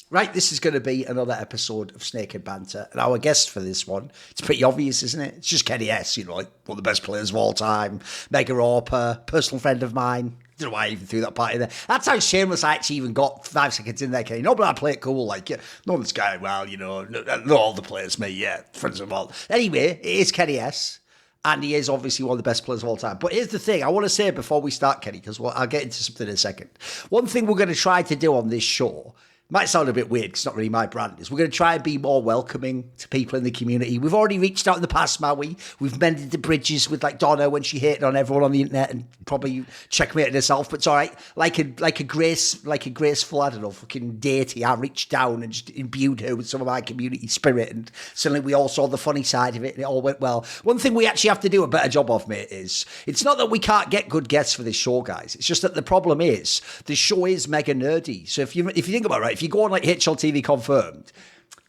Right, this is going to be another episode of Snake Banter, and our guest for this one, it's pretty obvious, isn't it? It's just kennyS, like one of the best players of all time, mega AWPer, personal friend of mine. I don't know why I even threw that part in there. That's how shameless I actually even got 5 seconds in there, Kenny. No, but I play it cool, like, no one's going, well, not all the players, me, yeah, friends of all. Anyway, it is kennyS. And he is obviously one of the best players of all time. But here's the thing I want to say before we start, Kenny, because I'll get into something in a second. One thing we're going to try to do on this show might sound a bit weird because it's not really my brand. Is we're going to try and be more welcoming to people in the community. We've already reached out in the past, Maui. We've mended the bridges with like Donna when she hated on everyone on the internet and probably checkmated herself. But it's all right. Like a graceful, I don't know, fucking deity. I reached down and just imbued her with some of my community spirit, and suddenly we all saw the funny side of it, and it all went well. One thing we actually have to do a better job of, mate, is it's not that we can't get good guests for this show, guys. It's just that the problem is the show is mega nerdy. So if you think about it, right, if you go on like HLTV Confirmed,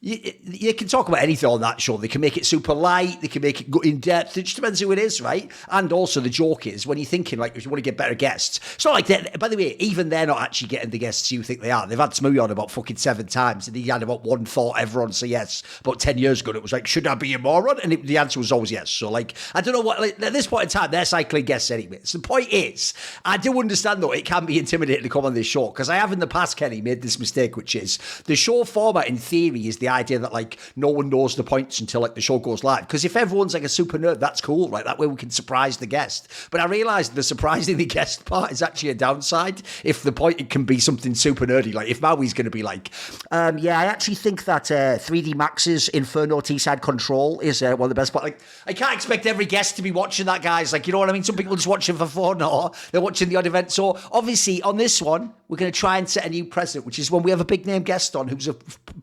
you can talk about anything on that show. They can make it super light. They can make it go in depth. It just depends who it is, right? And also the joke is when you're thinking like if you want to get better guests, it's not like that. By the way, even they're not actually getting the guests you think they are. They've had Smoothie on about fucking 7 times, and he had about one thought everyone say yes. About 10 years ago, it was like, should I be a moron? And the answer was always yes. So like, I don't know what. Like, at this point in time, they're cycling guests anyway. So the point is, I do understand though it can be intimidating to come on this show because I have in the past, Kenny, made this mistake, which is the show format in theory is the idea that like no one knows the points until like the show goes live. Because if everyone's like a super nerd, that's cool, right? That way we can surprise the guest. But I realised the surprising the guest part is actually a downside. If the point it can be something super nerdy, like if Maui's going to be like, yeah, I actually think that 3D Max's Inferno T-side control is one of the best. But like, I can't expect every guest to be watching that, guys. Like, you know what I mean? Some people just watching for fun or they're watching the odd event. So obviously on this one, we're going to try and set a new precedent, which is when we have a big name guest on who's a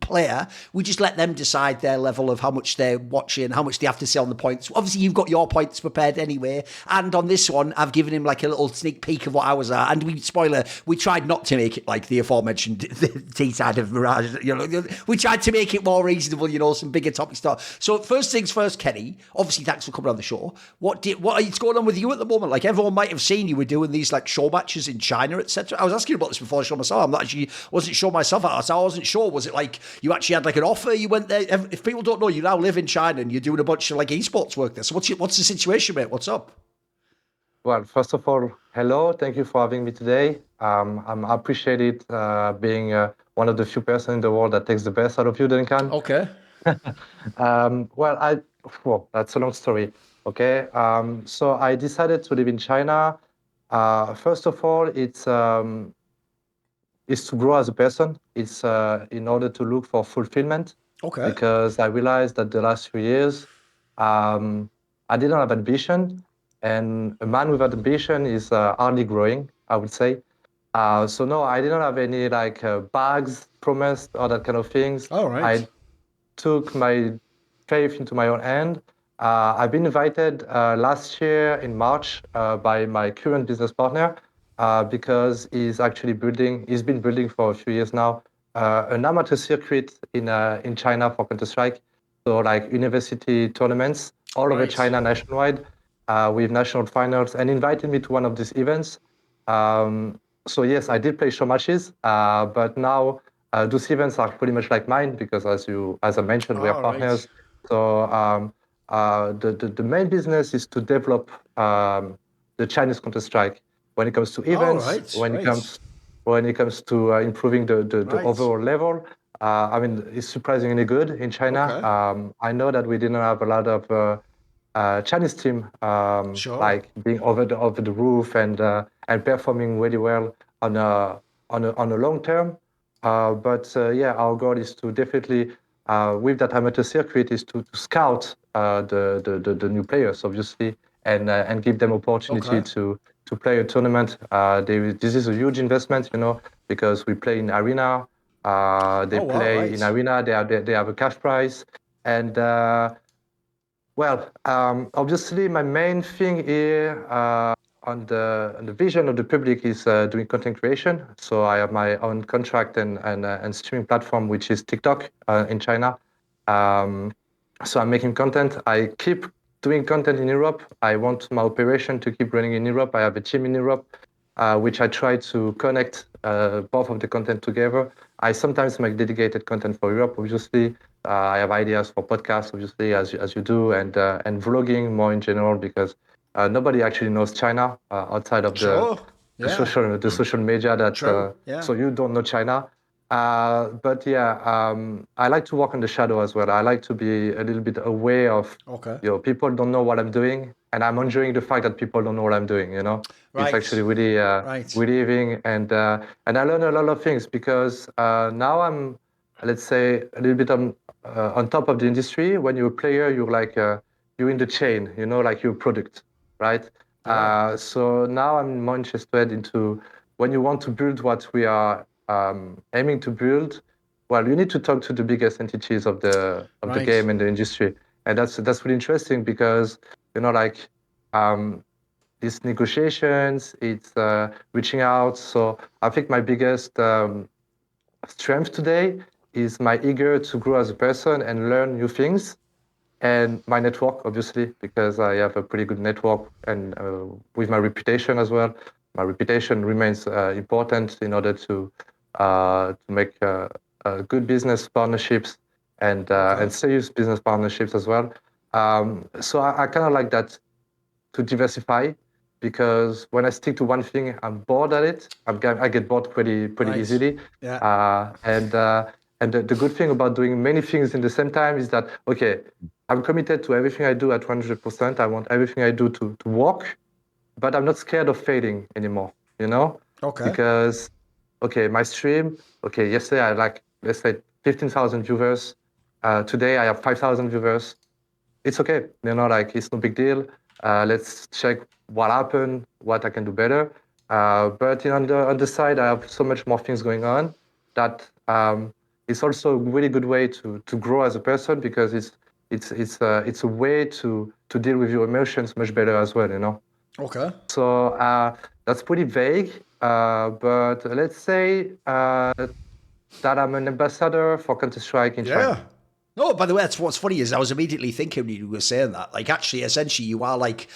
player, we just let them decide their level of how much they're watching, how much they have to say on the points. Obviously, you've got your points prepared anyway. And on this one, I've given him like a little sneak peek of what I was at. And we tried not to make it like the aforementioned T-side of Mirage. We tried to make it more reasonable, some bigger topic stuff. So first things first, Kenny, obviously thanks for coming on the show. What is going on with you at the moment? Like everyone might have seen you were doing these like show matches in China, etc. I was asking about this before the show myself. Wasn't sure myself. I wasn't sure. Was it like you actually had like an offer? You went there. If people don't know, you now live in China and you're doing a bunch of like esports work there. So what's the situation, mate? What's up? Well, first of all, hello. Thank you for having me today. I appreciate it being one of the few persons in the world that takes the best out of you, Duncan. Okay. Well, that's a long story. Okay. So I decided to live in China. First of all, it's to grow as a person. It's in order to look for fulfillment. Okay. Because I realized that the last few years, I didn't have ambition, and a man without ambition is hardly growing, I would say. So no, I didn't have any like bags promised or that kind of things. All right. I took my faith into my own hand. I've been invited last year in March by my current business partner because he's been building for a few years now an amateur circuit in China for Counter-Strike. So like university tournaments all over China nationwide with national finals, and invited me to one of these events. So yes, I did play show matches, but now those events are pretty much like mine because as I mentioned, we are partners. So the main business is to develop the Chinese Counter-Strike when it comes to events, when it comes to improving the overall level. I mean, it's surprisingly good in China. Okay. I know that we didn't have a lot of Chinese team like being over the roof and performing really well on a long term. But our goal is to definitely with that amateur circuit is to scout the new players, obviously, and give them opportunity to play a tournament. This is a huge investment, because we play in arena. They play in arena. They have a cash prize, and obviously, my main thing here on the vision of the public is doing content creation. So I have my own contract and streaming platform, which is TikTok in China. So I'm making content. I keep doing content in Europe. I want my operation to keep running in Europe. I have a team in Europe. which I try to connect both of the content together. I sometimes make dedicated content for Europe, obviously. I have ideas for podcasts, obviously, as you do, and vlogging more in general, because nobody actually knows China outside of Sure. Yeah. the social media. That True. Yeah. So you don't know China. But yeah, I like to walk in the shadow as well. I like to be a little bit aware of, Okay. people don't know what I'm doing, and I'm enjoying the fact that people don't know what I'm doing. It's Right. actually really Right. relieving, and I learn a lot of things because now I'm, let's say, a little bit on top of the industry. When you're a player, you're like you're in the chain, like you're a product, right? Yeah. So now I'm more interested into when you want to build what we are aiming to build. Well, you need to talk to the biggest entities of the Right. game and the industry, and that's really interesting because like these negotiations, it's reaching out. So I think my biggest strength today is my eager to grow as a person and learn new things, and my network, obviously, because I have a pretty good network, and with my reputation as well. My reputation remains important in order to make good business partnerships and Okay. serious business partnerships as well. So I kind of like that, to diversify, because when I stick to one thing, I'm bored at it. I get bored pretty Right. easily. Yeah. And the good thing about doing many things in the same time is that, okay, I'm committed to everything I do at 100%. I want everything I do to work, but I'm not scared of failing anymore, Okay. because, okay, my stream, okay, yesterday I had, like, let's say 15,000 viewers. Today I have 5,000 viewers. It's okay, like, it's no big deal. Let's check what happened, what I can do better. But on the side, I have so much more things going on that it's also a really good way to grow as a person, because it's a way to deal with your emotions much better as well. Okay. So that's pretty vague, but let's say that I'm an ambassador for Counter-Strike in China. Yeah. No, by the way, that's what's funny is I was immediately thinking when you were saying that. Like, actually, essentially, you're like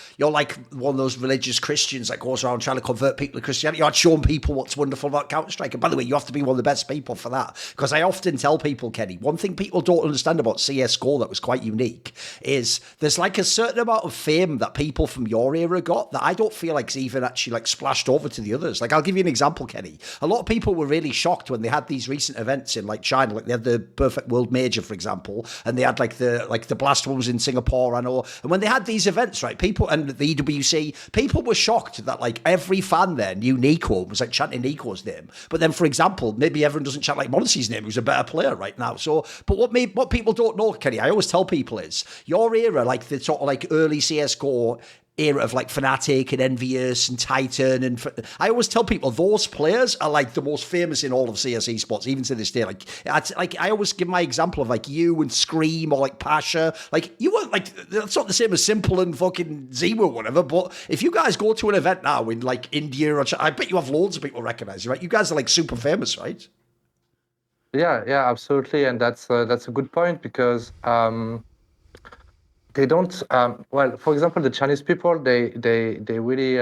one of those religious Christians that goes around trying to convert people to Christianity. You're showing people what's wonderful about Counter Strike. And by the way, you have to be one of the best people for that. Because I often tell people, Kenny, one thing people don't understand about CS:GO that was quite unique is there's like a certain amount of fame that people from your era got that I don't feel like's even actually like splashed over to the others. Like, I'll give you an example, Kenny. A lot of people were really shocked when they had these recent events in like China, like they had the Perfect World Major, for example, and they had like the blast ones in Singapore, I know. And when they had these events, right, people and the EWC, people were shocked that like every fan there knew Nico, was like chanting Nico's name. But then, for example, maybe everyone doesn't chant like Monty's name, who's a better player right now. So, but what people don't know, Kenny, I always tell people is your era, like the sort of like early CS:GO era of like Fnatic and Envious and Titan, and I always tell people those players are like the most famous in all of CS esports, even to this day. Like I always give my example of like you and Scream or like Pasha. Like you weren't like, that's not the same as Simple and fucking Zemo or whatever. But if you guys go to an event now in like India or I bet you have loads of people recognize you, right? You guys are like super famous, right? Yeah, absolutely, and that's a good point, because they don't. Well, for example, the Chinese people, they really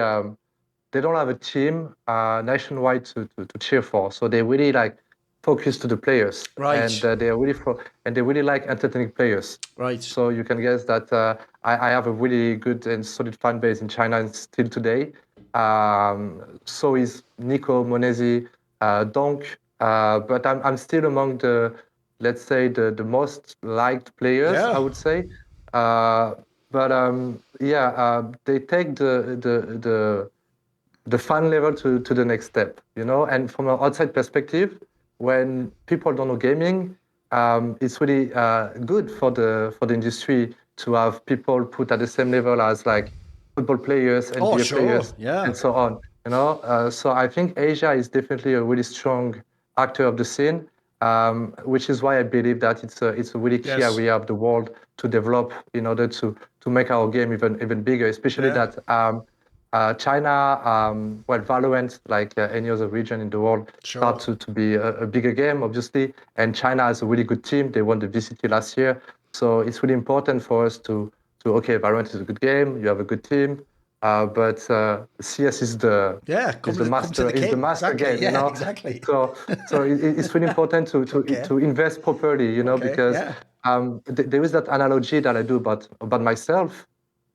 they don't have a team nationwide to cheer for, so they really like focus to the players, and Right. they really like entertaining players. Right. So you can guess that I have a really good and solid fan base in China, and still today. So is Nico, Monesi, Donk, but I'm still among the, let's say, the most liked players, I Yeah. would say. Uh, but yeah, they take the fun level to the next step, And from an outside perspective, when people don't know gaming, it's really good for the industry to have people put at the same level as like football players, Oh, NBA sure. players, Yeah. and so on. So I think Asia is definitely a really strong actor of the scene, which is why I believe that it's a really key Yes. area of the world to develop in order to make our game even bigger. Especially Yeah. that China, well, Valorant, like any other region in the world, start Sure. to be a bigger game, obviously. And China has a really good team. They won the VCT last year. So it's really important for us to okay, Valorant is a good game. You have a good team. but CS is the come to the master king. game, Exactly. you Yeah, know. exactly. So it's really important to invest properly, you know, because there is that analogy that I do about myself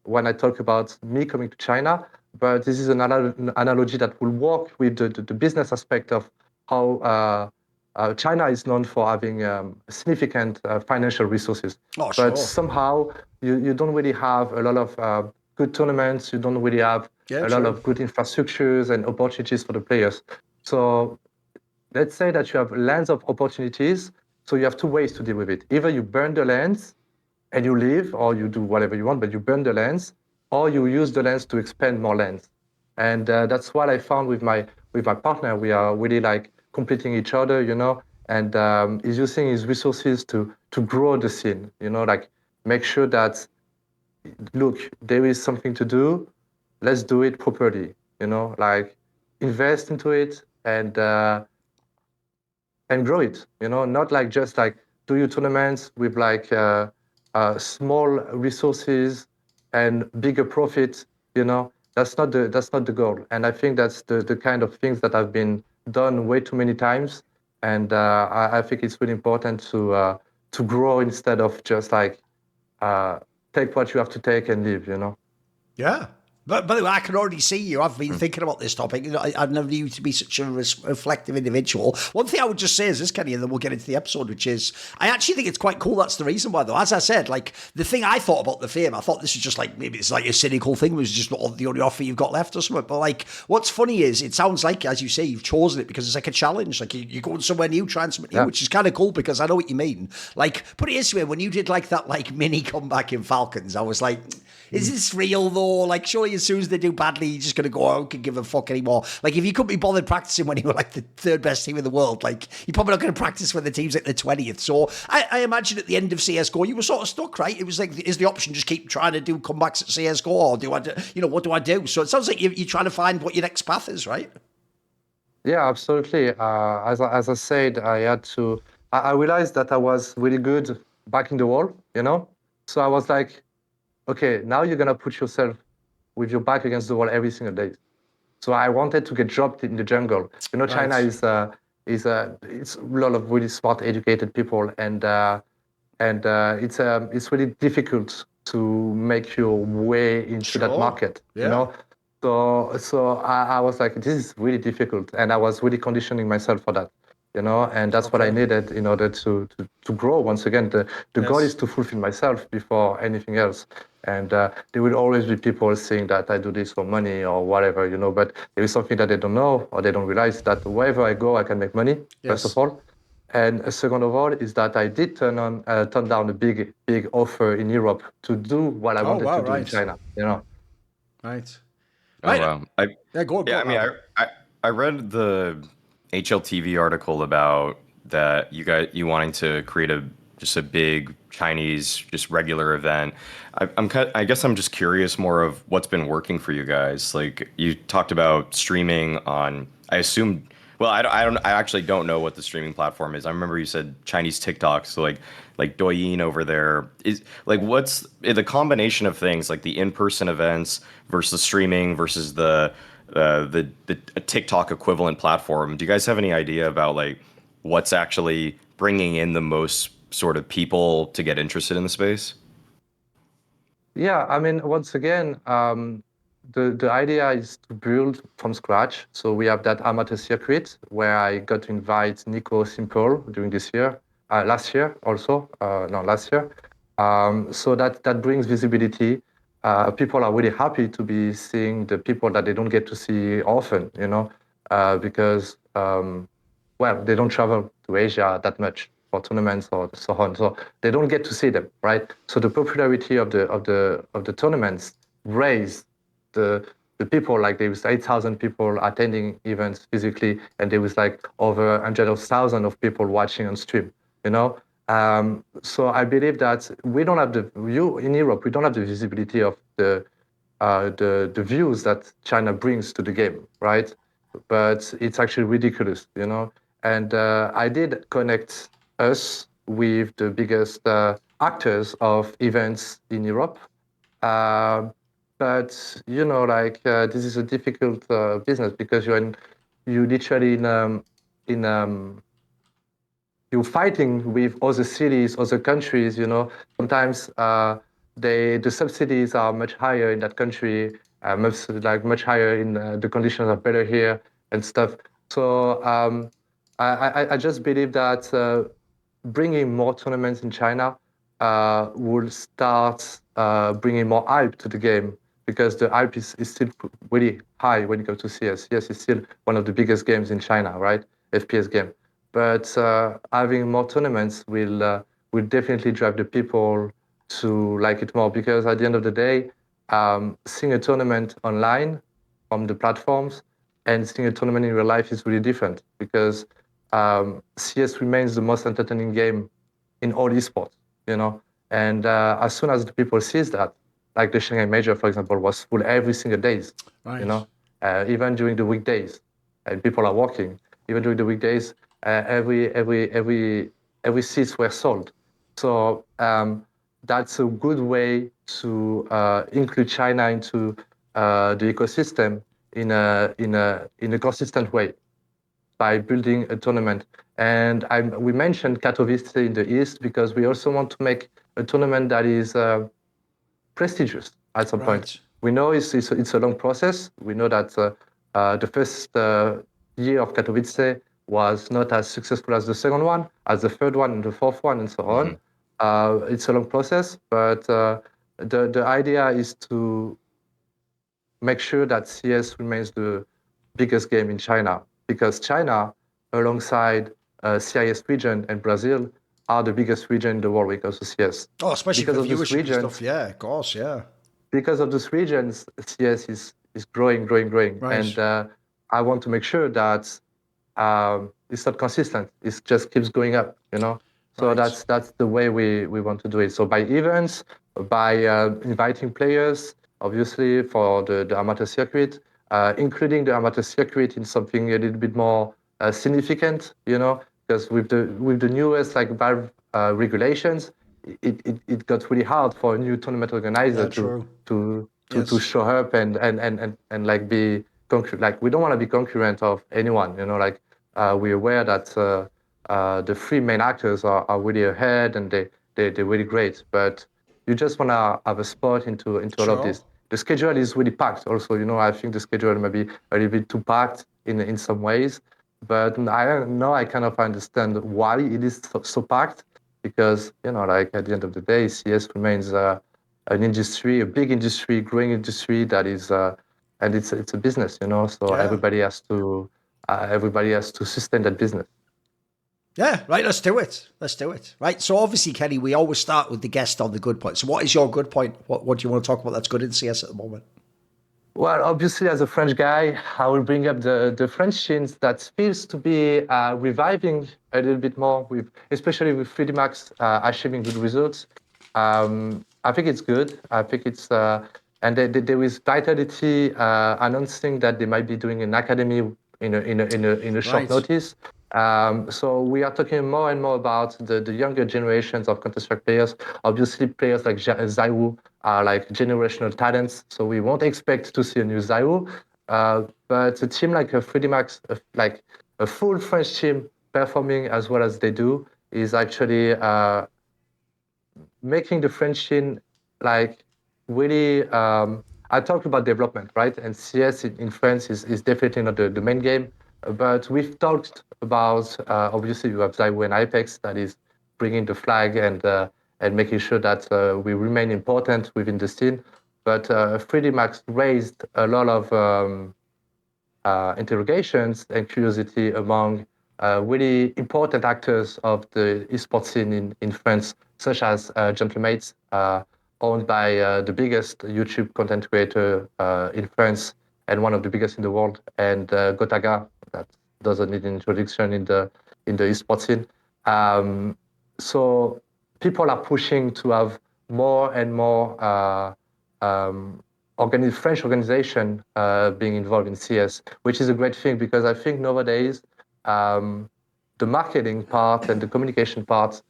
when I talk about me coming to China. But this is an analogy that will work with the business aspect of how China is known for having significant financial resources. Oh, But sure. somehow you don't really have a lot of good tournaments. You don't really have a lot of good infrastructures and opportunities for the players. So let's say that you have lands of opportunities. So you have two ways to deal with it. Either you burn the lands and you leave, or you do whatever you want, but you burn the lands, or you use the lands to expand more lands. And that's what I found with my partner. We are really like completing each other, you know, and he's using his resources to grow the scene, you know, like make sure that, look, there is something to do, let's do it properly, you know, like invest into it and grow it, you know, not like just like do your tournaments with like small resources and bigger profit, you know. That's not the goal. And I think that's the kind of things that have been done way too many times. And I think it's really important to grow instead of just like uh, take what you have to take and leave, you know. Yeah. But by the way, I can already see you. I've been thinking about this topic. I never knew you to be such a reflective individual. One thing I would just say is this, Kenny, and then we'll get into the episode, which is I actually think it's quite cool. That's the reason why, though. As I said, like the thing I thought about the fame, I thought this was just like maybe it's like a cynical thing, was just the only offer you've got left or something. But like, what's funny is it sounds like, as you say, you've chosen it because it's like a challenge. Like you're going somewhere new, trying something new, which is kind of cool because I know what you mean. Like, put it this way, when you did like that like mini comeback in Falcons, I was like, is this real though? Like, surely as soon as they do badly, you're just going to go, I don't give a fuck anymore. Like, if you couldn't be bothered practicing when you were like the third best team in the world, like, you're probably not going to practice when the team's at the 20th. So I imagine at the end of CSGO, you were sort of stuck, right? It was like, is the option just keep trying to do comebacks at CSGO, or do I, what do I do? So it sounds like you're trying to find what your next path is, right? Yeah, absolutely. As I said, I realized that I was really good back in the wall, you know? So I was like, okay, now you're gonna put yourself with your back against the wall every single day. So I wanted to get dropped in the jungle. You know, China Right. is it's a lot of really smart, educated people, and it's really difficult to make your way into that Sure. market. You Yeah. know, so I was like, this is really difficult, and I was really conditioning myself for that. You know, and that's what I Okay. needed in order to grow. Once again, the goal is Yes. to fulfill myself before anything else. And there will always be people saying that I do this for money or whatever, you know. But there is something that they don't know or they don't realize, that wherever I go, I can make money. First of Yes. all, and second of all, is that I did turn down a big offer in Europe to do what I Oh, wanted to wow. do in Right. China. You know. Right. Oh Right. wow. I Yeah, go yeah, I on, mean Albert. I read the HLTV article about that you wanting to create just a big Chinese just regular event. I guess I'm just curious more of what's been working for you guys. Like you talked about streaming on, I assume, well, I actually don't know what the streaming platform is. I remember you said Chinese TikTok, so like Douyin over there is like what's the combination of things, like the in-person events versus streaming versus the TikTok equivalent platform. Do you guys have any idea about like what's actually bringing in the most sort of people to get interested in the space? Yeah, I mean, once again, the idea is to build from scratch. So we have that amateur circuit where I got to invite Nico Simple during this year, last year also, no, last year. So that brings visibility. People are really happy to be seeing the people that they don't get to see often, you know, because well, they don't travel to Asia that much for tournaments or so on. So they don't get to see them, right? So the popularity of the tournaments raised the people. Like there was 8,000 people attending events physically, and there was like over hundreds of thousands of people watching on stream. You know, so I believe that we don't have in Europe we don't have the visibility of the views that China brings to the game, right? But it's actually ridiculous, you know. And I did connect us with the biggest actors of events in Europe. Uh, But this is a difficult business because you literally you're fighting with other cities, other countries. Sometimes the subsidies are much higher in that country, much higher in the conditions are better here and stuff. So I just believe that bringing more tournaments in China will start bringing more hype to the game, because the hype is still really high when it comes to CS. CS is still one of the biggest games in China, right? FPS game. But having more tournaments will definitely drive the people to like it more, because at the end of the day, seeing a tournament online from the platforms and seeing a tournament in real life is really different, because CS remains the most entertaining game in all esports, And as soon as the people sees that, like the Shanghai Major, for example, was full every single days, Right. Even during the weekdays, and people are working. Even during the weekdays, every seats were sold. So that's a good way to include China into the ecosystem in a consistent way, by building a tournament. And we mentioned Katowice in the East because we also want to make a tournament that is prestigious at some point. Right. We know it's a long process. We know that the first year of Katowice was not as successful as the second one, as the third one, and the fourth one, and so on. It's a long process, but the idea is to make sure that CS remains the biggest game in China, because China, alongside CIS region and Brazil, are the biggest region in the world when it comes to CS. Oh, especially Because for of those viewership and regions, stuff. Yeah, of course. Yeah. because of those regions, CS is growing, growing, growing. Right. And I want to make sure that it's not consistent. It just keeps going up, So Right. that's the way we want to do it. So by events, by inviting players, obviously for the amateur circuit, including the amateur circuit in something a little bit more significant, because with the newest Valve regulations, it got really hard for a new tournament organizer to show up and be we don't want to be concurrent of anyone, we're aware that the three main actors are really ahead, and they're really great, but you just want to have a spot into all of this. The schedule is really packed also, I think the schedule may be a little bit too packed in some ways, but I kind of understand why it is so packed, because at the end of the day, CS remains an industry, a big industry, growing industry that is and it's a business, so everybody has to sustain that business. Yeah, right, let's do it. Right, so obviously, Kenny, we always start with the guest on the good point. So what is your good point? What do you want to talk about that's good in CS at the moment? Well, obviously, as a French guy, I will bring up the French scenes that feels to be reviving a little bit more, especially with 3D Max achieving good results. I think it's good. I think it's and there is Vitality announcing that they might be doing an academy in a short notice. So we are talking more and more about the younger generations of Counter-Strike players. Obviously, players like Zaiwu are like generational talents, so we won't expect to see a new Zaiwu. But a team like a 3D Max, like a full French team performing as well as they do, is actually making the French scene really. I talked about development, right? And CS in France is definitely not the main game. But we've talked about, obviously, you have Zaiwu and Apex that is bringing the flag and making sure that we remain important within the scene. But 3D Max raised a lot of interrogations and curiosity among really important actors of the esports scene in France, such as Gentlemates, owned by the biggest YouTube content creator in France and one of the biggest in the world, and Gotaga, that doesn't need an introduction in the esports scene. So people are pushing to have more and more French organization being involved in CS, which is a great thing, because I think nowadays the marketing part and the communication part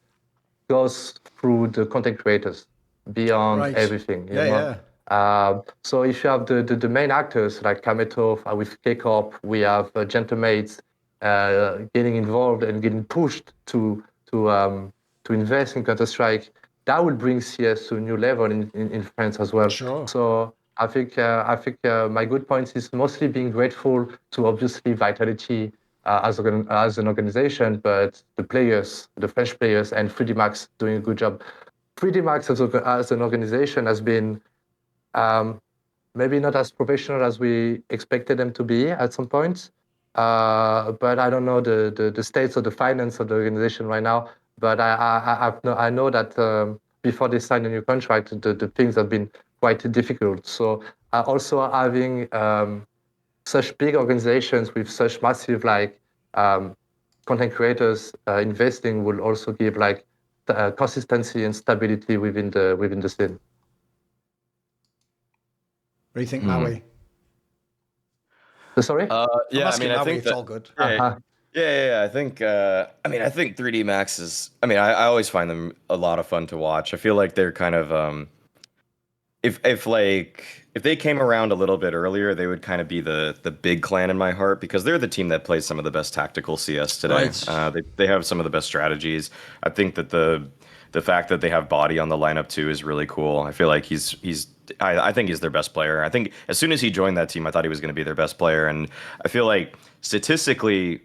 goes through the content creators beyond everything. So if you have the main actors like Kametov with K-Corp, we have Gentlemates getting involved and getting pushed to invest in Counter-Strike, that will bring CS to a new level in France as well. Sure. So I think my good point is mostly being grateful to obviously Vitality as an organization, but the players, the French players, and 3D Max doing a good job. 3D Max as an organization has been maybe not as professional as we expected them to be at some points. But I don't know the states of the finance of the organization right now. But I know that before they sign a new contract, the things have been quite difficult. So also having such big organizations with such massive content creators investing will also give consistency and stability within the scene. What do you think, Maui? Sorry? Yeah, I mean, I think it's all good. Yeah. I think, I think 3D Max is. I mean, I always find them a lot of fun to watch. I feel like they're kind of, if they came around a little bit earlier, they would kind of be the big clan in my heart because they're the team that plays some of the best tactical CS today. Right. They have some of the best strategies. I think that the fact that they have Body on the lineup too is really cool. I feel like I think he's their best player. I think as soon as he joined that team, I thought he was going to be their best player, and I feel like statistically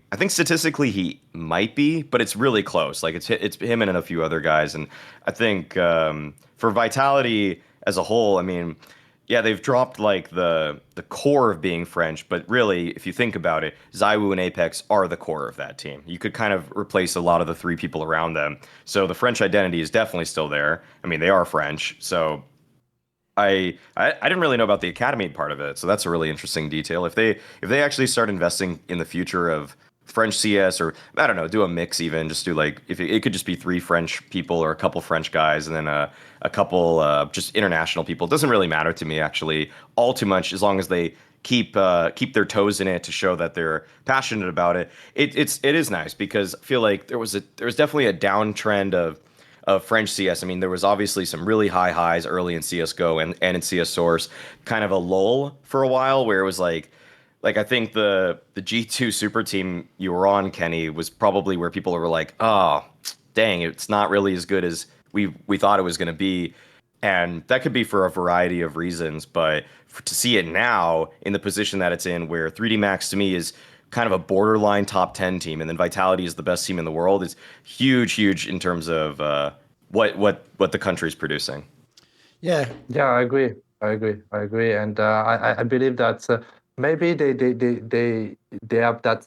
he might be, but it's really close. Like it's him and a few other guys, and I think for Vitality as a whole, I mean, yeah, they've dropped like the core of being French, but really, if you think about it, ZywOo and Apex are the core of that team. You could kind of replace a lot of the three people around them. So the French identity is definitely still there. I mean, they are French, so I didn't really know about the academy part of it, so that's a really interesting detail. If they actually start investing in the future of French CS, or I don't know, do a mix even, just do like if it could just be 3 French people or a couple French guys and then a couple just international people. It doesn't really matter to me actually all too much as long as they keep their toes in it to show that they're passionate about it. It is nice because I feel like there was definitely a downtrend of French CS. I mean, there was obviously some really high highs early in CS:GO and in CS Source, kind of a lull for a while where it was like I think the G2 super team you were on, Kenny, was probably where people were like, oh, dang, it's not really as good as we thought it was going to be. And that could be for a variety of reasons, but to see it now in the position that it's in, where 3D Max to me is kind of a borderline top 10 team, and then Vitality is the best team in the world, is huge in terms of what the country's producing. Yeah, I agree, and I believe that maybe they have that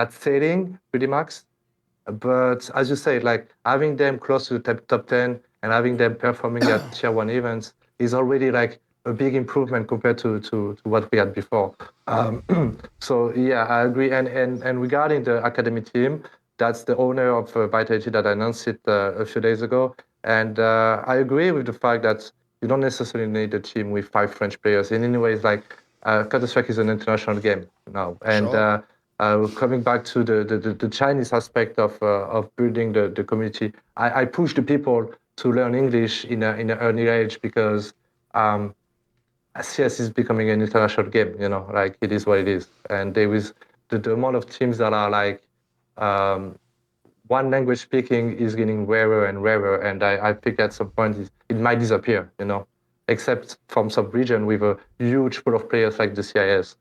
setting pretty much, but as you say, like having them close to the top 10 and having them performing at tier 1 events is already like a big improvement compared to what we had before. So yeah, I agree. And regarding the academy team, that's the owner of Vitality that announced it a few days ago. And I agree with the fact that you don't necessarily need a team with 5 French players. In any ways, like Counter-Strike is an international game now. And sure. Coming back to the Chinese aspect of building the community, I push the people to learn English in an early age because CS is becoming an international game, like it is what it is. And there is the amount of teams that are like one language speaking is getting rarer and rarer. And I think at some point it might disappear, except from some region with a huge pool of players like the CIS.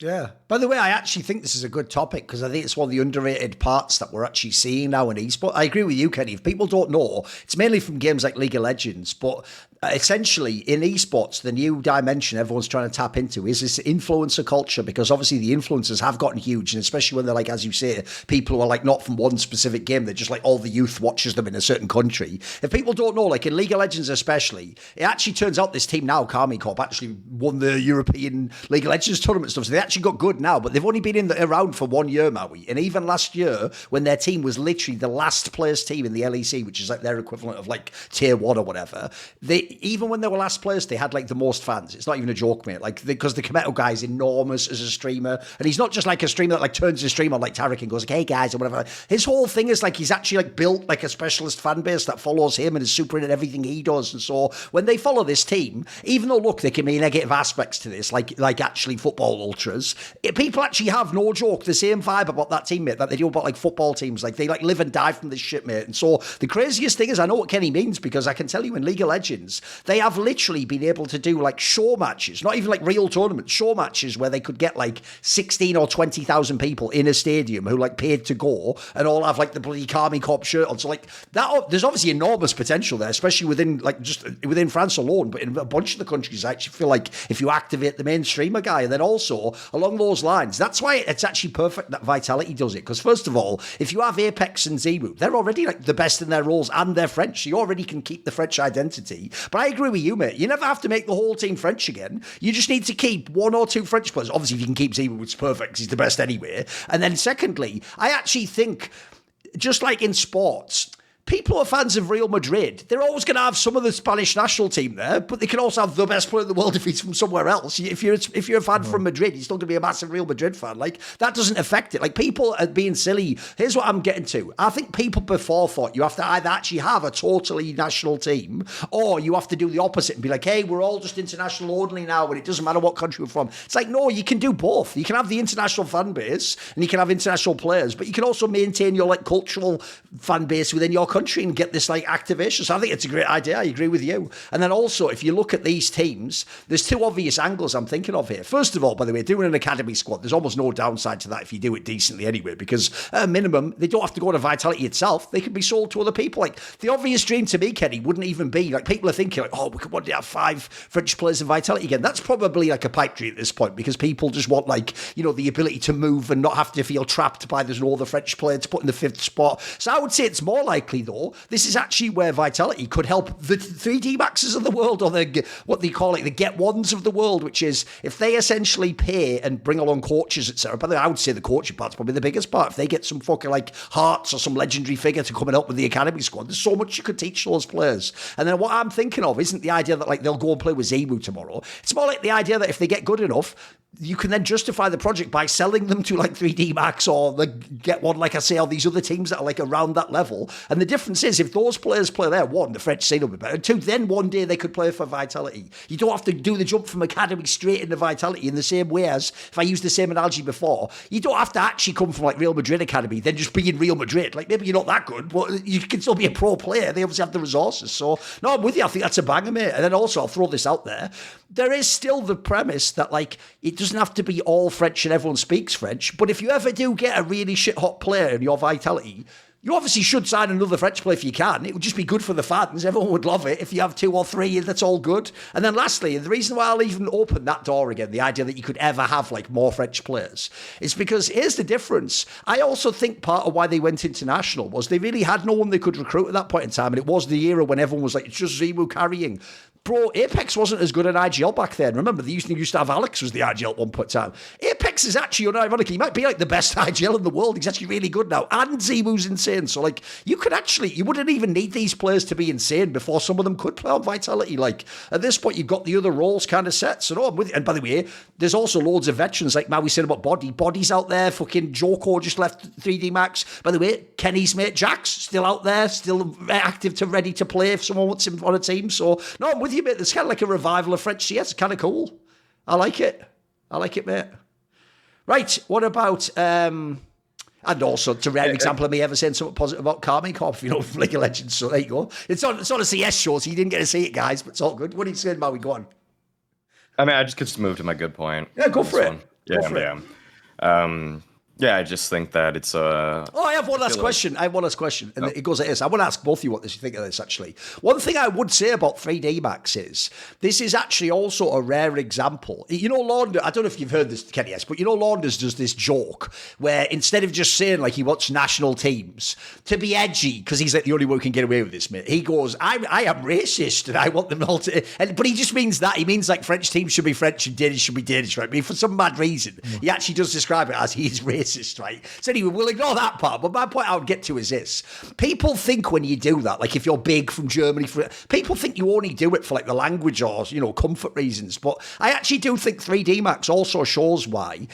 Yeah. By the way, I actually think this is a good topic because I think it's one of the underrated parts that we're actually seeing now in esports. I agree with you, Kenny. If people don't know, it's mainly from games like League of Legends, but essentially in esports, the new dimension everyone's trying to tap into is this influencer culture, because obviously the influencers have gotten huge, and especially when they're like, as you say, people who are like not from one specific game, they're just like all the youth watches them in a certain country. If people don't know, like in League of Legends especially, it actually turns out this team now, Karmine Corp, actually won the European League of Legends tournament stuff, so they actually got good now, but they've only been around for 1 year, Maui. And even last year, when their team was literally the last place team in the LEC, which is like their equivalent of like tier 1 or whatever, even when they were last place, they had like the most fans. It's not even a joke, mate. Like, because the Kometo guy is enormous as a streamer, and he's not just like a streamer that like turns his stream on like Tarek and goes like, "Hey guys," or whatever. His whole thing is like he's actually like built like a specialist fan base that follows him and is super into everything he does. And so when they follow this team, even though look, there can be negative aspects to this, like actually football ultras, people actually have, no joke, the same vibe about that team, mate, that they do about like football teams. Like they like live and die from this shit, mate. And so the craziest thing is, I know what Kenny means, because I can tell you in League of Legends, they have literally been able to do like show matches, not even like real tournaments, show matches where they could get like 16 or 20,000 people in a stadium who like paid to go and all have like the bloody Kami Corp shirt on. So like that, there's obviously enormous potential there, especially within like just within France alone, but in a bunch of the countries, I actually feel like if you activate the main streamer guy, and then also along those lines, that's why it's actually perfect that Vitality does it. Because first of all, if you have Apex and Zemu, they're already like the best in their roles and they're French. So you already can keep the French identity. But I agree with you, mate. You never have to make the whole team French again. You just need to keep one or two French players. Obviously, if you can keep Zemu, it's perfect because he's the best anyway. And then secondly, I actually think, just like in sports, people who are fans of Real Madrid, they're always going to have some of the Spanish national team there, but they can also have the best player in the world if he's from somewhere else. If you're a fan from Madrid, you're still going to be a massive Real Madrid fan. Like, that doesn't affect it. Like, people are being silly. Here's what I'm getting to. I think people before thought you have to either actually have a totally national team, or you have to do the opposite and be like, hey, we're all just international only now, and it doesn't matter what country we're from. It's like, no, you can do both. You can have the international fan base, and you can have international players, but you can also maintain your, like, cultural fan base within your country and get this like activation. So I think it's a great idea. I agree with you. And then also, if you look at these teams, there's two obvious angles I'm thinking of here. First of all, by the way, doing an academy squad, there's almost no downside to that if you do it decently anyway, because at a minimum, they don't have to go to Vitality itself. They can be sold to other people. Like, the obvious dream to me, Kenny, wouldn't even be like, people are thinking like, oh, we could one day have 5 French players in Vitality again. That's probably like a pipe dream at this point, because people just want like, you know, the ability to move and not have to feel trapped by there's no other French player to put in the 5th spot. So I would say it's more likely though, this is actually where Vitality could help the 3D Maxes of the world, or the what they call it, the Get Ones of the world, which is if they essentially pay and bring along coaches, etc. But I would say the coaching part's probably the biggest part. If they get some fucking like Hearts or some legendary figure to come and help with the academy squad, there's so much you could teach those players. And then what I'm thinking of isn't the idea that like they'll go and play with Zemu tomorrow. It's more like the idea that if they get good enough, you can then justify the project by selling them to like 3D Max or the Get One, like I say, or these other teams that are like around that level. And the difference is, if those players play there, one, the French scene will be better. Two, then one day they could play for Vitality. You don't have to do the jump from academy straight into Vitality in the same way as, if I used the same analogy before, you don't have to actually come from like Real Madrid academy, then just be in Real Madrid. Like, maybe you're not that good, but you can still be a pro player. They obviously have the resources. So, no, I'm with you. I think that's a banger, mate. And then also, I'll throw this out there. There is still the premise that like, it doesn't have to be all French and everyone speaks French, but if you ever do get a really shit hot player in your Vitality, you obviously should sign another French player if you can. It would just be good for the fans. Everyone would love it. If you have 2 or 3, that's all good. And then lastly, the reason why I'll even open that door again, the idea that you could ever have like more French players, is because here's the difference. I also think part of why they went international was they really had no one they could recruit at that point in time. And it was the era when everyone was like, it's just Zemu carrying. Bro, Apex wasn't as good at IGL back then. Remember, they used to have Alex was the IGL at one point in time. Apex is actually, unironically, he might be like the best IGL in the world. He's actually really good now. And Zemu's insane. So, like, you wouldn't even need these players to be insane before some of them could play on Vitality. Like, at this point, you've got the other roles kind of set. So, no, I'm with you. And by the way, there's also loads of veterans, like Maui said about Body. Body's out there. Fucking Joko just left 3D Max. By the way, Kenny's mate Jack's still out there, still active to ready to play if someone wants him on a team. So, no, I'm with you, mate. It's kind of like a revival of French CS. It's kind of cool. I like it, mate. Right, what about, and also, it's a rare example of me ever saying something positive about Kami Corp, you know, from League of Legends, so there you go. It's on a CS show, so you didn't get to see it, guys, but it's all good. What are you saying, Maui? Go on. I mean, I just could just move to my good point. Yeah, go for it. Yeah, I just think that it's I have one last question. And it goes like this. I want to ask both of you what you think of this, actually. One thing I would say about 3D Max is, this is actually also a rare example. You know, Launders, I don't know if you've heard this, kennyS, but you know Launders does this joke where instead of just saying, like, he wants national teams, to be edgy, because he's like the only one who can get away with this, mate, he goes, I am racist, and I want them all to... But he just means that. He means, like, French teams should be French and Danish should be Danish, right? I mean, for some mad reason, he actually does describe it as he's racist. racist, right? So anyway, we'll ignore that part. But my point I would get to is this. People think when you do that, like if you're big from Germany, people think you only do it for like the language or, comfort reasons. But I actually do think 3D Max also shows why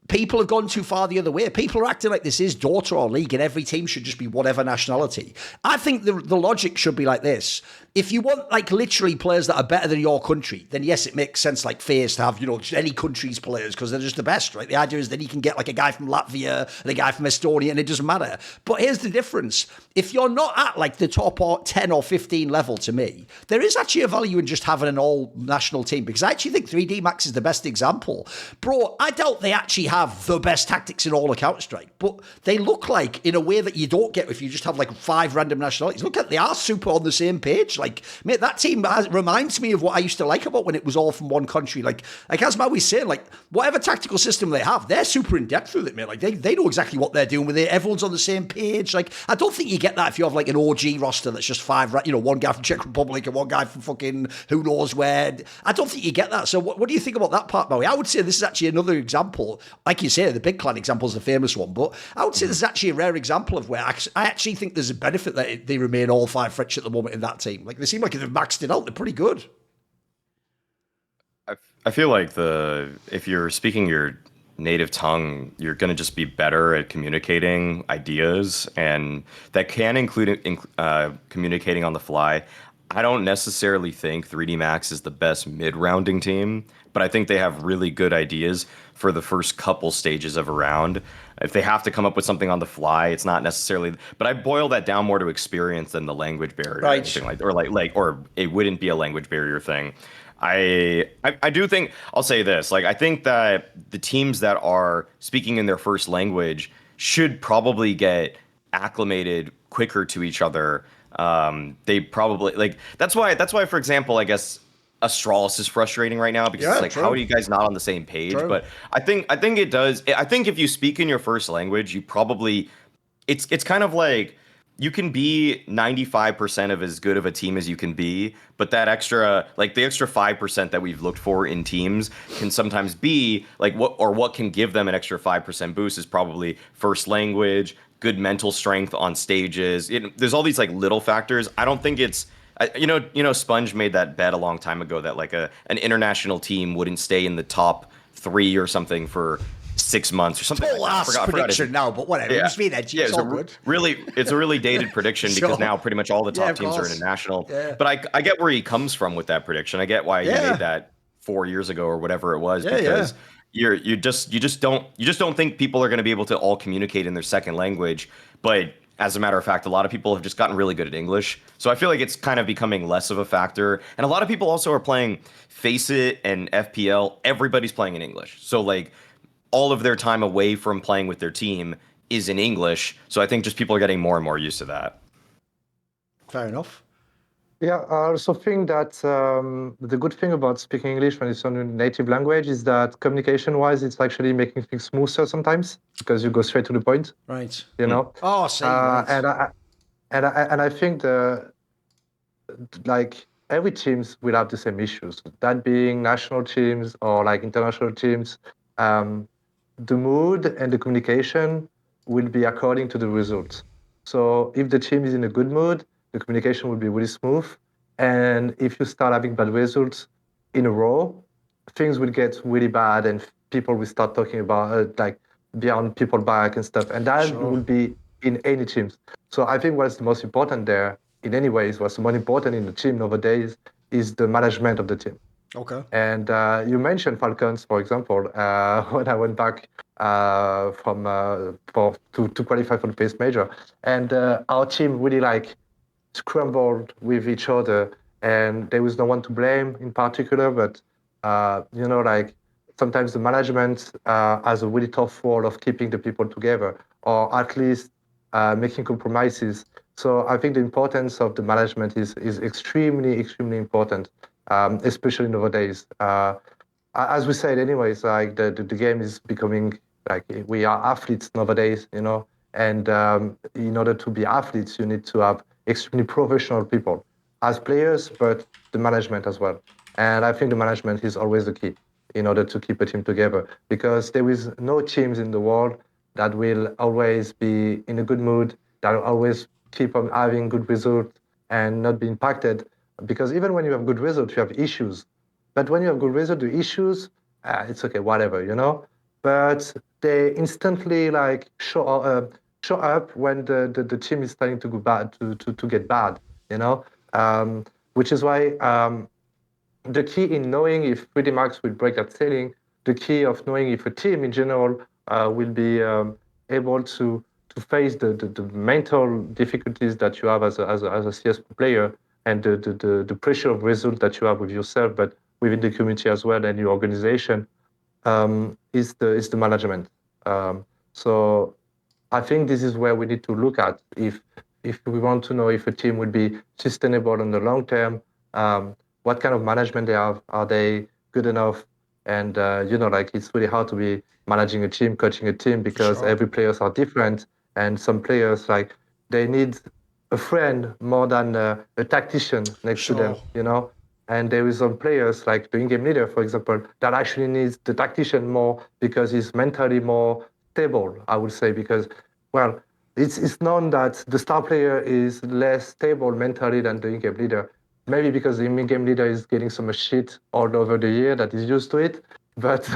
people have gone too far the other way. People are acting like this is Dota or League and every team should just be whatever nationality. I think the logic should be like this. If you want like literally players that are better than your country, then yes, it makes sense like FaZe to have, just any country's players because they're just the best, right? The idea is that you can get like a guy from Latvia and a guy from Estonia and it doesn't matter. But here's the difference. If you're not at like the top 10 or 15 level to me, there is actually a value in just having an all national team because I actually think 3D Max is the best example. Bro, I doubt they actually have the best tactics in all of Counter-Strike, but they look like in a way that you don't get if you just have like 5 random nationalities. Look at they are super on the same page. Like, mate, that team reminds me of what I used to like about when it was all from one country. Like as Maui's saying, like whatever tactical system they have, they're super in depth with it, mate. Like they know exactly what they're doing with it. Everyone's on the same page. Like I don't think you get that if you have like an OG roster that's just 5, one guy from Czech Republic and one guy from fucking who knows where. I don't think you get that. So what do you think about that part, Maui? I would say this is actually another example. Like you say, the Big Clan example is the famous one, but I would say this is actually a rare example of where I actually think there's a benefit that they remain all 5 French at the moment in that team. Like they seem like if they've maxed it out, they're pretty good. I feel like if you're speaking your native tongue, you're going to just be better at communicating ideas, and that can include communicating on the fly. I don't necessarily think 3D Max is the best mid-rounding team, but I think they have really good ideas for the first couple stages of a round. If they have to come up with something on the fly, it's not necessarily. But I boil that down more to experience than the language barrier, right? Or it wouldn't be a language barrier thing. I do think I'll say this. Like I think that the teams that are speaking in their first language should probably get acclimated quicker to each other. They probably that's why for example, I guess Astralis is frustrating right now because it's like, true. How are you guys not on the same page? True. But I think it does. I think if you speak in your first language, you probably it's kind of like you can be 95% of as good of a team as you can be, but that extra, like the extra 5% that we've looked for in teams can sometimes be like what can give them an extra 5% boost is probably first language, good mental strength on stages. There's all these like little factors. I don't think it's, Sponge made that bet a long time ago that like an international team wouldn't stay in the top 3 or something for 6 months or something. I forgot prediction now, but whatever. Yeah. Just be that. Yeah, it's a really dated prediction because now pretty much all the top teams are international. Yeah. But I get where he comes from with that prediction. I get why he made that 4 years ago or whatever it was because you just don't think people are going to be able to all communicate in their second language. But as a matter of fact, a lot of people have just gotten really good at English. So I feel like it's kind of becoming less of a factor. And a lot of people also are playing Face It and FPL. Everybody's playing in English. So like all of their time away from playing with their team is in English. So I think just people are getting more and more used to that. Fair enough. Yeah, I also think that the good thing about speaking English when it's on your native language is that communication-wise, it's actually making things smoother sometimes because you go straight to the point. Right. You know. Oh, same. Right. And I think like every teams will have the same issues. That being national teams or like international teams. The mood and the communication will be according to the results. So if the team is in a good mood, the communication will be really smooth. And if you start having bad results in a row, things will get really bad and people will start talking about like behind people back and stuff. And that will be in any teams. So I think what's the most important there, in any ways, what's the most important in the team nowadays is the management of the team. Okay. And you mentioned Falcons, for example, when I went back to qualify for the PACE Major. And our team really like scrambled with each other. And there was no one to blame in particular, but, like sometimes the management has a really tough role of keeping the people together, or at least making compromises. So I think the importance of the management is extremely, extremely important. Especially nowadays. As we said anyways, like the game is becoming like we are athletes nowadays, and in order to be athletes, you need to have extremely professional people as players, but the management as well. And I think the management is always the key in order to keep a team together because there is no teams in the world that will always be in a good mood, that will always keep on having good results and not be impacted. Because even when you have good results, you have issues. But when you have good results, the issues, it's okay, whatever, But they instantly like show up when the team is starting to go bad, to get bad, which is why the key in knowing if 3D Max will break that ceiling, the key of knowing if a team in general will be able to face the mental difficulties that you have as a CS player and the pressure of result that you have with yourself, but within the community as well and your organization, is the management. So I think this is where we need to look at if we want to know if a team would be sustainable in the long term. What kind of management they have? Are they good enough? And it's really hard to be managing a team, coaching a team, because every players are different, and some players they need a friend more than a tactician next to them, And there is some players like the in-game leader, for example, that actually needs the tactician more because he's mentally more stable, I would say, because, well, it's known that the star player is less stable mentally than the in-game leader. Maybe because the in-game leader is getting so much shit all over the year that he's used to it. But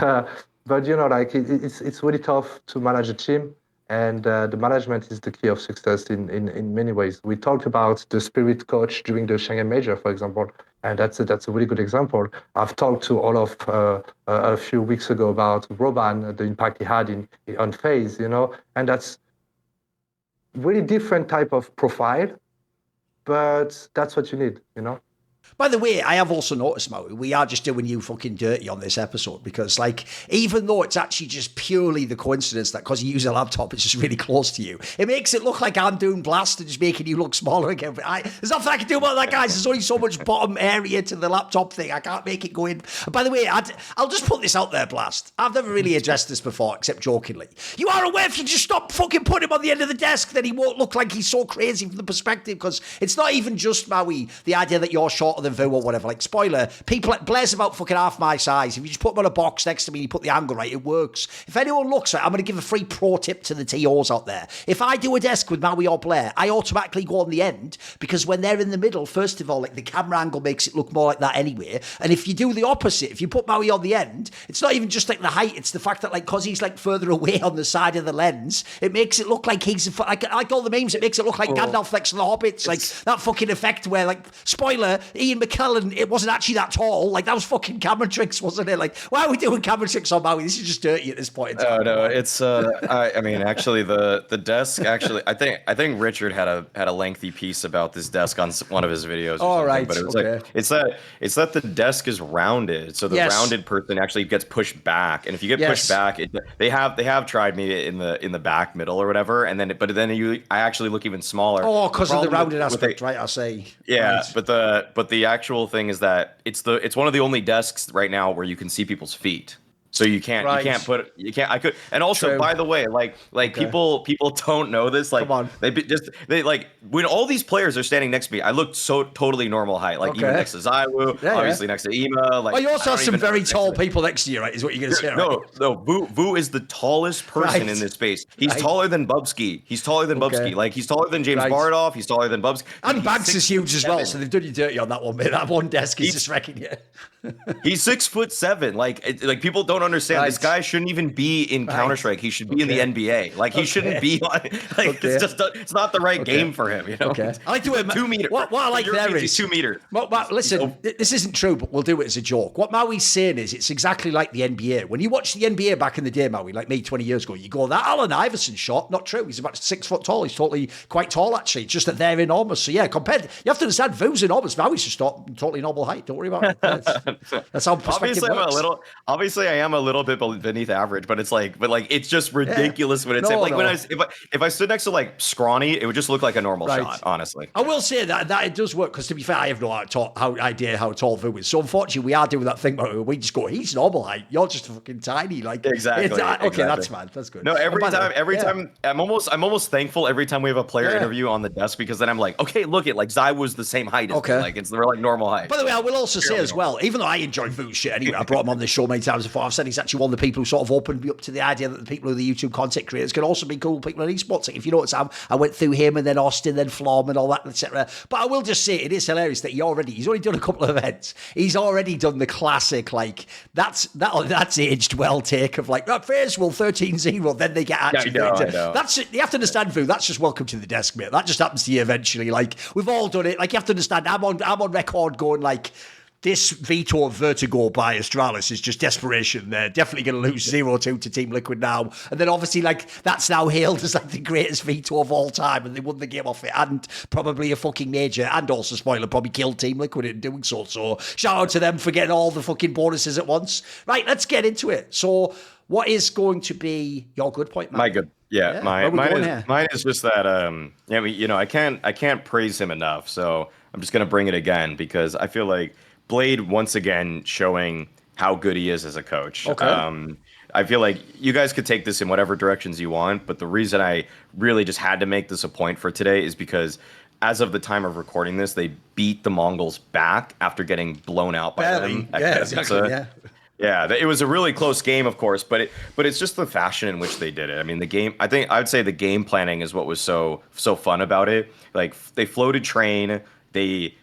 it's really tough to manage a team, and the management is the key of success in many ways. We talked about the spirit coach during the Shanghai Major, for example, and that's a really good example. I've talked to Olaf a few weeks ago about Roban, the impact he had on FaZe, and that's really different type of profile, but that's what you need, By the way, I have also noticed, Maui, we are just doing you fucking dirty on this episode because, even though it's actually just purely the coincidence that because you use a laptop, it's just really close to you, it makes it look like I'm doing blast and just making you look smaller again. But there's nothing I can do about that, guys. There's only so much bottom area to the laptop thing. I can't make it go in. And by the way, I'll just put this out there, Blast. I've never really addressed this before, except jokingly. You are aware if you just stop fucking putting him on the end of the desk, then he won't look like he's so crazy from the perspective, because it's not even just, Maui, the idea that you're shorter than Vu or whatever. Like, spoiler, Blair's about fucking half my size. If you just put him on a box next to me and you put the angle right, it works. If anyone looks right, I'm going to give a free pro tip to the TOs out there. If I do a desk with Maui or Blair, I automatically go on the end, because when they're in the middle, first of all, the camera angle makes it look more like that anyway. And if you do the opposite, if you put Maui on the end, it's not even just the height, it's the fact that because he's further away on the side of the lens, it makes it look like he's like all the memes, it makes it look like Gandalf next to the Hobbits, that fucking effect where spoiler, Ian McKellen, it wasn't actually that tall. That was fucking camera tricks, wasn't it? Why are we doing camera tricks on Maui? This is just dirty at this point in time. Oh no, it's I mean, actually the desk, actually I think Richard had a lengthy piece about this desk on one of his videos. All right, but it was okay. it's that the desk is rounded, so the rounded person actually gets pushed back, and if you get pushed back, they have tried me in the back middle or whatever, and then I actually look even smaller. Oh, because of the rounded aspect, right? I say. Yeah, right. but the actual thing is that it's one of the only desks right now where you can see people's feet. So you can't I could. And also, True. by the way, people don't know this. Come on. They when all these players are standing next to me, I look so totally normal height. Even next to Zywoo, obviously next to Ema. You also have some very tall people next to you, right? Is what you're gonna say, right? No. Vu is the tallest person in this space. He's taller than Bubsky. He's taller than Bubsky. He's taller than James Bardoff. He's taller than Bubsky. And Banks is huge as well, so they've done you dirty on that one, mate. That one desk is just wrecking you. He's 6'7". People don't understand. This guy shouldn't even be in Counter-Strike. He should be in the NBA. He shouldn't be on. It's not the right game for him. Okay. I like to 2 meters. What I like there is 2 meters. Listen, this isn't true, but we'll do it as a joke. What Maui's saying is it's exactly like the NBA. When you watch the NBA back in the day, Maui, like me 20 years ago, you go, that Allen Iverson shot, not true. He's about 6 foot tall. He's totally quite tall, actually. It's just that they're enormous. So yeah, compared, you have to understand, Vu's enormous. Maui's just totally normal height. Don't worry about it. That's how perspective works. Obviously, I am a little bit beneath average, but it's just ridiculous when it's if I stood next to Scrawny, it would just look like a normal shot. Honestly, I will say that it does work, because to be fair, I have no idea how tall Vu is. So unfortunately, we are doing that thing where we just go, he's normal height, you're just fucking tiny. Exactly. Okay, that's fine. That's good. No, every time I'm almost thankful every time we have a player interview on the desk, because then I'm like, okay, look at Zywoo's the same height as me. We're normal height. By the way, I will also say as well, even though I enjoy Vu's shit anyway, I brought him on this show many times before. I've said said he's actually one of the people who sort of opened me up to the idea that the people who are the YouTube content creators can also be cool people in esports. Like, if you notice, I went through him and then Austin, then Flom and all that, etc. But I will just say it is hilarious that he's already done a couple of events. He's already done the classic, like, that's aged well take of like, that first will 13-0, then they get actually. I know. That's it. You have to understand, Vu, that's just welcome to the desk, mate. That just happens to you eventually. Like, we've all done it. Like, you have to understand, I'm on record going like, this veto of Vertigo by Astralis is just desperation. They're definitely going to lose 0-2 to Team Liquid now. And then obviously, like, that's now hailed as like the greatest veto of all time, and they won the game off it, and probably a fucking major, and also, spoiler, probably killed Team Liquid in doing so. So shout out to them for getting all the fucking bonuses at once. Right, let's get into it. So what is going to be your good point, man? My good. Yeah, mine is just that I can't praise him enough, so I'm just gonna bring it again because I feel like Blade once again showing how good he is as a coach. Okay. I feel like you guys could take this in whatever directions you want, but the reason I really just had to make this a point for today is because as of the time of recording this, they beat the Mongols back after getting blown out by them at Yeah, Katowice. exactly. Yeah. Yeah, it was a really close game, of course, but it's just the fashion in which they did it. I mean, I would say the game planning is what was so fun about it. Like, they floated train, they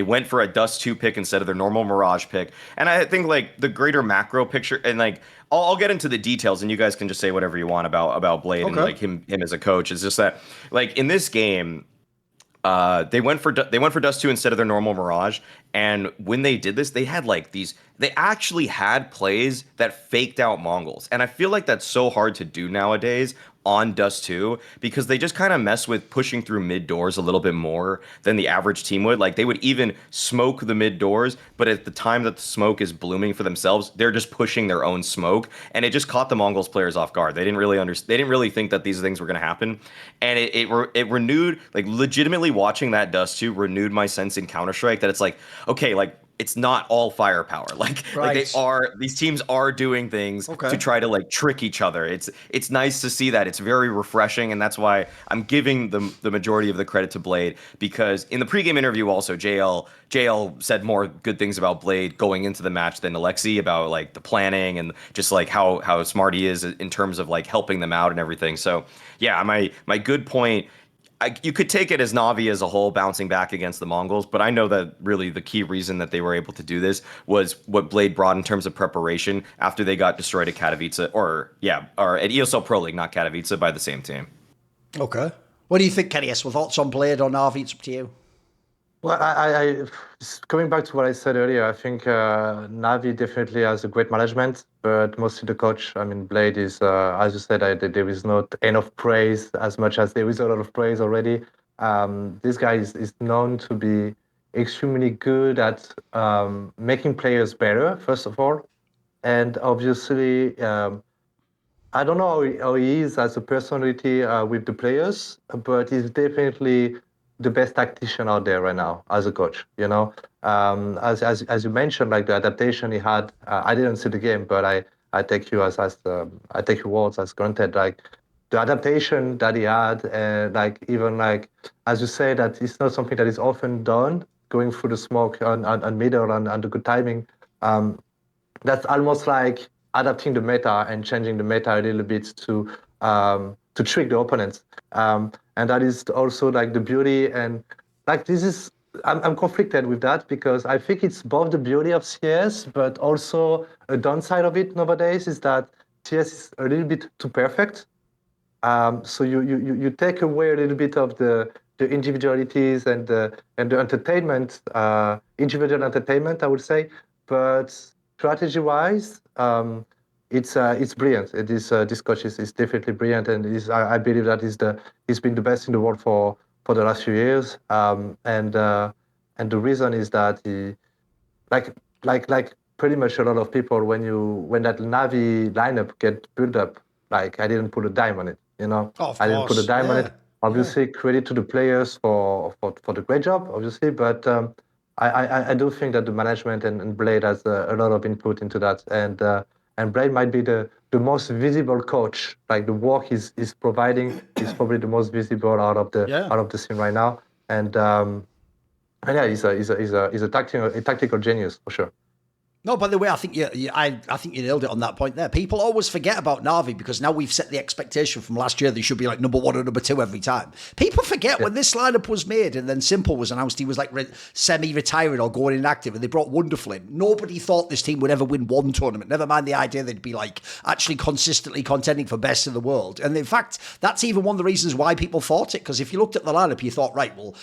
went for a Dust 2 pick instead of their normal Mirage pick, and I think like the greater macro picture, and like I'll get into the details, and you guys can just say whatever you want about Blade and like him as a coach. It's just that like in this game. They went for Dust 2 instead of their normal Mirage, and when they did this, they had like these. They actually had plays that faked out Mongols, and I feel like that's so hard to do nowadays on Dust 2 because they just kind of mess with pushing through mid doors a little bit more than the average team would. Like, they would even smoke the mid doors, but at the time that the smoke is blooming for themselves, they're just pushing their own smoke, and it just caught the Mongols players off guard. They didn't really think that these things were going to happen, and it renewed, like, legitimately watching that Dust 2 renewed my sense in Counter-Strike that it's like, okay, like, it's not all firepower. Like these teams are doing things to try to like trick each other. It's nice to see that. It's very refreshing, and that's why I'm giving the majority of the credit to Blade, because in the pregame interview also JL said more good things about Blade going into the match than Alexi, about like the planning and just like how smart he is in terms of like helping them out and everything. So yeah, my good point. You could take it as NAVI as a whole bouncing back against the Mongols, but I know that really the key reason that they were able to do this was what Blade brought in terms of preparation after they got destroyed at Katowice, or at ESL Pro League, not Katowice, by the same team. Okay. What do you think, kennyS? Well, thoughts on Blade or NAVI? It's up to you. Well, I coming back to what I said earlier, I think NAVI definitely has a great management, but mostly the coach. I mean, Blade is, as you said, there is not enough praise as much as there is a lot of praise already. This guy is known to be extremely good at making players better, first of all. And obviously, I don't know how he is as a personality with the players, but he's definitely the best tactician out there right now as a coach. You know, as you mentioned, like the adaptation he had. I didn't see the game, but I take you I take your words as granted. Like the adaptation that he had, and like even like as you say, that it's not something that is often done. Going through the smoke on middle and the good timing. That's almost like adapting the meta and changing the meta a little bit to trick the opponents. And that is also like the beauty, and like this is I'm conflicted with that because I think it's both the beauty of CS, but also a downside of it nowadays is that CS is a little bit too perfect. So you take away a little bit of the individualities and the entertainment, individual entertainment, I would say. But strategy-wise, it's brilliant. It is this coach is definitely brilliant, and I believe that he's been the best in the world for the last few years. And the reason is that he like pretty much a lot of people when that NAVI lineup get built up, like I didn't put a dime on it. You know, I didn't put a dime on it. Obviously, credit to the players for the great job, obviously, but I do think that the management and Blade has a lot of input into that, and Blade might be the most visible coach. Like the work he's providing is probably the most visible out of the scene right now, and yeah, he's a tactical genius for sure. No, by the way, I think I think you nailed it on that point there. People always forget about Navi because now we've set the expectation from last year they should be like number 1 or number 2 every time. People forget when this lineup was made and then Simple was announced he was like semi-retiring or going inactive, and they brought Wonderful in. Nobody thought this team would ever win one tournament. Never mind the idea they'd be like actually consistently contending for best in the world. And in fact, that's even one of the reasons why people thought it. Because if you looked at the lineup, you thought, right, well,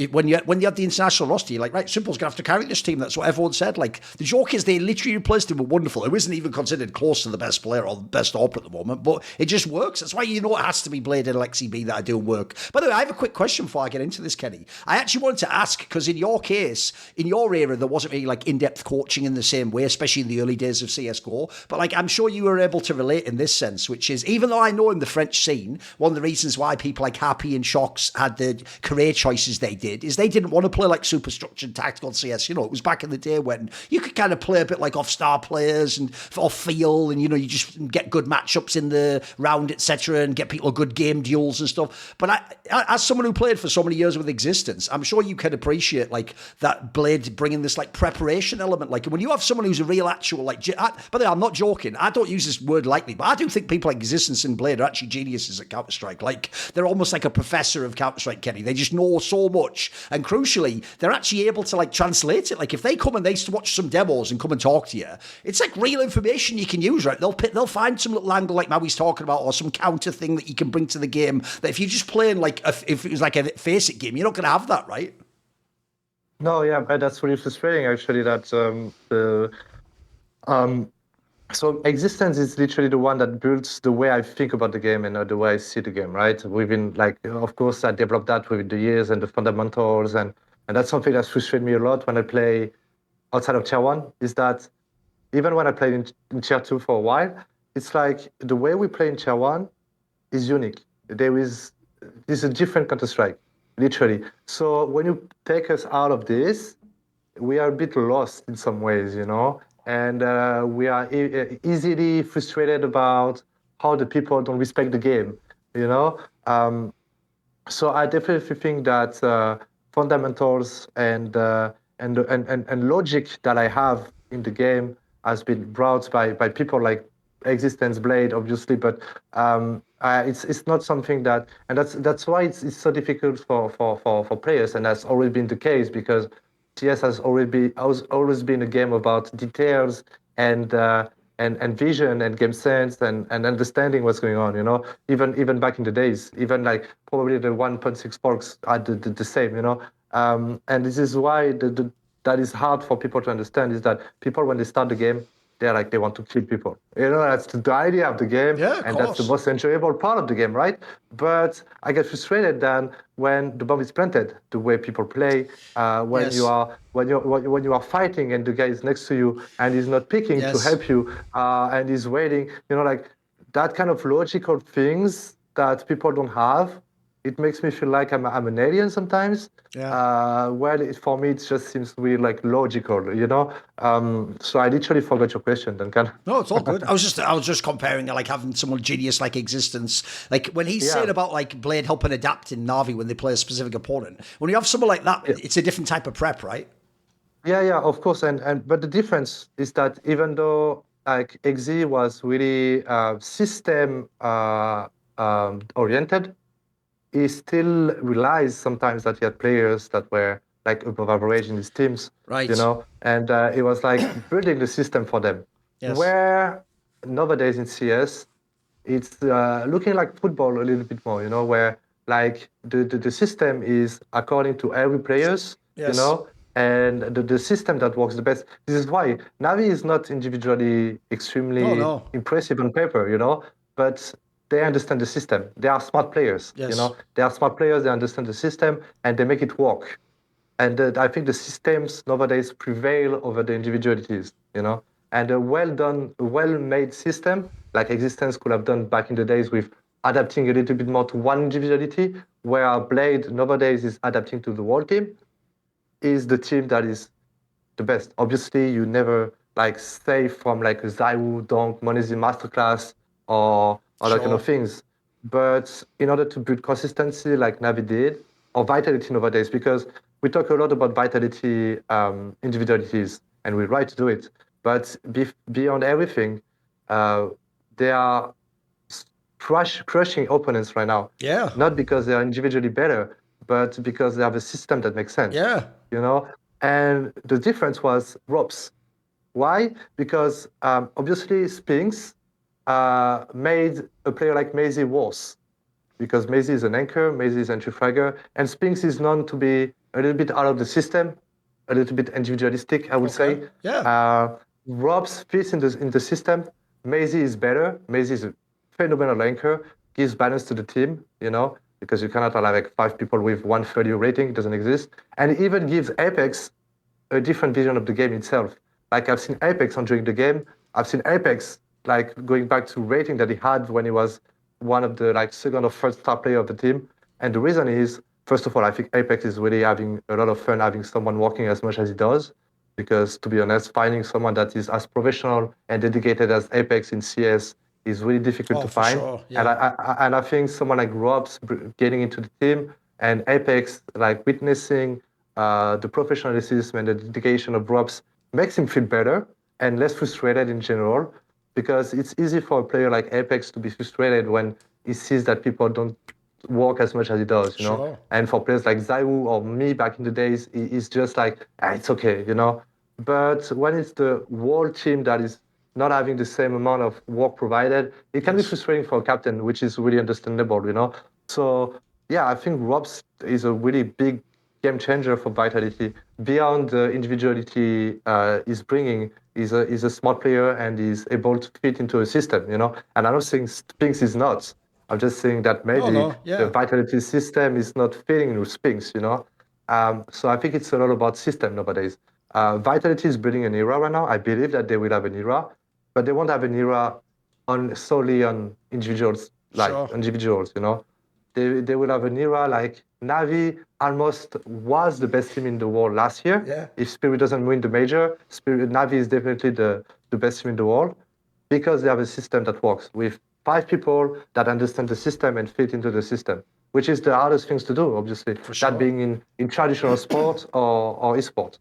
when you had the international roster, you're like, right, Simple's gonna have to carry this team. That's what everyone said. Like the joke is they literally replaced him with Wonderful, who isn't even considered close to the best player or the best AWP at the moment, but it just works. That's why it has to be Blade and Alexi B that are doing work. By the way, I have a quick question before I get into this, Kenny. I actually wanted to ask, because in your case, in your era, there wasn't really like in-depth coaching in the same way, especially in the early days of CSGO, but like I'm sure you were able to relate in this sense, which is, even though I know in the French scene, one of the reasons why people like Happy and Shocks had the career choices they did is they didn't want to play like super structured tactical CS. It was back in the day when you could kind of play a bit like off-star players and or feel, and you just get good matchups in the round, etc., and get people good game duels and stuff. But as someone who played for so many years with Existence, I'm sure you can appreciate like that Blade bringing this like preparation element. Like when you have someone who's a real actual by the way, I'm not joking. I don't use this word lightly, but I do think people like Existence and Blade are actually geniuses at Counter-Strike. Like they're almost like a professor of Counter-Strike, Kenny. They just know so much, and crucially, they're actually able to like translate it. Like if they come and they watch some demos and come and talk to you, it's like real information you can use, right? They'll find some little angle like Maui's talking about, or some counter thing that you can bring to the game that if you're just playing like if it was like a face it game, you're not going to have that, right? No, yeah, but that's really frustrating actually. That so Existence is literally the one that builds the way I think about the game and the way I see the game, right? We've been like, of course, I developed that with the years and the fundamentals, and that's something that frustrates me a lot when I play outside of Tier 1, is that even when I played in Tier 2 for a while, it's like the way we play in Tier 1 is unique. There's a different Counter-Strike, literally. So when you take us out of this, we are a bit lost in some ways, and we are easily frustrated about how the people don't respect the game, So I definitely think that fundamentals and logic that I have in the game has been brought by people like Existence, Blade, obviously, but it's not something that, and that's why it's so difficult for players, and that's always been the case because TS has always been a game about details and vision and game sense and understanding what's going on, even back in the days, even like probably the 1.6 forks are the same, and this is why that is hard for people to understand, is that people, when they start the game, they want to kill people. That's the idea of the game, and that's the most enjoyable part of the game, right? But I get frustrated then when the bomb is planted, the way people play, when you are fighting and the guy is next to you and he's not picking to help you, and he's waiting, like that kind of logical things that people don't have. It makes me feel like I'm an alien sometimes. For me, it just seems weird, like logical, So I literally forgot your question, Duncan. No, it's all good. I was just comparing like having someone genius like Existence, like when he's saying about like Blade helping adapt in Navi when they play a specific opponent. When you have someone like that, it's a different type of prep, right? Yeah, of course, but the difference is that even though like XZ was really system oriented, he still relies sometimes that he had players that were like above average in his teams, right? And it was like building the system for them. Yes. Where nowadays in CS, it's looking like football a little bit more, where like the system is according to every players, and the system that works the best. This is why Navi is not individually extremely impressive on paper, but they understand the system. They are smart players, They are smart players, they understand the system, and they make it work. And I think the systems nowadays prevail over the individualities, And a well-done, well-made system, like Existence could have done back in the days with adapting a little bit more to one individuality, where Blade nowadays is adapting to the whole team, is the team that is the best. Obviously, you never like stay from like a Zaiwu, Donk, MonteCristo Masterclass, or other kind of things. But in order to build consistency like Navi did, or vitality nowadays, because we talk a lot about vitality individualities, and we try to do it. But beyond everything, they are crushing opponents right now. Yeah. Not because they are individually better, but because they have a system that makes sense. Yeah. You know? And the difference was ropes. Why? Because obviously Spinks made a player like Maisie worse. Because Maisie is an anchor, Maisie is an entry fragger, and Spinks is known to be a little bit out of the system, a little bit individualistic, I would say. Yeah. Robs fits in the system. Maisie is better. Maisie is a phenomenal anchor, gives balance to the team, you know, because you cannot have like 5 people with 130 rating, it doesn't exist. And it even gives Apex a different vision of the game itself. Like I've seen Apex during the game. I've seen Apex like going back to rating that he had when he was one of the like second or third star player of the team. And the reason is, first of all, I think Apex is really having a lot of fun having someone working as much as he does. Because to be honest, finding someone that is as professional and dedicated as Apex in CS is really difficult to find. Sure. Yeah. And I think someone like Robs getting into the team and Apex like witnessing the professionalism and the dedication of Robs makes him feel better and less frustrated in general, because it's easy for a player like Apex to be frustrated when he sees that people don't work as much as he does, you know. And for players like Zayu or me back in the days, it's just like, it's okay, you know. But when it's the whole team that is not having the same amount of work provided, it can be frustrating for a captain, which is really understandable, you know. So yeah, I think Robs is a really big game changer for Vitality. Beyond the individuality he's bringing, he's a smart player and he's able to fit into a system, you know. And I'm not saying Spinks is not. I'm just saying that maybe the Vitality system is not fitting with Spinks, you know. So I think it's a lot about system nowadays. Vitality is building an era right now. I believe that they will have an era, but they won't have an era solely on individuals, individuals, you know. They will have an era like NAVI almost was the best team in the world last year. Yeah. If Spirit doesn't win the major, NAVI is definitely the best team in the world because they have a system that works with 5 people that understand the system and fit into the system, which is the hardest things to do, obviously. That being in traditional sports or esports.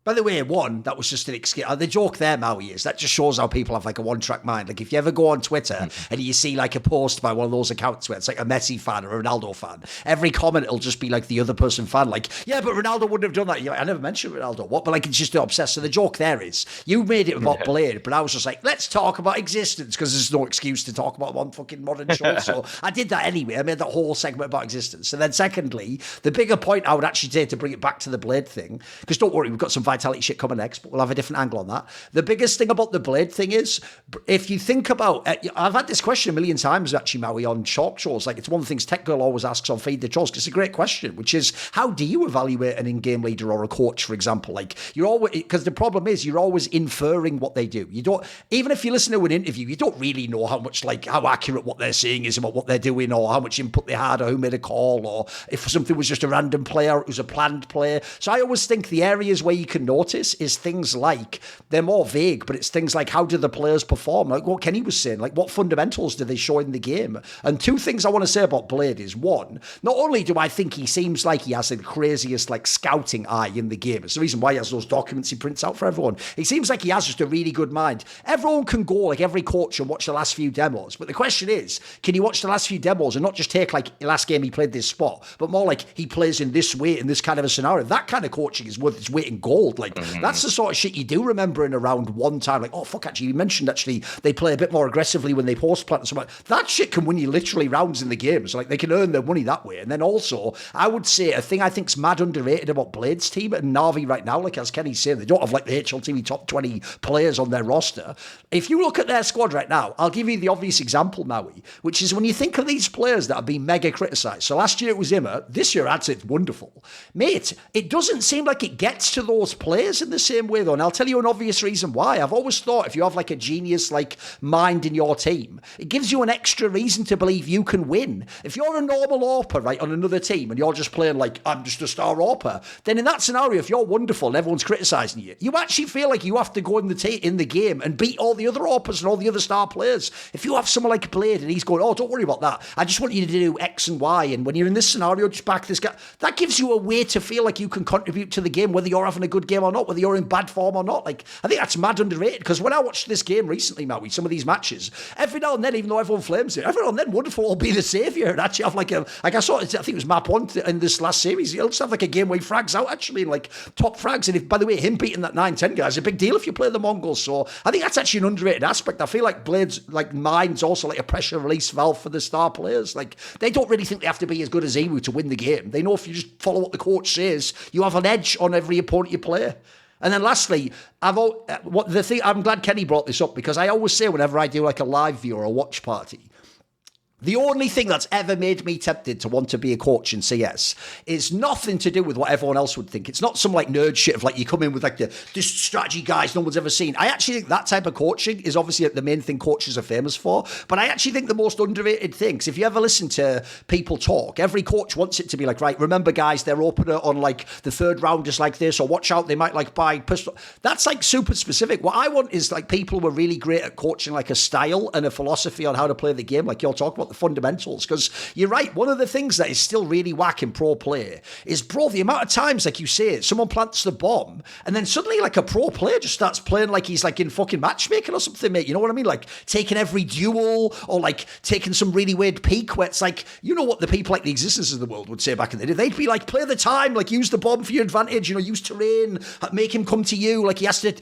By the way, that was just an excuse. The joke there, Maui, is that just shows how people have like a one-track mind. Like if you ever go on Twitter and you see like a post by one of those accounts where it's like a Messi fan or a Ronaldo fan, every comment will just be like the other person fan, like, yeah, but Ronaldo wouldn't have done that. You're like, I never mentioned Ronaldo. What? But like it's just obsessed. So the joke there is, you made it about Blade, but I was just like, let's talk about existence because there's no excuse to talk about one fucking modern show. So I did that anyway. I made that whole segment about existence. And then secondly, the bigger point I would actually take to bring it back to the Blade thing, because don't worry, we've got some Vitality shit coming next, but we'll have a different angle on that. The biggest thing about the Blade thing is, if you think about, I've had this question a million times actually, Maui, on talk shows. Like it's one of the things Tech Girl always asks on Feed the Trolls, because it's a great question, which is, how do you evaluate an in-game leader or a coach, for example? Like you're always, because the problem is you're always inferring what they do. You don't, even if you listen to an interview, you don't really know how much, like how accurate what they're saying is about what they're doing, or how much input they had, or who made a call, or if something was just a random player, it was a planned player. So I always think the areas where you can notice is things like, they're more vague, but it's things like, how do the players perform? Like what Kenny was saying, like what fundamentals do they show in the game? And 2 things I want to say about Blade is, 1, not only do I think he seems like he has the craziest like scouting eye in the game, it's the reason why he has those documents he prints out for everyone. He seems like he has just a really good mind. Everyone can go, like every coach, and watch the last few demos, but the question is, can you watch the last few demos and not just take like the last game he played this spot, but more like he plays in this way, in this kind of a scenario? That kind of coaching is worth its weight in gold. Like that's the sort of shit you do remember in around one time. Like, oh fuck, actually you mentioned actually they play a bit more aggressively when they post plant and something. That shit can win you literally rounds in the games. Like they can earn their money that way. And then also, I would say a thing I think's mad underrated about Blade's team and NAVI right now, like as Kenny's saying, they don't have like the HLTV top 20 players on their roster. If you look at their squad right now, I'll give you the obvious example, Maui, which is when you think of these players that have been mega criticised. So last year it was Immer, this year I'd say it's wonderful. Mate, it doesn't seem like it gets to those players in the same way though. And I'll tell you an obvious reason why. I've always thought if you have like a genius like mind in your team, it gives you an extra reason to believe you can win. If you're a normal AWPer, right, on another team and you're just playing like, I'm just a star AWPer, then in that scenario, if you're wonderful and everyone's criticising you, you actually feel like you have to go in the game and beat all the other AWPers and all the other star players. If you have someone like Blade and he's going, oh, don't worry about that, I just want you to do X and Y, and when you're in this scenario, just back this guy, that gives you a way to feel like you can contribute to the game, whether you're having a good game or not, whether you're in bad form or not. Like, I think that's mad underrated, because when I watched this game recently, Maui, some of these matches, every now and then, even though everyone flames it, every now and then Wonderful will be the saviour and actually have like I saw it, I think it was map 1 in this last series, he'll just have like a game where he frags out actually, like top frags. And if, by the way, him beating that 9-10 guy is a big deal if you play the Mongols. So I think that's actually an underrated aspect. I feel like Blade's like mind's also like a pressure release valve for the star players. Like, they don't really think they have to be as good as Zimu to win the game. They know if you just follow what the coach says, you have an edge on every opponent you play. And then lastly, I'm glad Kenny brought this up, because I always say whenever I do like a live view or a watch party, the only thing that's ever made me tempted to want to be a coach in CS is nothing to do with what everyone else would think. It's not some like nerd shit of like you come in with like this strategy guys no one's ever seen. I actually think that type of coaching is obviously the main thing coaches are famous for. But I actually think the most underrated things, if you ever listen to people talk, every coach wants it to be like, right, remember guys, their opener on like the third round is like this, or watch out, they might like buy pistol. That's like super specific. What I want is like people who are really great at coaching like a style and a philosophy on how to play the game, like you're talking about the fundamentals. Because you're right, one of the things that is still really whack in pro play is, bro, the amount of times, like you say, someone plants the bomb and then suddenly like a pro player just starts playing like he's like in fucking matchmaking or something, mate. You know what I mean? Like taking every duel, or like taking some really weird peak where it's like, you know what the people like the existence of the world would say back in the day? They'd be like, play the time, like use the bomb for your advantage, you know, use terrain, make him come to you, like he has to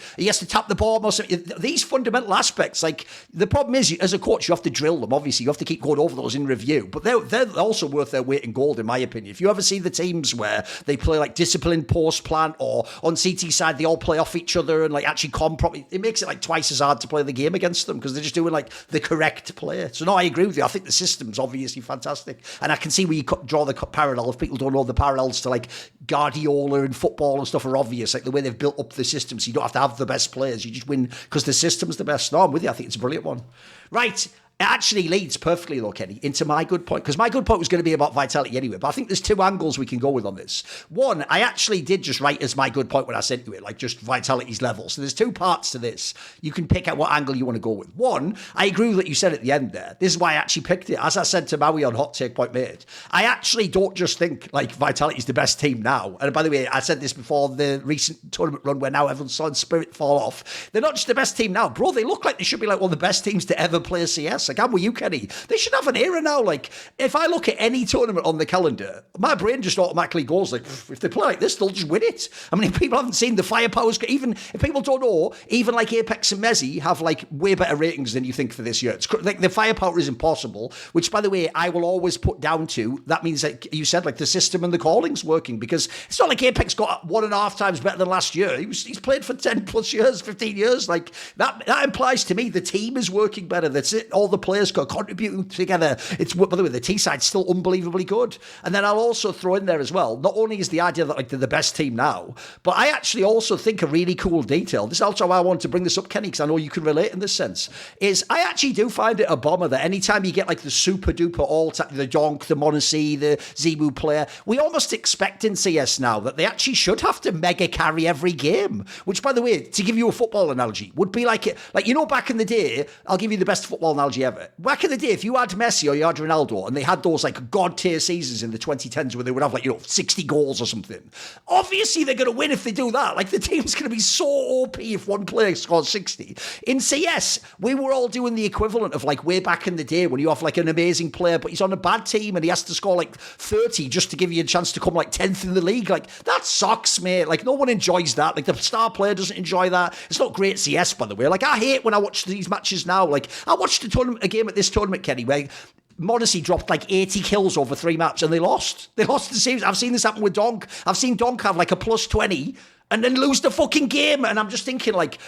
tap the bomb or something. These fundamental aspects, like the problem is, as a coach, you have to drill them. Obviously, you have to keep going over those in review, but they're also worth their weight in gold, in my opinion. If you ever see the teams where they play like disciplined post plant, or on CT side they all play off each other and like actually properly, it makes it like twice as hard to play the game against them, because they're just doing like the correct play. So no, I agree with you. I think the system's obviously fantastic, and I can see where you draw the parallel. If people don't know, the parallels to like Guardiola and football and stuff are obvious, like the way they've built up the system, so you don't have to have the best players, you just win because the system's the best. No, I'm with you. I think it's a brilliant one. Right. It actually leads perfectly, though, Kenny, into my good point, because my good point was going to be about vitality anyway, but I think there's two angles we can go with on this. One, I actually did just write as my good point when I sent you it, like just vitality's level. So there's two parts to this. You can pick out what angle you want to go with. One, I agree with what you said at the end there. This is why I actually picked it. As I said to Maui on Hot Take Point Made, I actually don't just think like vitality's the best team now. And by the way, I said this before the recent tournament run where now everyone's saw Spirit fall off. They're not just the best team now. Bro, they look like they should be like one of the best teams to ever play CS. Like, I'm with you, Kenny. They should have an era now. Like, if I look at any tournament on the calendar, my brain just automatically goes like, if they play like this, they'll just win it. I mean, if people haven't seen the firepower's, even if people don't know, even like Apex and Mezzi have like way better ratings than you think for this year. It's like the firepower is impossible, which by the way, I will always put down to, that means that you said like the system and the calling's working, because it's not like Apex got 1.5 times better than last year. He's played for 10 plus years, 15 years. Like that implies to me the team is working better. That's it. All the players got contributing together. It's, by the way, the T side's still unbelievably good. And then I'll also throw in there as well, not only is the idea that like they're the best team now, but I actually also think a really cool detail, this is also why I want to bring this up, Kenny, because I know you can relate in this sense, is I actually do find it a bummer that anytime you get like the super duper all-time, the Donk, the Monacy, the Zimu player, we almost expect in CS now that they actually should have to mega carry every game, which by the way, to give you a football analogy, would be like, you know, back in the day, I'll give you the best football analogy ever. Back in the day, if you had Messi or you had Ronaldo and they had those like god tier seasons in the 2010s where they would have like, you know, 60 goals or something, obviously they're going to win if they do that. Like the team's going to be so OP if one player scores 60. In CS, we were all doing the equivalent of like way back in the day when you have like an amazing player, but he's on a bad team and he has to score like 30 just to give you a chance to come like 10th in the league. Like that sucks, mate. Like no one enjoys that. Like the star player doesn't enjoy that. It's not great CS, by the way. Like I hate when I watch these matches now. Like I watched a game at this tournament, Kenny, where Monacy dropped like 80 kills over 3 maps and they lost. They lost the series. I've seen this happen with Donk. I've seen Donk have like a plus 20 and then lose the fucking game. And I'm just thinking like,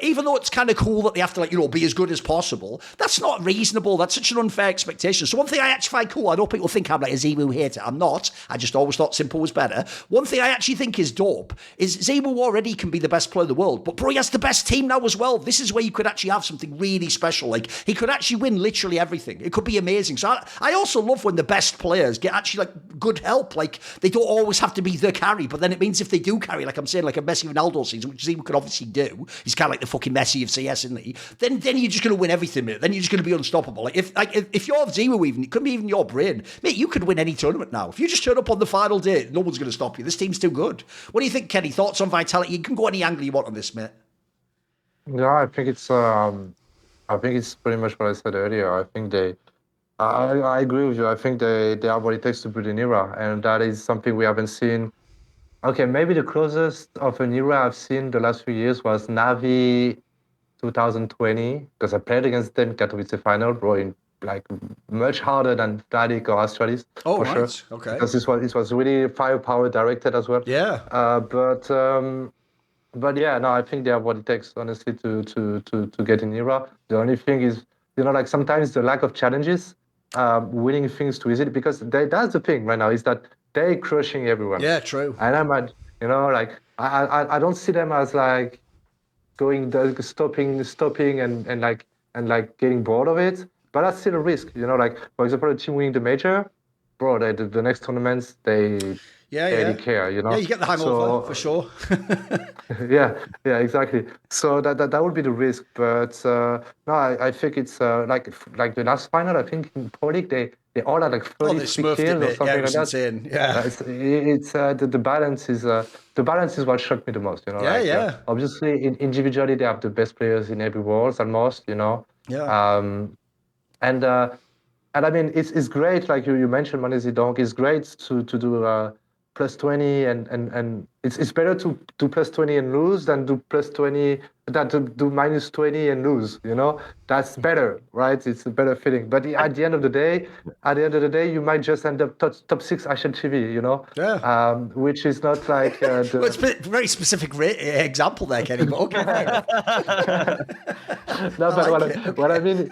even though it's kind of cool that they have to like, you know, be as good as possible, that's not reasonable. That's such an unfair expectation. So one thing I actually find cool, I know people think I'm like a Zimu hater. I'm not. I just always thought simple was better. One thing I actually think is dope is Zimu already can be the best player in the world, but bro, he has the best team now as well. This is where you could actually have something really special. Like he could actually win literally everything. It could be amazing. So I also love when the best players get actually like good help. Like they don't always have to be the carry, but then it means if they do carry, like I'm saying? Like a Messi Ronaldo season, which he could obviously do. He's kind of like the fucking Messi of CS, isn't he? Then you're just going to win everything, mate. Then you're just going to be unstoppable. Like if you're Zero, even it could be even your brain, mate. You could win any tournament now. If you just turn up on the final day, no one's going to stop you. This team's too good. What do you think, Kenny? Thoughts on Vitality? You can go any angle you want on this, mate. Yeah, I think it's pretty much what I said earlier. I think I agree with you. I think they have what it takes to build an era, and that is something we haven't seen. Okay, maybe the closest of an era I've seen the last few years was NAVI 2020, because I played against them in Katowice final, bro, in like much harder than Static or Astralis, for sure. Okay. Because it was really firepower directed as well. Yeah. But yeah, no, I think they have what it takes, honestly, to get in era. The only thing is, like sometimes the lack of challenges, winning things too easily, because that's the thing right now, is that they're crushing everyone. Yeah, true. And like I don't see them as like stopping and getting bored of it. But that's still a risk, like for example, a team winning the major, bro, the next tournaments they really care, Yeah, you get the hangover for sure. yeah, exactly. So that would be the risk, but no, I think it's like the last final. I think in Pro League they all had like 33 kills or something like that. Insane. Yeah, it's the balance is what shocked me the most. Obviously, individually they have the best players in every world almost. Yeah. And I mean it's great. Like you mentioned, Manezi Donk. It's great to do. Plus 20 and it's better to do plus 20 and lose than do plus 20 than to do minus 20 and lose, that's better, right? It's a better feeling. But at the end of the day you might just end up top 6 Asian TV, which is not like well, it's a very specific example there, Kenny, but okay. No, but what I mean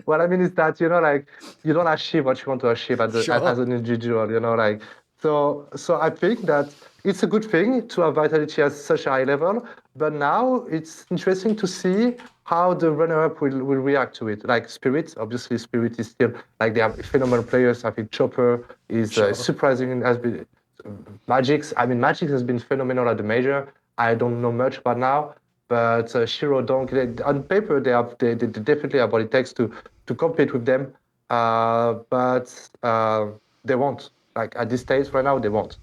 what I mean is that like you don't achieve what you want to achieve as an individual, like so I think that it's a good thing to have Vitality at such a high level, but now it's interesting to see how the runner-up will react to it. Like Spirit, obviously Spirit is still like they have phenomenal players. I think Chopper is surprising, has been Magix has been phenomenal at the major. I don't know much about now. But Shiro, Donk, on paper, they definitely have what it takes to compete with them. But they won't. Like at this stage right now, they won't.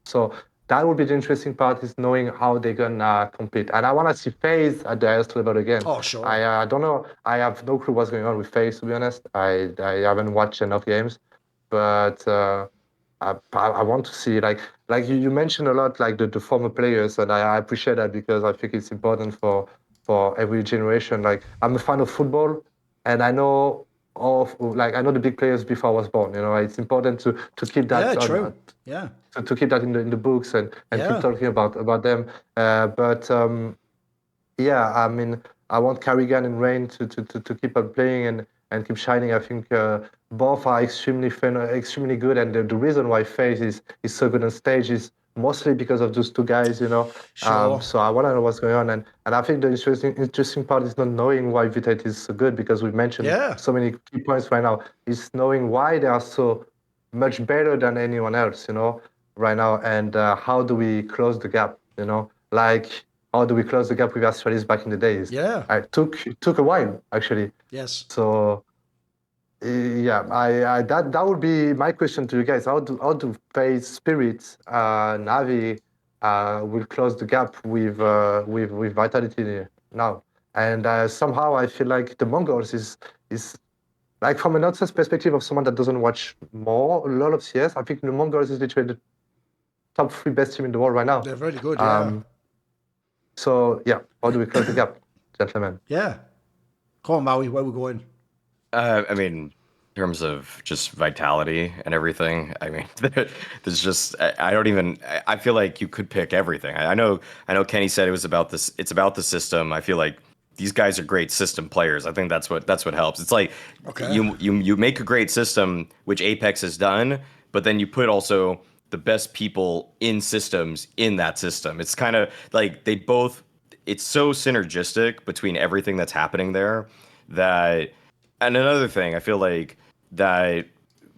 So that would be the interesting part, is knowing how they're gonna compete. And I want to see FaZe at the highest level again. Oh, sure. I don't know. I have no clue what's going on with FaZe, to be honest. I haven't watched enough games, but I want to see like you mentioned a lot like the former players, and I appreciate that because I think it's important for every generation. Like I'm a fan of football, and I know the big players before I was born. It's important to keep that. Yeah, true. To keep that in the books and keep talking about them. Yeah, I mean, I want cadiaN and Rain to keep on playing and keep shining. I think both are extremely good, and the reason why FaZe is so good on stage is mostly because of those two guys, Sure. So I want to know what's going on, and I think the interesting part is not knowing why Vitality is so good, because we've mentioned so many key points right now. Is knowing why they are so much better than anyone else, right now, and how do we close the gap, like. How do we close the gap with Astralis back in the days? Yeah. It took a while, actually. Yes. So, yeah, that would be my question to you guys. How do FaZe, Spirit, NAVI will close the gap with Vitality now? And somehow I feel like the Mongols is like, from an outside perspective of someone that doesn't watch a lot of CS, I think the Mongols is literally the top 3 best team in the world right now. They're very good, yeah. So, yeah, how do we close the gap, gentlemen? Yeah. Come on, Maui, where are we going? I mean, in terms of just vitality and everything, I mean, there's just, I feel like you could pick everything. I know Kenny said it was about this, it's about the system. I feel like these guys are great system players. I think that's what helps. It's like you make a great system, which Apex has done, but then you put also the best people in systems in that system. It's kind of like it's so synergistic between everything that's happening there that, and another thing, I feel like that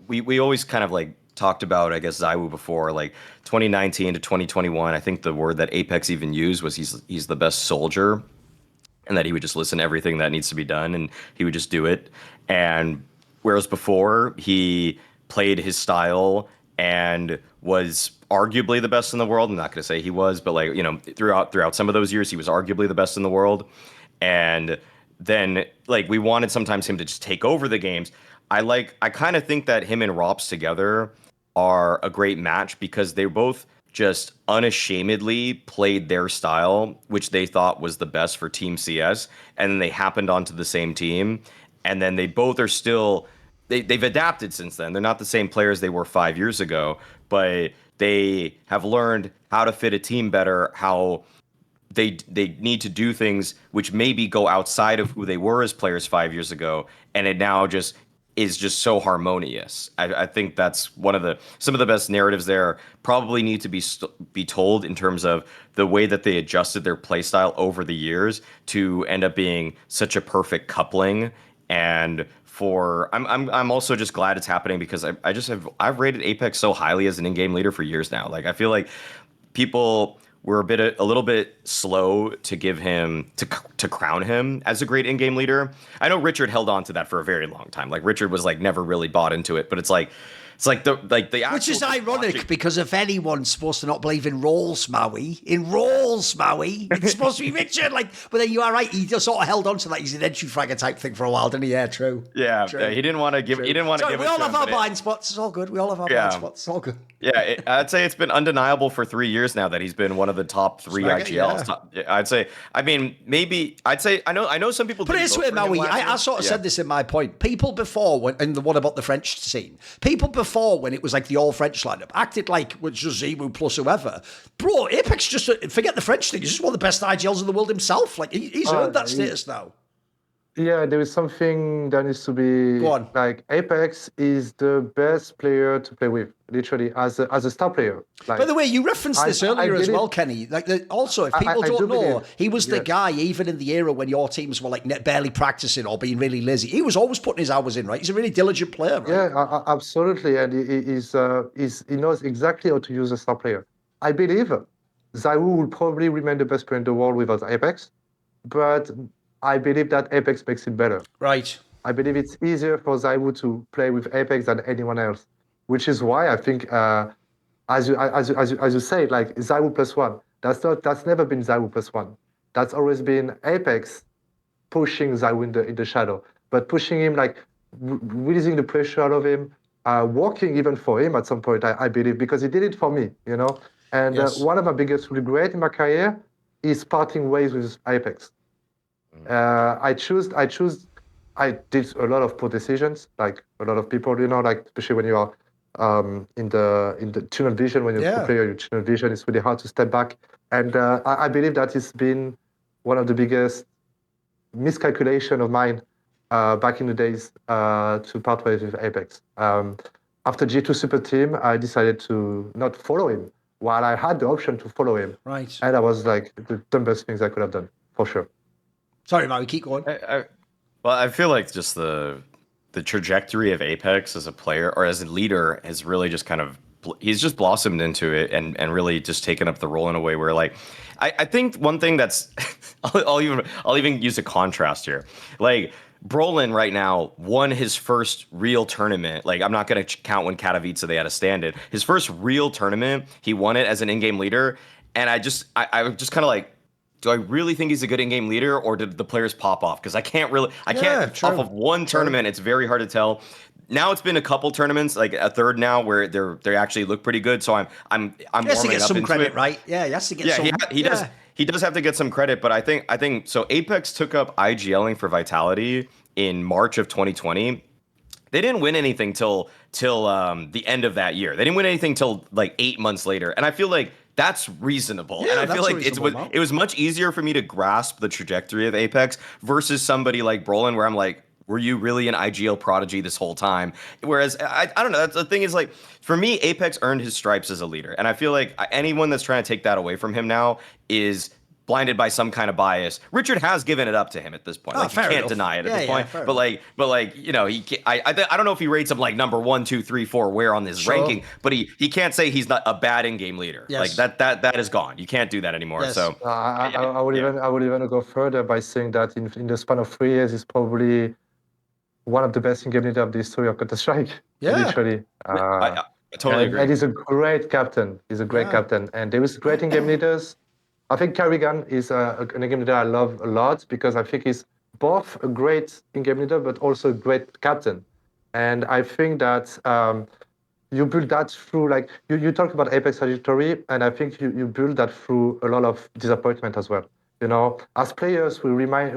we always kind of like talked about, I guess, ZywOo before, like 2019 to 2021. I think the word that Apex even used was he's the best soldier, and that he would just listen to everything that needs to be done, and he would just do it. And whereas before he played his style and was arguably the best in the world. I'm not going to say he was, but like, you know, throughout some of those years, he was arguably the best in the world. And then like we wanted sometimes him to just take over the games. I kind of think that him and Rops together are a great match because they both just unashamedly played their style, which they thought was the best for Team CS, and then they happened onto the same team, and then they both are still they've adapted since then. They're not the same players they were 5 years ago, but they have learned how to fit a team better, how they need to do things which maybe go outside of who they were as players 5 years ago, and it now just is just so harmonious. I think that's some of the best narratives there probably need to be told in terms of the way that they adjusted their playstyle over the years to end up being such a perfect coupling. And I'm also just glad it's happening because I've rated Apex so highly as an in-game leader for years now. Like I feel like people were a little bit slow to give him to crown him as a great in-game leader. I know Richard held on to that for a very long time. Like Richard was like never really bought into it, but it's like the actual, which is ironic because if anyone's supposed to not believe in roles, Maui, it's supposed to be Richard. Like, but then you are right. He just sort of held on to that. He's an entry fragger type thing for a while, didn't he? Yeah, true. Yeah, true. He didn't want to give. True. He didn't want to give. We all have our blind spots. It's all good. We all have our blind spots. It's all good. Yeah, I'd say it's been undeniable for 3 years now that he's been one of the top three IGLs. Yeah. I'd say. I mean, maybe I'd say. I know some people. Put it this way, Maui. I sort of said this in my point. People before and the one about the French scene. People before when it was like the all French lineup acted like it was just ZywOo plus whoever. Bro, Apex just forget the French thing. He's just one of the best IGLs in the world himself. Like he's earned that status now. Yeah, there is something that needs to be. Go on. Like Apex is the best player to play with, literally as a star player. Like, by the way, you referenced this earlier as well, Kenny. Like also, if people don't know, he was the guy even in the era when your teams were like barely practicing or being really lazy. He was always putting his hours in, right? He's a really diligent player, right? Yeah, absolutely, and he knows exactly how to use a star player. I believe ZywOo will probably remain the best player in the world without Apex, but I believe that Apex makes it better. Right. I believe it's easier for ZywOo to play with Apex than anyone else, which is why I think, as you say, like ZywOo plus one. That's never been ZywOo plus one. That's always been Apex pushing ZywOo in the shadow, but pushing him, like releasing the pressure out of him, working even for him at some point. I believe because he did it for me, you know. And one of my biggest regrets in my career is parting ways with Apex. I did a lot of poor decisions, like a lot of people, you know, like especially when you are in the tunnel vision, when you're a player, your tunnel vision, it's really hard to step back. And I believe that has been one of the biggest miscalculation of mine back in the days to part ways with Apex. After G2 Super Team, I decided to not follow him while I had the option to follow him. Right. And that was like the dumbest things I could have done, for sure. Sorry, Maui, keep going. Well, I feel like just the trajectory of Apex as a player or as a leader has really just kind of he's just blossomed into it and really just taken up the role in a way where like I think one thing that's I'll even use a contrast here. Like Brolin right now won his first real tournament. Like I'm not going to count when Katowice they had a stand-in. His first real tournament, he won it as an in-game leader, and I just kind of like, do I really think he's a good in-game leader, or did the players pop off? Because I can't off of one tournament. It's very hard to tell. Now it's been a couple tournaments, like a third now, where they actually look pretty good. So I'm he has to get some credit, right? Yeah, he has to get some. He does. He does have to get some credit, but I think so. Apex took up IGLing for Vitality in March of 2020. They didn't win anything till the end of that year. They didn't win anything till like 8 months later, and I feel like that's reasonable. Yeah, and I feel like it was much easier for me to grasp the trajectory of Apex versus somebody like Brolin, where I'm like, were you really an IGL prodigy this whole time? Whereas I don't know. That's the thing is, like, for me, Apex earned his stripes as a leader, and I feel like anyone that's trying to take that away from him now is blinded by some kind of bias. Richard has given it up to him at this point. Like, you can't deny it at this point. But like, you know, he can't, I don't know if he rates him like number 1, 2, 3, 4 where on this ranking, but he can't say he's not a bad in-game leader. Yes. Like that is gone. You can't do that anymore. Yes. So I would even go further by saying that in the span of 3 years, he's probably one of the best in-game leaders of the history of Counter-Strike. Literally. I totally agree. And he's a great captain. He's a great captain. And there is great in-game leaders. I think cadiaN is an in-game leader I love a lot because I think he's both a great in-game leader but also a great captain. And I think that you build that through, like, you talk about Apex trajectory, and I think you build that through a lot of disappointment as well. You know, as players, we remember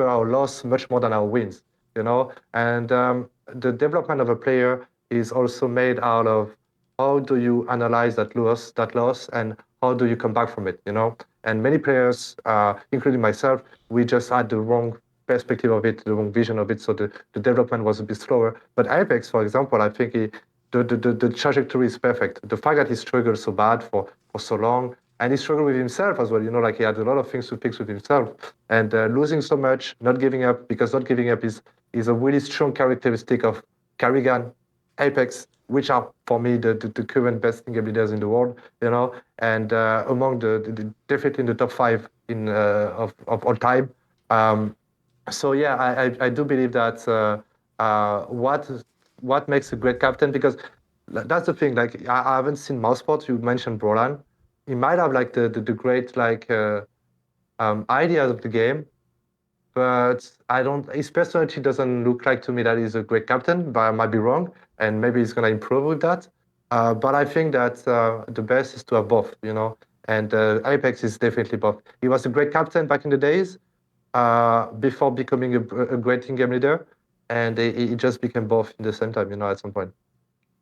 our loss much more than our wins. You know, and the development of a player is also made out of how do you analyze that loss, and how do you come back from it, you know? And many players, including myself, we just had the wrong perspective of it, the wrong vision of it, so the development was a bit slower. But Apex, for example, I think the trajectory is perfect. The fact that he struggled so bad for so long, and he struggled with himself as well, you know, like he had a lot of things to fix with himself. And losing so much, not giving up, because not giving up is a really strong characteristic of cadiaN, Apex, which are, for me, the current best in-game leaders in the world, you know, and among the definitely in the top 5 of all time. So yeah, I do believe that what makes a great captain, because that's the thing, like I haven't seen Mouseport, you mentioned Brolan. He might have like the great like ideas of the game, but his personality doesn't look like to me that he's a great captain, but I might be wrong, and maybe he's going to improve with that. But I think that the best is to have both, you know, and Apex is definitely both. He was a great captain back in the days before becoming a great in-game leader, and he just became both in the same time, you know, at some point.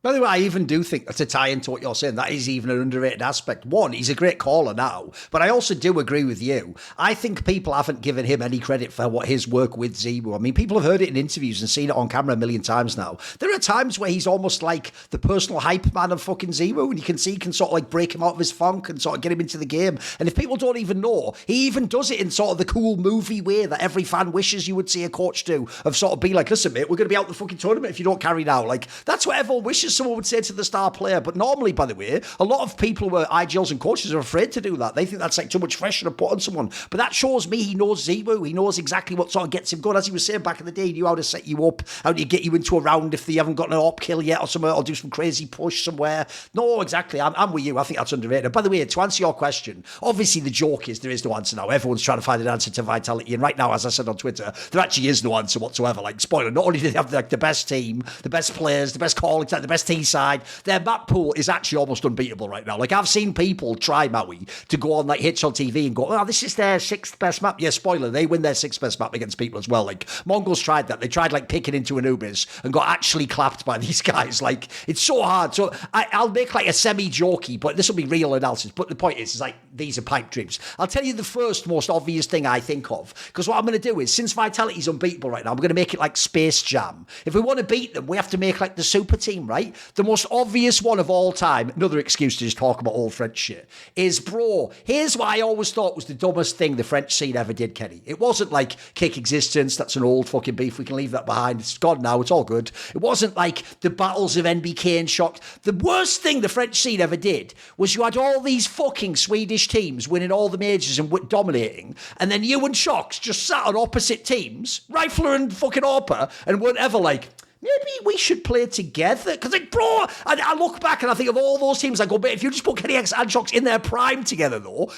By the way, I even do think, to tie into what you're saying, that is even an underrated aspect. One, he's a great caller now, but I also do agree with you. I think people haven't given him any credit for what his work with Zemu. I mean, people have heard it in interviews and seen it on camera a million times now. There are times where he's almost like the personal hype man of fucking Zemu, and you can see he can sort of like break him out of his funk and sort of get him into the game. And if people don't even know, he even does it in sort of the cool movie way that every fan wishes you would see a coach do, of sort of be like, listen, mate, we're going to be out the fucking tournament if you don't carry now. Like, that's what everyone wishes someone would say to the star player. But normally, by the way, a lot of people who are IGLs and coaches are afraid to do that. They think that's like too much pressure to put on someone. But that shows me he knows Zemu. He knows exactly what sort of gets him going. As he was saying back in the day, he knew how to set you up, how to get you into a round if they haven't got an op kill yet or somewhere, or do some crazy push somewhere. No, exactly. I'm with you. I think that's underrated. By the way, to answer your question, obviously the joke is there is no answer now. Everyone's trying to find an answer to Vitality. And right now, as I said on Twitter, there actually is no answer whatsoever. Like, spoiler, not only do they have like the best team, the best players, the best calling, the best T side, their map pool is actually almost unbeatable right now. Like, I've seen people try Maui to go on like HLTV and go, oh, this is their 6th best map. Yeah, spoiler, they win their 6th best map against people as well. Like, Mongols tried that. They tried like picking into Anubis and got actually clapped by these guys. Like, it's so hard. So I'll make like a semi-jokey, but this will be real analysis. But the point is like, these are pipe dreams. I'll tell you the first most obvious thing I think of, because what I'm going to do is, since Vitality's unbeatable right now, I'm going to make it like Space Jam. If we want to beat them, we have to make like the super team, right? The most obvious one of all time, another excuse to just talk about old French shit, is, bro, here's what I always thought was the dumbest thing the French scene ever did, Kenny. It wasn't like kick existence, that's an old fucking beef, we can leave that behind, it's gone now, it's all good. It wasn't like the battles of NBK and Shock. The worst thing the French scene ever did was you had all these fucking Swedish teams winning all the majors and dominating, and then you and Shocks just sat on opposite teams, Rifler and fucking Orpa, and weren't ever like, maybe we should play together. Because, like, bro, I look back and I think of all those teams. I go, but if you just put kennyS and Shocks in their prime together, though,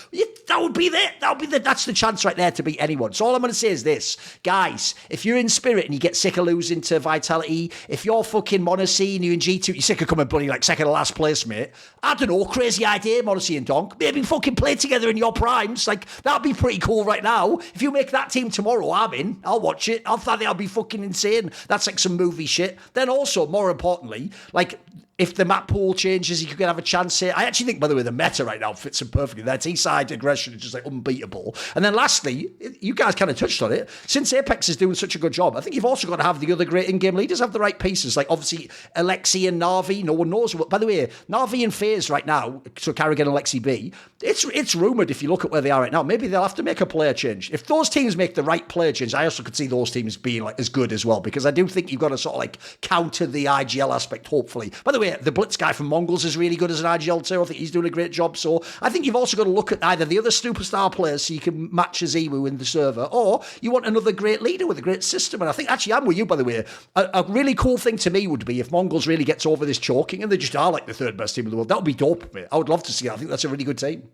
that would be it. That's the chance right there to beat anyone. So all I'm going to say is this, guys, if you're in Spirit and you get sick of losing to Vitality, if you're fucking Monacy and you're in G2, you're sick of coming bloody like second to last place, mate. I don't know, crazy idea, Monacy and Donk. Maybe fucking play together in your primes. Like, that'd be pretty cool right now. If you make that team tomorrow, I'm in. I'll watch it. I think that'll be fucking insane. That's like some movie shit. Then also, more importantly, like, if the map pool changes, you could have a chance here. I actually think, by the way, the meta right now fits them perfectly. Their T-side aggression is just like unbeatable. And then lastly, you guys kind of touched on it. Since Apex is doing such a good job, I think you've also got to have the other great in-game leaders have the right pieces. Like obviously Alexi and Navi, no one knows what. By the way, Navi and FaZe right now, so Carrigan and Alexi B, it's rumoured if you look at where they are right now, maybe they'll have to make a player change. If those teams make the right player change, I also could see those teams being like as good as well, because I do think you've got to sort of like counter the IGL aspect, hopefully. By the way, the Blitz guy from Mongols is really good as an IGL too. I think he's doing a great job. So I think you've also got to look at either the other superstar players so you can match a Ziwu in the server, or you want another great leader with a great system. And I think actually I'm with you, by the way. A really cool thing to me would be if Mongols really gets over this choking and they just are like the third best team in the world. That would be dope, mate. I would love to see it. I think that's a really good team.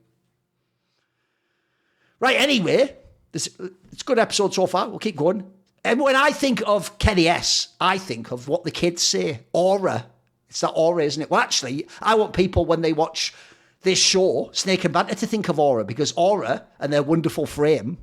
Right, anyway, it's a good episode so far. We'll keep going. And when I think of kennyS, I think of what the kids say. Aura. It's that aura, isn't it? Well, actually, I want people, when they watch this show, Snake and Banter, to think of Aura, because Aura and their wonderful frame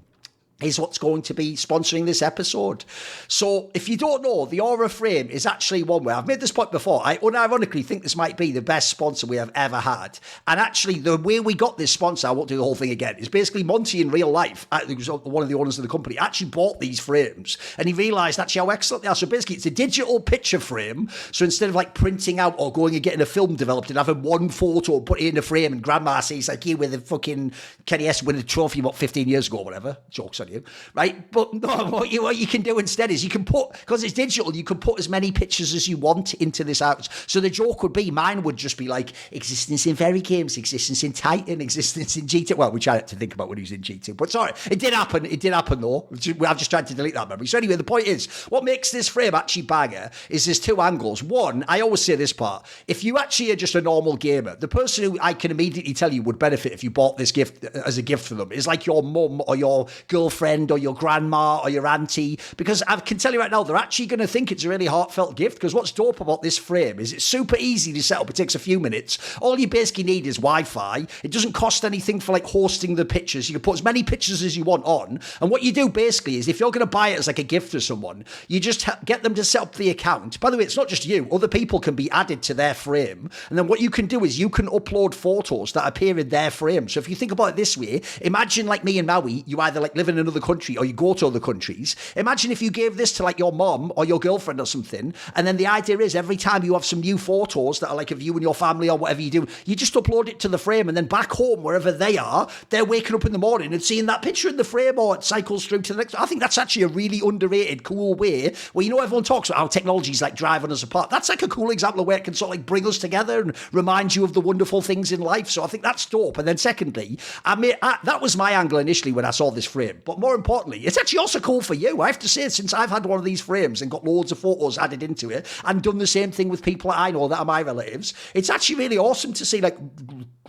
is what's going to be sponsoring this episode. So if you don't know, the Aura frame is actually one where I've made this point before. I unironically think this might be the best sponsor we have ever had. And actually, the way we got this sponsor, I won't do the whole thing again, is basically Monty in real life, who's one of the owners of the company, actually bought these frames and he realised actually how excellent they are. So basically, it's a digital picture frame. So instead of like printing out or going and getting a film developed and having one photo, put it in a frame, and grandma sees like you with a fucking kennyS winning a trophy about 15 years ago or whatever. Jokes on you, right? But no, what you can do instead is you can put, because it's digital, you can put as many pictures as you want into this out. So the joke would be, mine would just be like existence in Fairy Games, existence in Titan, existence in G2. Well, which I had to think about when he was in G2. But sorry, it did happen. It did happen though. I've just tried to delete that memory. So anyway, the point is, what makes this frame actually banger is there's two angles. One, I always say this part, if you actually are just a normal gamer, the person who I can immediately tell you would benefit if you bought this gift as a gift for them is like your mum or your girlfriend or your grandma or your auntie, because I can tell you right now, they're actually going to think it's a really heartfelt gift, because what's dope about this frame is it's super easy to set up. It takes a few minutes. All you basically need is Wi-Fi. It doesn't cost anything for like hosting the pictures. You can put as many pictures as you want on. And what you do basically is, if you're going to buy it as like a gift to someone, you just get them to set up the account. By the way, it's not just you. Other people can be added to their frame. And then what you can do is you can upload photos that appear in their frame. So if you think about it this way, imagine like me and Maui, you either like live in another country or you go to other countries. Imagine if you gave this to like your mom or your girlfriend or something, and then the idea is every time you have some new photos that are like of you and your family or whatever you do, you just upload it to the frame, and then back home, wherever they are, they're waking up in the morning and seeing that picture in the frame, or it cycles through to the next. I think that's actually a really underrated, cool way where, you know, everyone talks about how technology's like driving us apart. That's like a cool example of where it can sort of like bring us together and remind you of the wonderful things in life. So I think that's dope. And then secondly, that was my angle initially when I saw this frame. But more importantly, it's actually also cool for you. I have to say, since I've had one of these frames and got loads of photos added into it and done the same thing with people that I know that are my relatives, it's actually really awesome to see like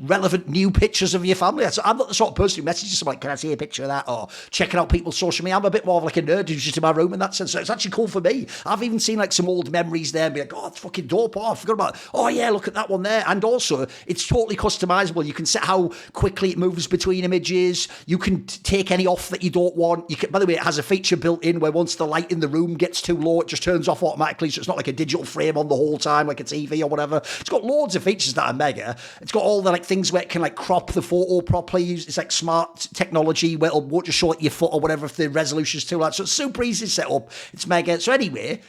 relevant new pictures of your family. So I'm not the sort of person who messages them like, can I see a picture of that? Or checking out people's social media. I'm a bit more of like a nerd who's just in my room in that sense. So it's actually cool for me. I've even seen like some old memories there and be like, oh, it's fucking dope. Oh, I forgot about it. Oh yeah, look at that one there. And also, it's totally customizable. You can set how quickly it moves between images. You can take any off that you don't want. You can, by the way, it has a feature built in where once the light in the room gets too low, it just turns off automatically. So it's not like a digital frame on the whole time, like a TV or whatever. It's got loads of features that are mega. It's got all the like things where it can like crop the photo properly. It's like smart technology where it won't just show it your foot or whatever if the resolution's too loud. So it's super easy to set up. It's mega. So anyway,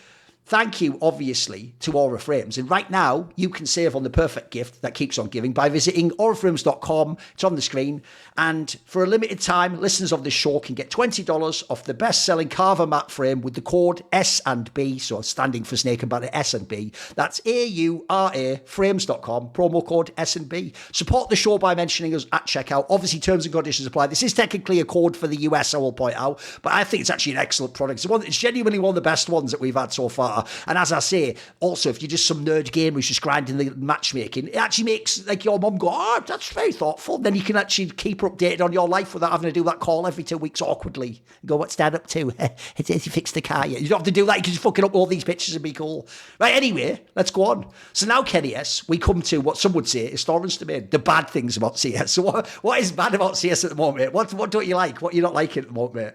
thank you, obviously, to Aura Frames. And right now, you can save on the perfect gift that keeps on giving by visiting auraframes.com. It's on the screen. And for a limited time, listeners of this show can get $20 off the best-selling Carver matte frame with the code S&B, so standing for Snake and Banter, S&B. That's AURA frames.com, promo code S&B. Support the show by mentioning us at checkout. Obviously, terms and conditions apply. This is technically a code for the US, I will point out, but I think it's actually an excellent product. It's genuinely one of the best ones that we've had so far. And as I say, also, if you're just some nerd gamer who's just grinding the matchmaking, it actually makes like your mum go, oh, that's very thoughtful. Then you can actually keep her updated on your life without having to do that call every 2 weeks awkwardly. Go, what's Dad up to? Has he fixed the car yet? You don't have to do that. You can just fucking up all these pictures and be cool. Right, anyway, let's go on. So now, kennyS, we come to what some would say is Thorin's domain, the bad things about CS. So what is bad about CS at the moment, mate? What don't you like? What are you not liking at the moment, mate?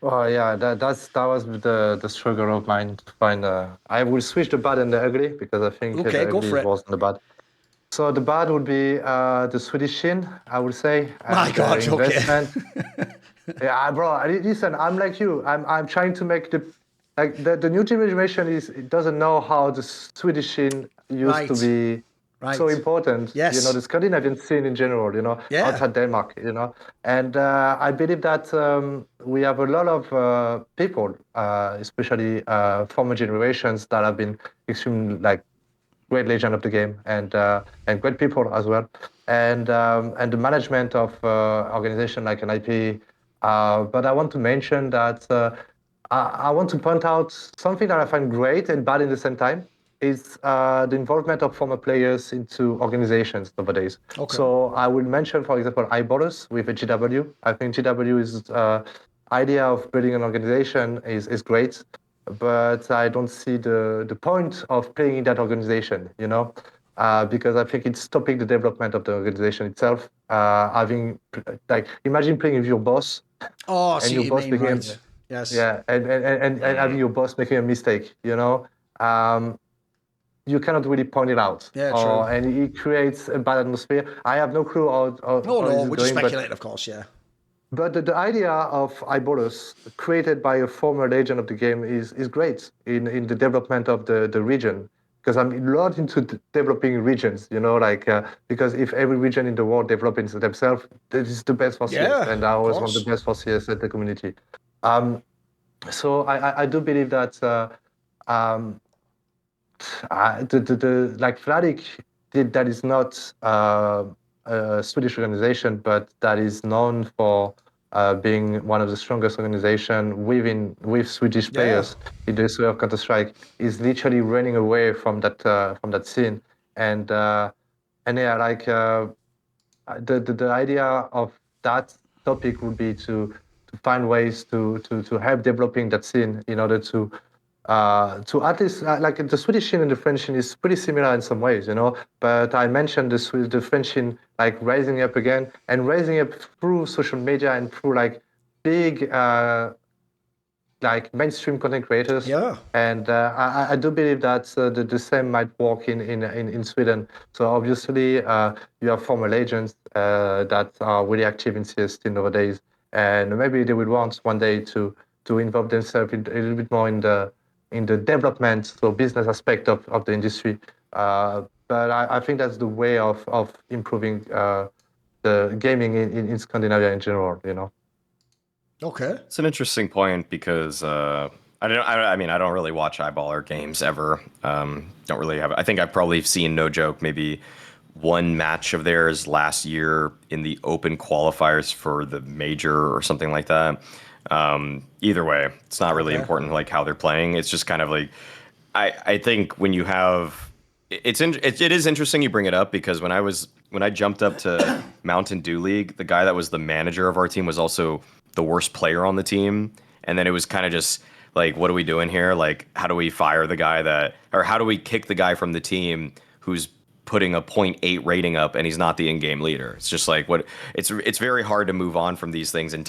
Oh yeah, that was the struggle of mine to find. I will switch the bad and the ugly because I think Okay, the go ugly for is it. worse than the bad. So the bad would be the Swedish scene, I would say, My and the God, okay. investment. Yeah, bro. Listen, I'm like you. I'm trying to make the new generation is it doesn't know how the Swedish scene used to Right, be so right. important. The Yes. Scandinavian scene in general. Yeah. Outside Denmark. And I believe that we have a lot of people, especially former generations, that have been extremely like great legend of the game and great people as well, and the management of organization like an IP. But I want to mention that I want to point out something that I find great and bad in the same time is the involvement of former players into organizations nowadays. Okay. So I will mention, for example, iBallers with a GW. I think GW is idea of building an organization is great, but I don't see the point of playing in that organization, because I think it's stopping the development of the organization itself. Imagine playing with your boss Oh, I and see your what you boss mean. making, Right. Yes. yeah, and having your boss making a mistake, you cannot really point it out, Yeah, true. and it creates a bad atmosphere. I have no clue No, how no, is it we're just going, but speculating, of course, yeah. the idea of iBallers created by a former legend of the game is great in the development of the region, because I'm a lot into developing regions, because if every region in the world develops themselves, that is the best for CS, Yeah, and I of always want the course. best for CS at the community. Um, so I do believe that um, like Fnatic that is not a Swedish organization, but that is known for being one of the strongest organization with Swedish Yeah. players in the history of Counter Strike, is literally running away from that scene, and yeah, the idea of that topic would be to find ways to help developing that scene in order to at least like the Swedish scene and the French scene is pretty similar in some ways, But I mentioned the French scene like rising up again and rising up through social media and through like big like mainstream content creators. Yeah. And I do believe that the same might work in Sweden. So obviously, you have former legends that are really active in CS still nowadays, and maybe they will want one day to involve themselves a little bit more in the development, so business aspect of the industry. But I think that's the way of improving the gaming in Scandinavia in general. Okay. It's an interesting point because I mean, I don't really watch eyeballer games ever. Don't really have. I think I've probably seen, no joke, maybe one match of theirs last year in the open qualifiers for the major or something like that. Either way, it's not really Okay. important like how they're playing. It's just kind of like I think when you have it is interesting you bring it up because when I jumped up to Mountain Dew League, the guy that was the manager of our team was also the worst player on the team, and then it was kind of just like, what are we doing here? Like, how do we fire the guy that, or how do we kick the guy from the team who's putting a point 0.8 rating up and he's not the in-game leader? It's just like what it's very hard to move on from these things and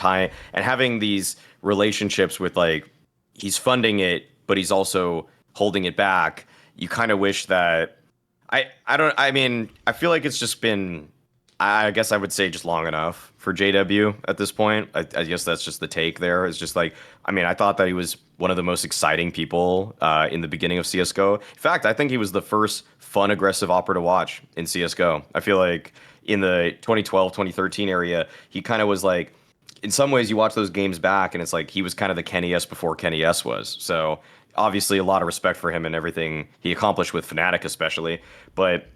having these relationships with like he's funding it, but he's also holding it back. You kind of wish that I mean, I feel like it's just been, I guess I would say just long enough for JW at this point. I guess that's just the take there. It's just like, I mean, I thought that he was one of the most exciting people in the beginning of CSGO. In fact, I think he was the first fun, aggressive opera to watch in CSGO. I feel like in the 2012, 2013 area, he kind of was like, in some ways, you watch those games back and it's like he was kind of the kennyS before kennyS was. So obviously a lot of respect for him and everything he accomplished with Fnatic especially. But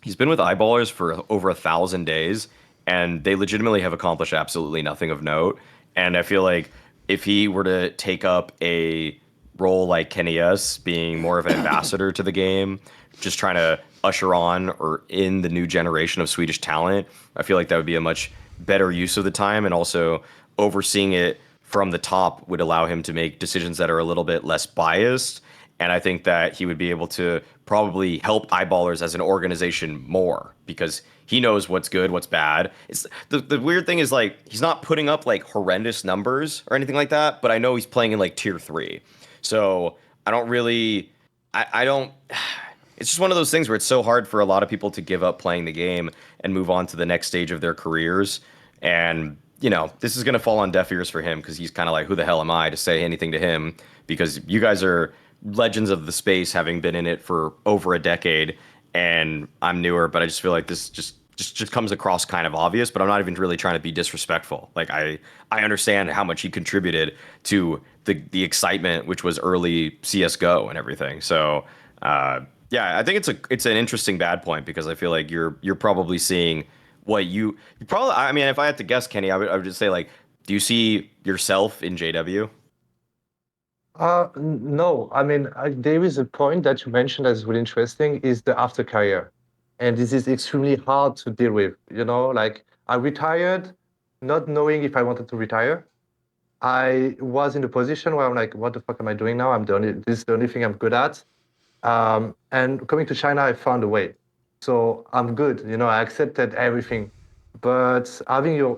he's been with Eyeballers for over 1,000 days, and they legitimately have accomplished absolutely nothing of note. And I feel like if he were to take up a role like kennyS, being more of an ambassador to the game, just trying to usher on or in the new generation of Swedish talent, I feel like that would be a much better use of the time, and also overseeing it from the top would allow him to make decisions that are a little bit less biased. And I think that he would be able to probably help eyeballers as an organization more because he knows what's good, what's bad. It's the weird thing is like he's not putting up like horrendous numbers or anything like that, but I know he's playing in like tier 3. So I don't really I don't it's just one of those things where it's so hard for a lot of people to give up playing the game and move on to the next stage of their careers. And, you know, this is going to fall on deaf ears for him because he's kind of like, who the hell am I to say anything to him? Because you guys are legends of the space, having been in it for over a decade, and I'm newer, but I just feel like this just comes across kind of obvious, but I'm not even really trying to be disrespectful. Like I understand how much he contributed to the excitement, which was early CS:GO and everything. So, yeah, I think it's an interesting bad point because I feel like you're probably seeing what you probably. I mean, if I had to guess, Kenny, I would just say like, do you see yourself in JW? No, I mean, there is a point that you mentioned that's really interesting is the after career. And this is extremely hard to deal with. You know, like I retired not knowing if I wanted to retire. I was in a position where I'm like, what the fuck am I doing now? This is the only thing I'm good at. And coming to China, I found a way. So I'm good. You know, I accepted everything. But having your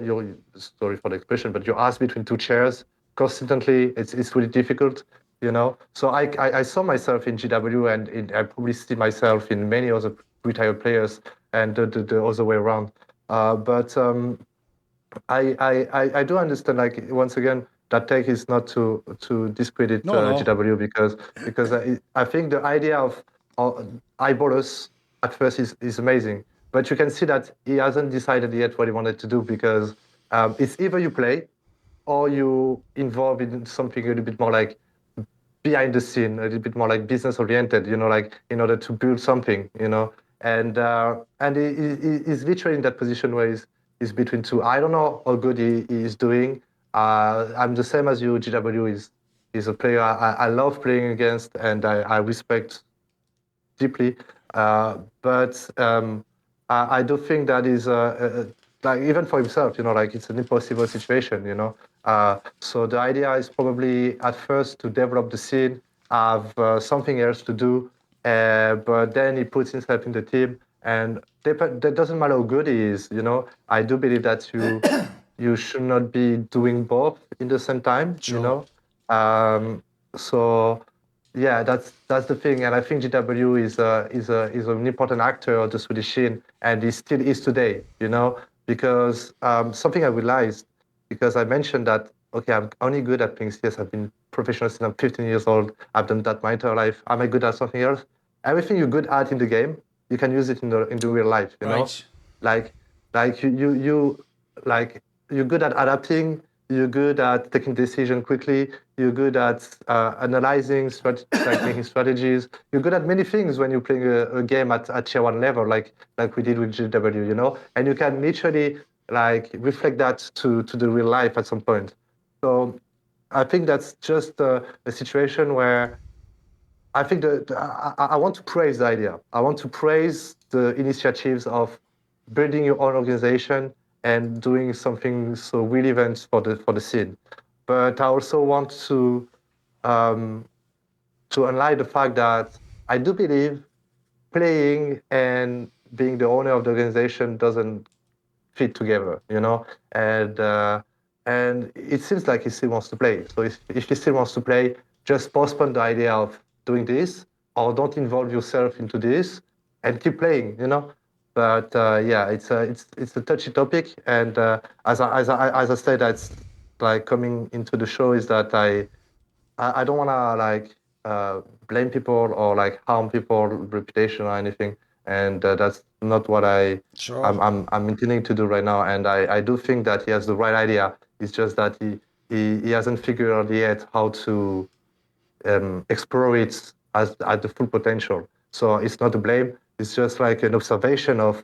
sorry for the expression, but your ass between two chairs constantly, it's really difficult. You know, so I saw myself in GW, and I probably see myself in many other retired players, and the other way around. But I do understand, like, once again, that take is not to discredit No. GW because I think the idea of eyeballers at first is amazing, but you can see that he hasn't decided yet what he wanted to do because it's either you play or you involve in something a little bit more like behind the scene, a little bit more like business oriented, you know, like in order to build something, you know. And he's literally in that position where he's between two. I don't know how good he is doing. I'm the same as you. GW is a player I love playing against, and I respect deeply. But I do think that is like even for himself, you know, like it's an impossible situation, you know. So the idea is probably at first to develop the scene, have something else to do, but then he puts himself in the team, and that doesn't matter how good he is, you know. I do believe that you should not be doing both in the same time, Sure. you know. So yeah, that's the thing, and I think GW is an important actor of the Swedish scene, and he still is today. You know, because something I realized because I mentioned that okay, I'm only good at playing CS. I've been professional since I'm 15 years old. I've done that my entire life. Am I good at something else? Everything you're good at in the game, you can use it in the real life. You know, Right. like you like you're good at adapting. You're good at taking decision quickly. You're good at analyzing, like making strategies. You're good at many things when you're playing a game at tier 1 level, like we did with GW, you know. And you can literally like reflect that to the real life at some point. So I think that's just a situation where I think I want to praise the idea. I want to praise the initiatives of building your own organization and doing something so relevant for the scene. But I also want um, to highlight the fact that I do believe playing and being the owner of the organization doesn't fit together, you know. And it seems like he still wants to play. So if he still wants to play, just postpone the idea of doing this, or don't involve yourself into this, and keep playing, you know. But yeah, it's a touchy topic, and as I said, that's like coming into the show is that I don't want to like blame people or like harm people's reputation or anything, and that's not what Sure. I'm intending to do right now. And I do think that he has the right idea. It's just that he hasn't figured out yet how to explore it as at the full potential. So it's not a blame. It's just like an observation of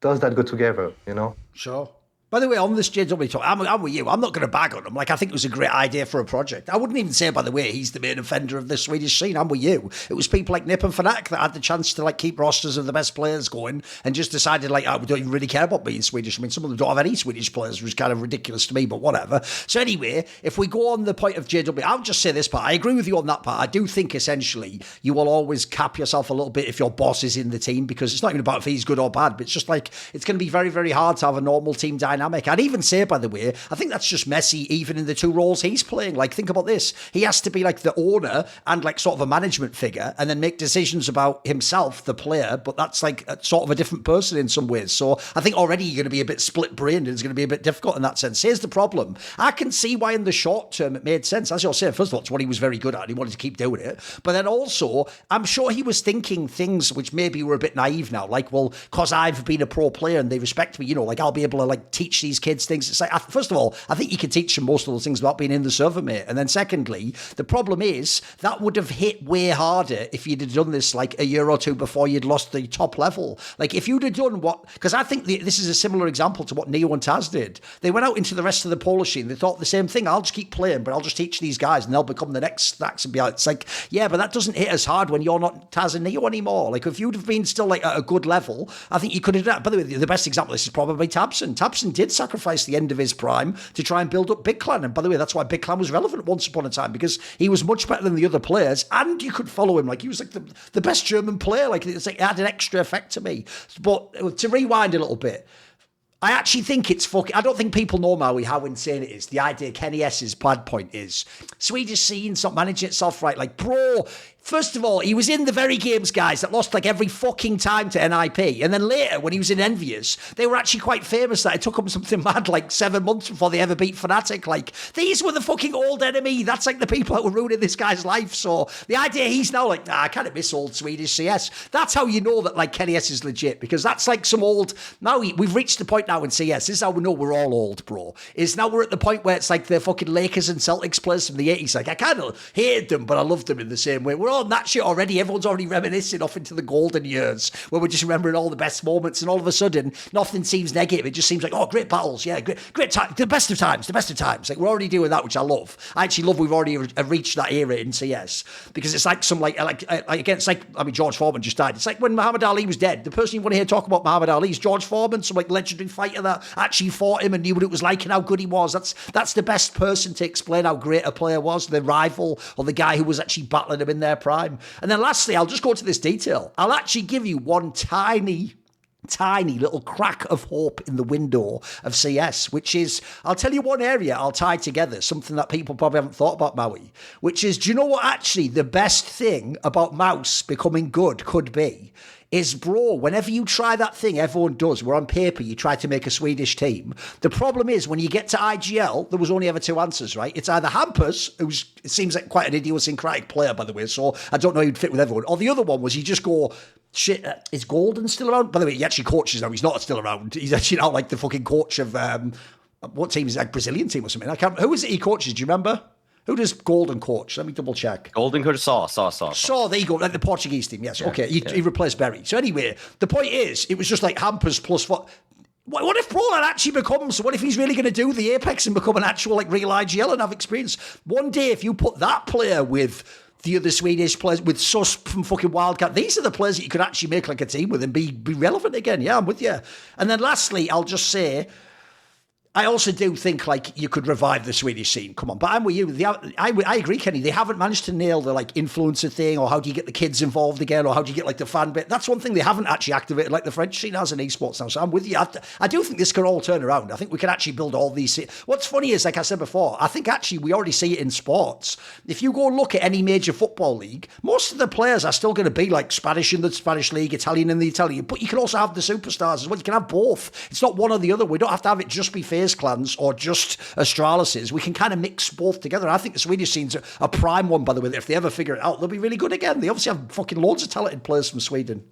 does that go together, you know? Sure. By the way, on this JW talk, I'm with you. I'm not going to bag on him. Like, I think it was a great idea for a project. I wouldn't even say, by the way, he's the main offender of the Swedish scene. I'm with you. It was people like Nip and Fnatic that had the chance to, like, keep rosters of the best players going and just decided, like, we don't even really care about being Swedish. I mean, some of them don't have any Swedish players, which is kind of ridiculous to me, but whatever. So anyway, if we go on the point of JW, I'll just say this part. I agree with you on that part. I do think, essentially, you will always cap yourself a little bit if your boss is in the team, because it's not even about if he's good or bad, but it's just like, it's going to be very, very hard to have a normal team dynamic. I'd even say, by the way, I think that's just messy even in the two roles he's playing. Like, think about this. He has to be like the owner and like sort of a management figure and then make decisions about himself, the player, but that's like a, sort of a different person in some ways. So I think already you're going to be a bit split-brained and it's going to be a bit difficult in that sense. Here's the problem. I can see why in the short term it made sense. As you're saying, first of all, it's what he was very good at. He wanted to keep doing it. But then also, I'm sure he was thinking things which maybe were a bit naive now. Like, well, because I've been a pro player and they respect me, you know, like I'll be able to like teach these kids things. It's like, first of all, I think you can teach them most of those things without being in the server, mate. And then secondly, the problem is that would have hit way harder if you'd have done this like a year or two before you'd lost the top level. Like if you'd have done what, because I think this is a similar example to what Neo and Taz did. They went out into the rest of the Polish scene. They thought the same thing. I'll just keep playing, but I'll just teach these guys and they'll become the next stacks and be like, it's like, yeah, but that doesn't hit as hard when you're not Taz and Neo anymore. Like if you'd have been still like at a good level, I think you could have done that. By the way, the best example of this is probably Tabson. Tabson did sacrifice the end of his prime to try and build up Big Clan. And by the way, that's why Big Clan was relevant once upon a time, because he was much better than the other players and you could follow him. Like he was like the best German player. Like it's like it had an extra effect to me. But to rewind a little bit, I actually think it's fucking... I don't think people know, Maui, how insane it is. The idea kennyS's bad point is Swedish scene's not managing itself right. Like, bro, first of all, he was in the very games, guys, that lost like every fucking time to NIP. And then later, when he was in Envious, they were actually quite famous that it took them something mad like 7 months before they ever beat Fnatic. Like, these were the fucking old enemy. That's like the people that were ruining this guy's life. So the idea he's now like, I kind of miss old Swedish CS. That's how you know that like kennyS is legit, because that's like some old... Now we've reached the point now in CS. This is how we know we're all old, bro. Is now we're at the point where it's like the fucking Lakers and Celtics players from the 80s. Like, I kind of hated them, but I loved them in the same way. We're on that shit already. Everyone's already reminiscing off into the golden years where we're just remembering all the best moments, and all of a sudden, nothing seems negative. It just seems like, oh, great battles. Yeah, great time. The best of times. Like, we're already doing that, which I love. I actually love we've already reached that era in CS, because it's like some, again, it's like, I mean, George Foreman just died. It's like when Muhammad Ali was dead. The person you want to hear talk about Muhammad Ali is George Foreman, some like legendary fighter that actually fought him and knew what it was like and how good he was. That's the best person to explain how great a player was, the rival or the guy who was actually battling him in their prime. And then lastly, I'll just go to this detail. I'll actually give you one tiny little crack of hope in the window of CS, which is, I'll tell you one area I'll tie together, something that people probably haven't thought about, Maui, which is, do you know what actually the best thing about Mouse becoming good could be? Is, bro, whenever you try that thing everyone does, where on paper you try to make a Swedish team, the problem is when you get to IGL, there was only ever two answers, right? It's either Hampus, it seems like quite an idiosyncratic player, by the way, so I don't know who'd fit with everyone, or the other one was you just go, shit, is Golden still around? By the way, he actually coaches now, he's not still around. He's actually now like the fucking coach of, what team is it, like Brazilian team or something? Who is it he coaches, do you remember? Who does Golden coach? Let me double check. Golden coach Saw. There you go. Like the Portuguese team. Yes. Yeah, okay. He replaced Berry. So anyway, the point is, it was just like Hampers plus what if Prolan actually becomes, what if he's really going to do the Apex and become an actual like real IGL and have experience? One day, if you put that player with the other Swedish players, with Sus from fucking Wildcat, these are the players that you could actually make like a team with and be relevant again. Yeah, I'm with you. And then lastly, I'll just say, I also do think like you could revive the Swedish scene. Come on, but I'm with you. I agree, Kenny. They haven't managed to nail the like influencer thing, or how do you get the kids involved again, or how do you get like the fan bit. That's one thing they haven't actually activated like the French scene has in esports now. So I'm with you. I do think this could all turn around. I think we can actually build all these. What's funny is, like I said before, I think actually we already see it in sports. If you go look at any major football league, most of the players are still going to be like Spanish in the Spanish league, Italian in the Italian. But you can also have the superstars as well. You can have both. It's not one or the other. We don't have to have it just be FaZe Clans or just Astralises. We can kind of mix both together. I think the Swedish scene's a prime one, by the way. If they ever figure it out, they'll be really good again. They obviously have fucking loads of talented players from Sweden.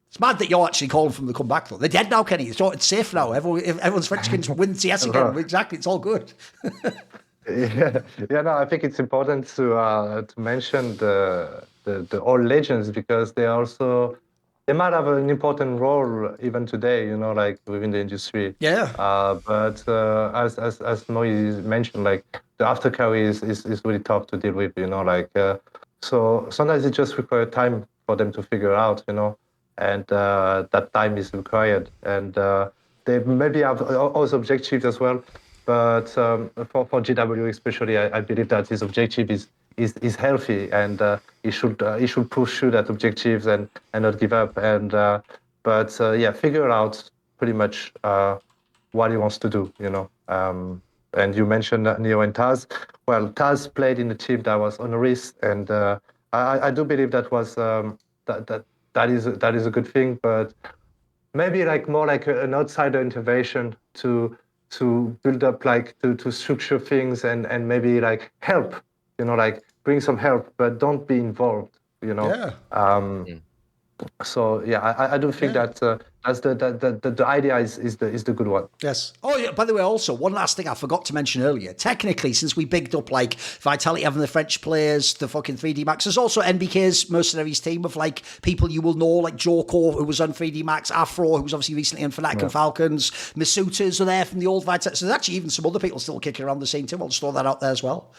It's mad that you're actually calling for them to come back, though. They're dead now, Kenny. It's safe now. Everyone's French can win CS again. Exactly. It's all good. No, I think it's important to mention the old legends, because they also they might have an important role even today, like within the industry. Yeah. But as Moise mentioned, like the aftercarry is really tough to deal with, like so sometimes it just requires time for them to figure out, and that time is required. And they maybe have other objectives as well. But for GW especially, I believe that his objective is healthy, and he should pursue that objectives and not give up. And but yeah, figure out pretty much what he wants to do. And you mentioned Neo and Taz. Well, Taz played in the team that was honoris, and I do believe that was that is a good thing, but maybe like more like an outsider intervention to build up, like to structure things and maybe like help, like bring some help, but don't be involved. Yeah. So yeah, I do think that that's the idea is the good one. Yes. Oh, yeah. By the way, also, one last thing I forgot to mention earlier. Technically, since we bigged up like Vitality having the French players, the fucking 3D Max, there's also NBK's Mercenaries team of like people you will know, like Joko, who was on 3D Max, Afro, who was obviously recently on Fnatic and Falcons, Masutas are there from the old Vitality. So there's actually even some other people still kicking around the scene too. I'll just throw that out there as well.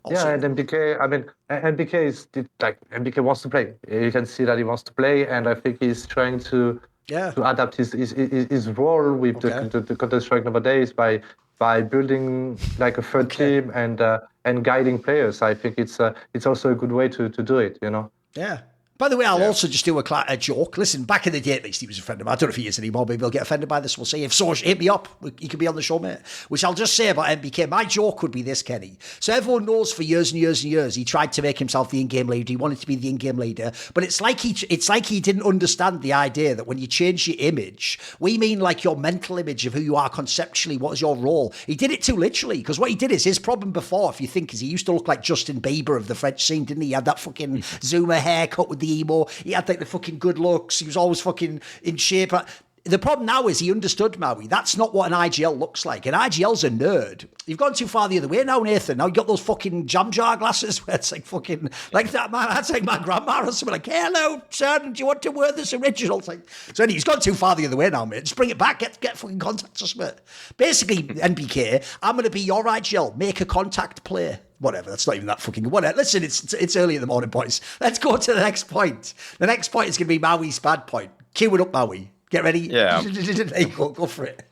Also, yeah, and MBK, I mean, MBK is like, MBK wants to play. You can see that he wants to play, and I think he's trying to adapt his role with the Counter-Strike nowadays by building like a third team and guiding players. I think it's also a good way to do it, Yeah. By the way, I'll also just do a joke. Listen, back in the day, at least he was a friend of mine. I don't know if he is anymore. Maybe he'll get offended by this. We'll see. If so, hit me up. You can be on the show, mate. Which I'll just say about MBK. My joke would be this, Kenny. So everyone knows for years and years and years, he tried to make himself the in-game leader. He wanted to be the in-game leader. But it's like he didn't understand the idea that when you change your image, we mean like your mental image of who you are conceptually. What is your role? He did it too literally, because what he did is his problem before, if you think, is he used to look like Justin Bieber of the French scene, didn't he? He had that fucking Zoomer haircut with the emo. He had like the fucking good looks. He was always fucking in shape. The problem now is he understood, Maui. That's not what an IGL looks like. An IGL's a nerd. You've gone too far the other way now, Nathan. Now you got those fucking jam jar glasses where it's like fucking, like that, man. That's like my grandma or something like, hello, son, do you want to wear this original thing? So anyway, he's gone too far the other way now, mate. Just bring it back. Get fucking contact us, mate. Basically, NBK, I'm going to be your IGL. Make a contact play. Whatever, that's not even that fucking good. Whatever. Listen, it's early in the morning, boys. Let's go to the next point. The next point is going to be Maui's bad point. Cue it up, Maui. Get ready. Yeah. There you go for it.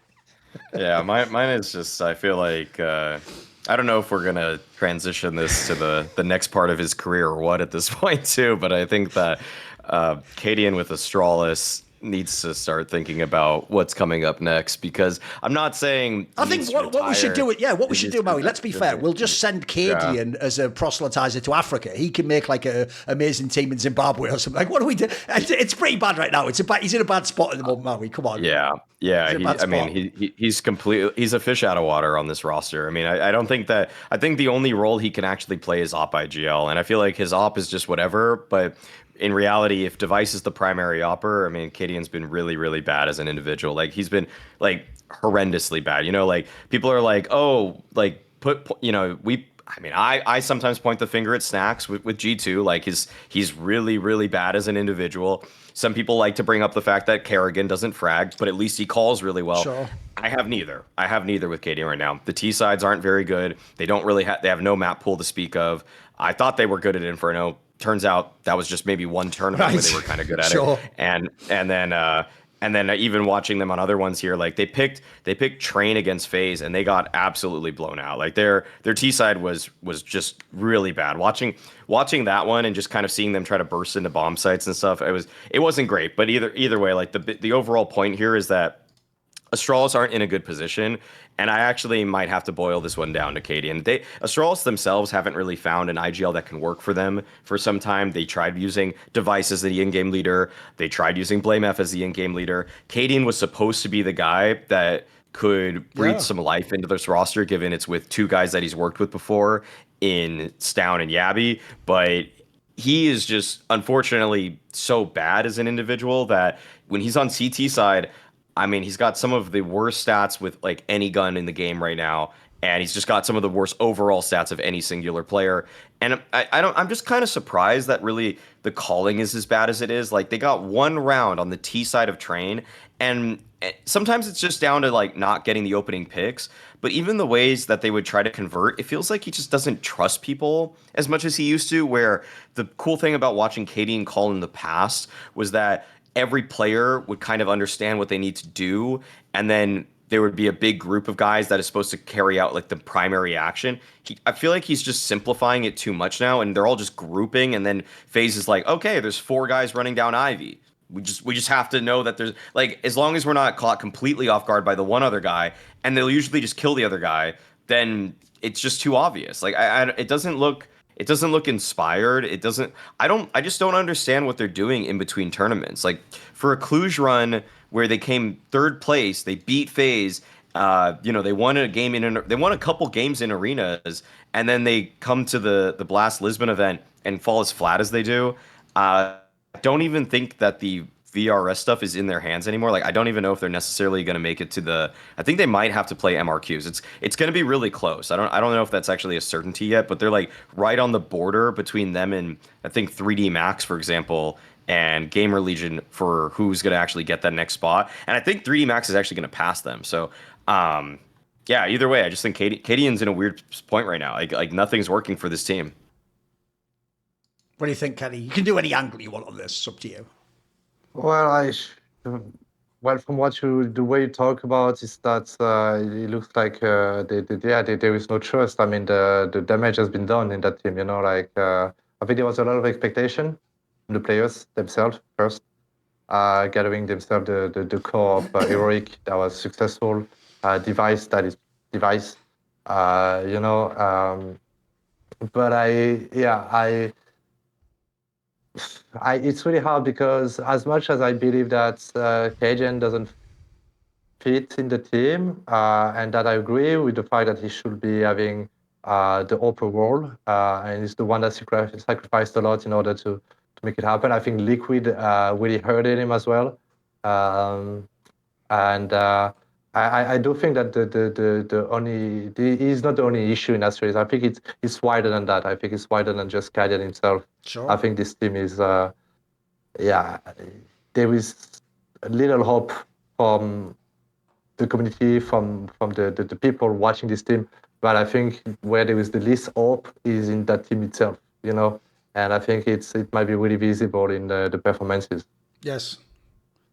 Yeah, mine is just, I feel like, I don't know if we're going to transition this to the next part of his career or what at this point, too, but I think that cadiaN with Astralis needs to start thinking about what's coming up next, because I'm not saying I think what we should do, what we should do, Maui, let's be fair, we'll just send cadiaN as a proselytizer to Africa. He can make like a amazing team in Zimbabwe or something. Like, what do we do? It's pretty bad right now. He's in a bad spot at the moment, Maui. Come on. Yeah. He's a fish out of water on this roster. I mean, I think the only role he can actually play is op IGL, and I feel like his op is just whatever, but in reality, if Device is the primary opper, I mean, cadiaN's been really, really bad as an individual. Like, he's been, like, horrendously bad. Like, people are like, oh, like, I sometimes point the finger at Snacks with G2. Like, he's really, really bad as an individual. Some people like to bring up the fact that Kerrigan doesn't frag, but at least he calls really well. Sure. I have neither with cadiaN right now. The T sides aren't very good. They don't really they have no map pool to speak of. I thought they were good at Inferno. Turns out that was just maybe one tournament where they were kind of good at it. And then even watching them on other ones here, like they picked Train against FaZe and they got absolutely blown out. Like their T side was just really bad. Watching that one and just kind of seeing them try to burst into bomb sites and stuff, it wasn't great. But either way, like the overall point here is that Astralis aren't in a good position, and I actually might have to boil this one down to cadiaN. Astralis themselves haven't really found an IGL that can work for them for some time. They tried using Device as the in-game leader. They tried using BlameF as the in-game leader. cadiaN was supposed to be the guy that could breathe some life into this roster, given it's with two guys that he's worked with before in Stown and Yabi, but he is just unfortunately so bad as an individual that when he's on CT side, I mean, he's got some of the worst stats with like any gun in the game right now. and he's just got some of the worst overall stats of any singular player. And I'm just kind of surprised that really the calling is as bad as it is. Like, they got one round on the T side of Train, and sometimes it's just down to like not getting the opening picks. But even the ways that they would try to convert, it feels like he just doesn't trust people as much as he used to. Where the cool thing about watching cadiaN call in the past was that every player would kind of understand what they need to do, and then there would be a big group of guys that is supposed to carry out like the primary action. I feel like he's just simplifying it too much now, and they're all just grouping, and then FaZe is like, okay, there's 4 guys running down Ivy. We just have to know that there's, like, as long as we're not caught completely off guard by the one other guy, and they'll usually just kill the other guy, then it's just too obvious. Like, it doesn't look inspired. I just don't understand what they're doing in between tournaments. Like, for a Cluj run where they came 3rd place, they beat FaZe. They won a couple games in arenas, and then they come to the Blast Lisbon event and fall as flat as they do. I don't even think that the VRS stuff is in their hands anymore. Like, I don't even know if they're necessarily going to make it to I think they might have to play MRQs. It's going to be really close. I don't know if that's actually a certainty yet, but they're like right on the border between them and I think 3D Max, for example, and Gamer Legion for who's going to actually get that next spot. And I think 3D Max is actually going to pass them. So, yeah, either way, I just think cadiaN's in a weird point right now. Like nothing's working for this team. What do you think, Kenny? You can do any angle you want on this. It's up to you. Well, from the way you talk about is that it looks like there is no trust. I mean, the damage has been done in that team. I think there was a lot of expectation from the players themselves first, gathering themselves the core of heroic that was successful, device that is device, but it's really hard because as much as I believe that cadiaN doesn't fit in the team, and that I agree with the fact that he should be having the upper role, and he's the one that sacrificed a lot in order to make it happen. I think Liquid really hurted him as well, and I do think that he's not the only issue in Astralis. I think it's wider than that. I think it's wider than just cadiaN himself. Sure. I think this team is, there is a little hope from the community, from the people watching this team. But I think where there is the least hope is in that team itself, and I think it might be really visible in the performances. Yes.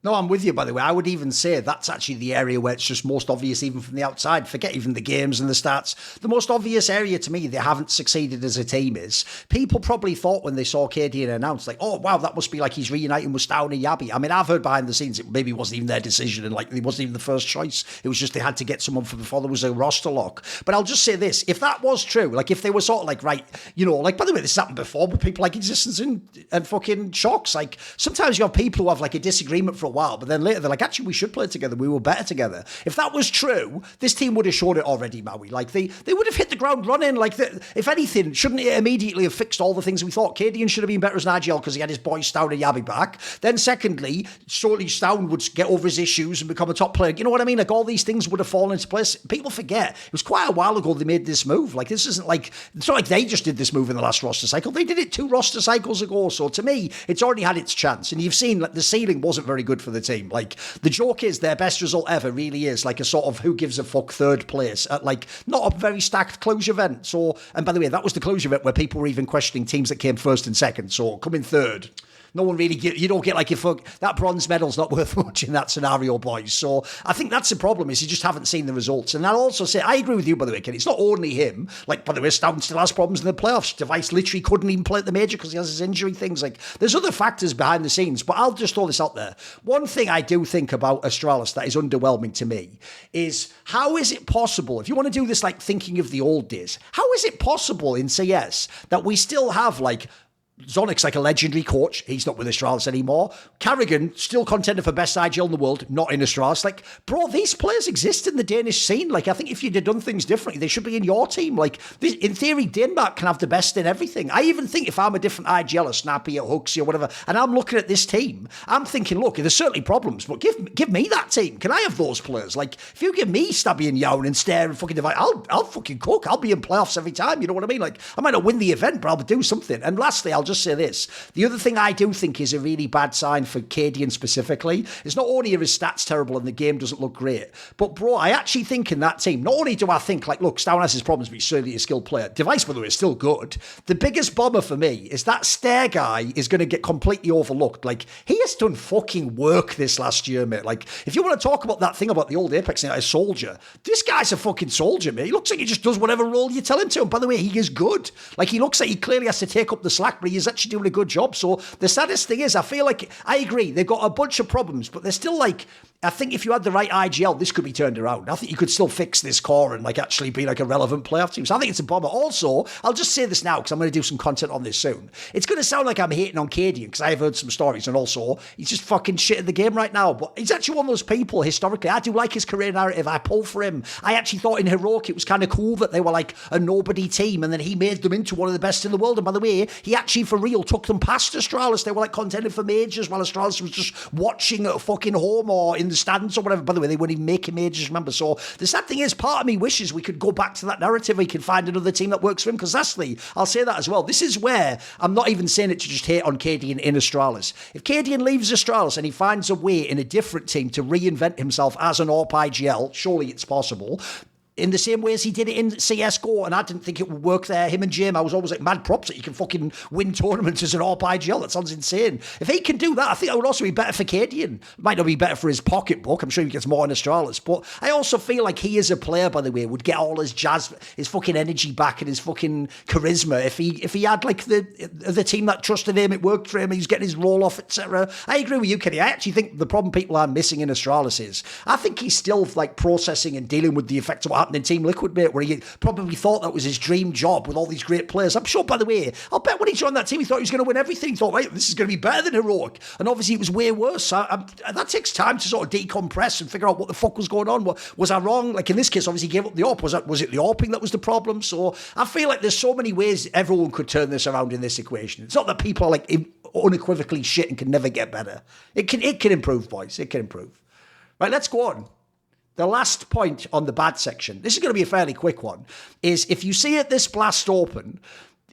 No, I'm with you, by the way. I would even say that's actually the area where it's just most obvious, even from the outside. Forget even the games and the stats. The most obvious area to me they haven't succeeded as a team is people probably thought when they saw cadiaN announced, like, oh, wow, that must be like he's reuniting with Stown and Yabi. I mean, I've heard behind the scenes it maybe wasn't even their decision and like it wasn't even the first choice. It was just they had to get someone before there was a roster lock. But I'll just say this. If that was true, like if they were sort of like, right, like, by the way, this happened before with people like Existence and fucking Shocks. Like, sometimes you have people who have like a disagreement for a while, but then later they're like, actually, we should play together. We were better together. If that was true, this team would have shown it already, Maui. Like, they would have hit the ground running. Like, if anything, shouldn't it immediately have fixed all the things we thought? cadiaN should have been better as an IGL because he had his boy Stown and Yabi back. Then secondly, surely Stown would get over his issues and become a top player. You know what I mean? Like, all these things would have fallen into place. People forget. It was quite a while ago they made this move. Like, this isn't like, it's not like they just did this move in the last roster cycle. They did it 2 roster cycles ago. So to me, it's already had its chance. And you've seen like the ceiling wasn't very good for the team. Like, the joke is their best result ever really is like a sort of who gives a fuck 3rd place at like not a very stacked Cluj event. So, and by the way, that was the Cluj event where people were even questioning teams that came 1st and 2nd. So coming 3rd. No one really you don't get like that bronze medal's not worth much in that scenario, boys. So I think that's the problem is you just haven't seen the results. And I'll also say, I agree with you, by the way, Ken. It's not only him. Like, by the way, Stown still has problems in the playoffs. Device literally couldn't even play at the major because he has his injury things. Like, there's other factors behind the scenes, but I'll just throw this out there. One thing I do think about Astralis that is underwhelming to me is how is it possible, if you want to do this like thinking of the old days, how is it possible in CS that we still have like Zonic's like a legendary coach. He's not with Astralis anymore. Carrigan, still contender for best IGL in the world, not in Astralis. Like, bro, these players exist in the Danish scene. Like, I think if you'd have done things differently, they should be in your team. Like, in theory, Denmark can have the best in everything. I even think if I'm a different IGL, or Snappy, or Huxley, or whatever, and I'm looking at this team, I'm thinking, look, there's certainly problems, but give me that team. Can I have those players? Like, if you give me Stabby and Yown and Stare and fucking Divide, I'll fucking cook. I'll be in playoffs every time. You know what I mean? Like, I might not win the event, but I'll do something. And lastly, I'll just say this. The other thing I do think is a really bad sign for cadiaN specifically is not only are his stats terrible and the game doesn't look great, but bro, I actually think in that team, not only do I think like, look, Stown has his problems, but he's certainly a skilled player. Device, by the way, is still good. The biggest bomber for me is that Stare guy is going to get completely overlooked. Like, he has done fucking work this last year, mate. Like, if you want to talk about that thing about the old Apex, a soldier, this guy's a fucking soldier, mate. He looks like he just does whatever role you tell him to. And by the way, he is good. Like, he looks like he clearly has to take up the slack, but he's actually doing a good job. So the saddest thing is, I feel like, I agree, they've got a bunch of problems, but they're still like, I think if you had the right IGL, this could be turned around. I think you could still fix this core and like actually be like a relevant playoff team. So I think it's a bomber. Also, I'll just say this now because I'm going to do some content on this soon. It's going to sound like I'm hating on cadiaN because I have heard some stories, and also he's just fucking shit at the game right now. But he's actually one of those people historically. I do like his career narrative. I pull for him. I actually thought in Heroic it was kind of cool that they were like a nobody team, and then he made them into one of the best in the world. And by the way, he actually for real took them past Astralis. They were like contending for majors while Astralis was just watching at fucking home or in the stands or whatever. By the way, they weren't even making majors, remember? So the sad thing is, part of me wishes we could go back to that narrative. He can find another team that works for him. Because lastly, I'll say that as well. This is where I'm not even saying it to just hate on cadiaN in Astralis. If cadiaN leaves Astralis and he finds a way in a different team to reinvent himself as an AWP IGL, surely it's possible. In the same way as he did it in CSGO, and I didn't think it would work there. Him and Jim, I was always like, mad props that you can fucking win tournaments as an AWP IGL. That sounds insane. If he can do that, I think that would also be better for cadiaN. It might not be better for his pocketbook. I'm sure he gets more in Astralis. But I also feel like he as a player, by the way, would get all his jazz, his fucking energy back and his fucking charisma if he had like the team that trusted him, it worked for him, he's getting his roll off, etc. I agree with you, Kenny. I actually think the problem people are missing in Astralis is, I think he's still like processing and dealing with the effects of what happened in Team Liquid, mate, where he probably thought that was his dream job with all these great players. I'm sure, by the way, I'll bet when he joined that team, he thought he was going to win everything. He thought, right, this is going to be better than Heroic. And obviously it was way worse. So that takes time to sort of decompress and figure out what the fuck was going on. Was I wrong? Like in this case, obviously he gave up the AWP. Was it the AWPing that was the problem? So I feel like there's so many ways everyone could turn this around in this equation. It's not that people are like unequivocally shit and can never get better. It can improve, boys. It can improve. Right, let's go on. The last point on the bad section, this is going to be a fairly quick one, is if you see it this Blast Open,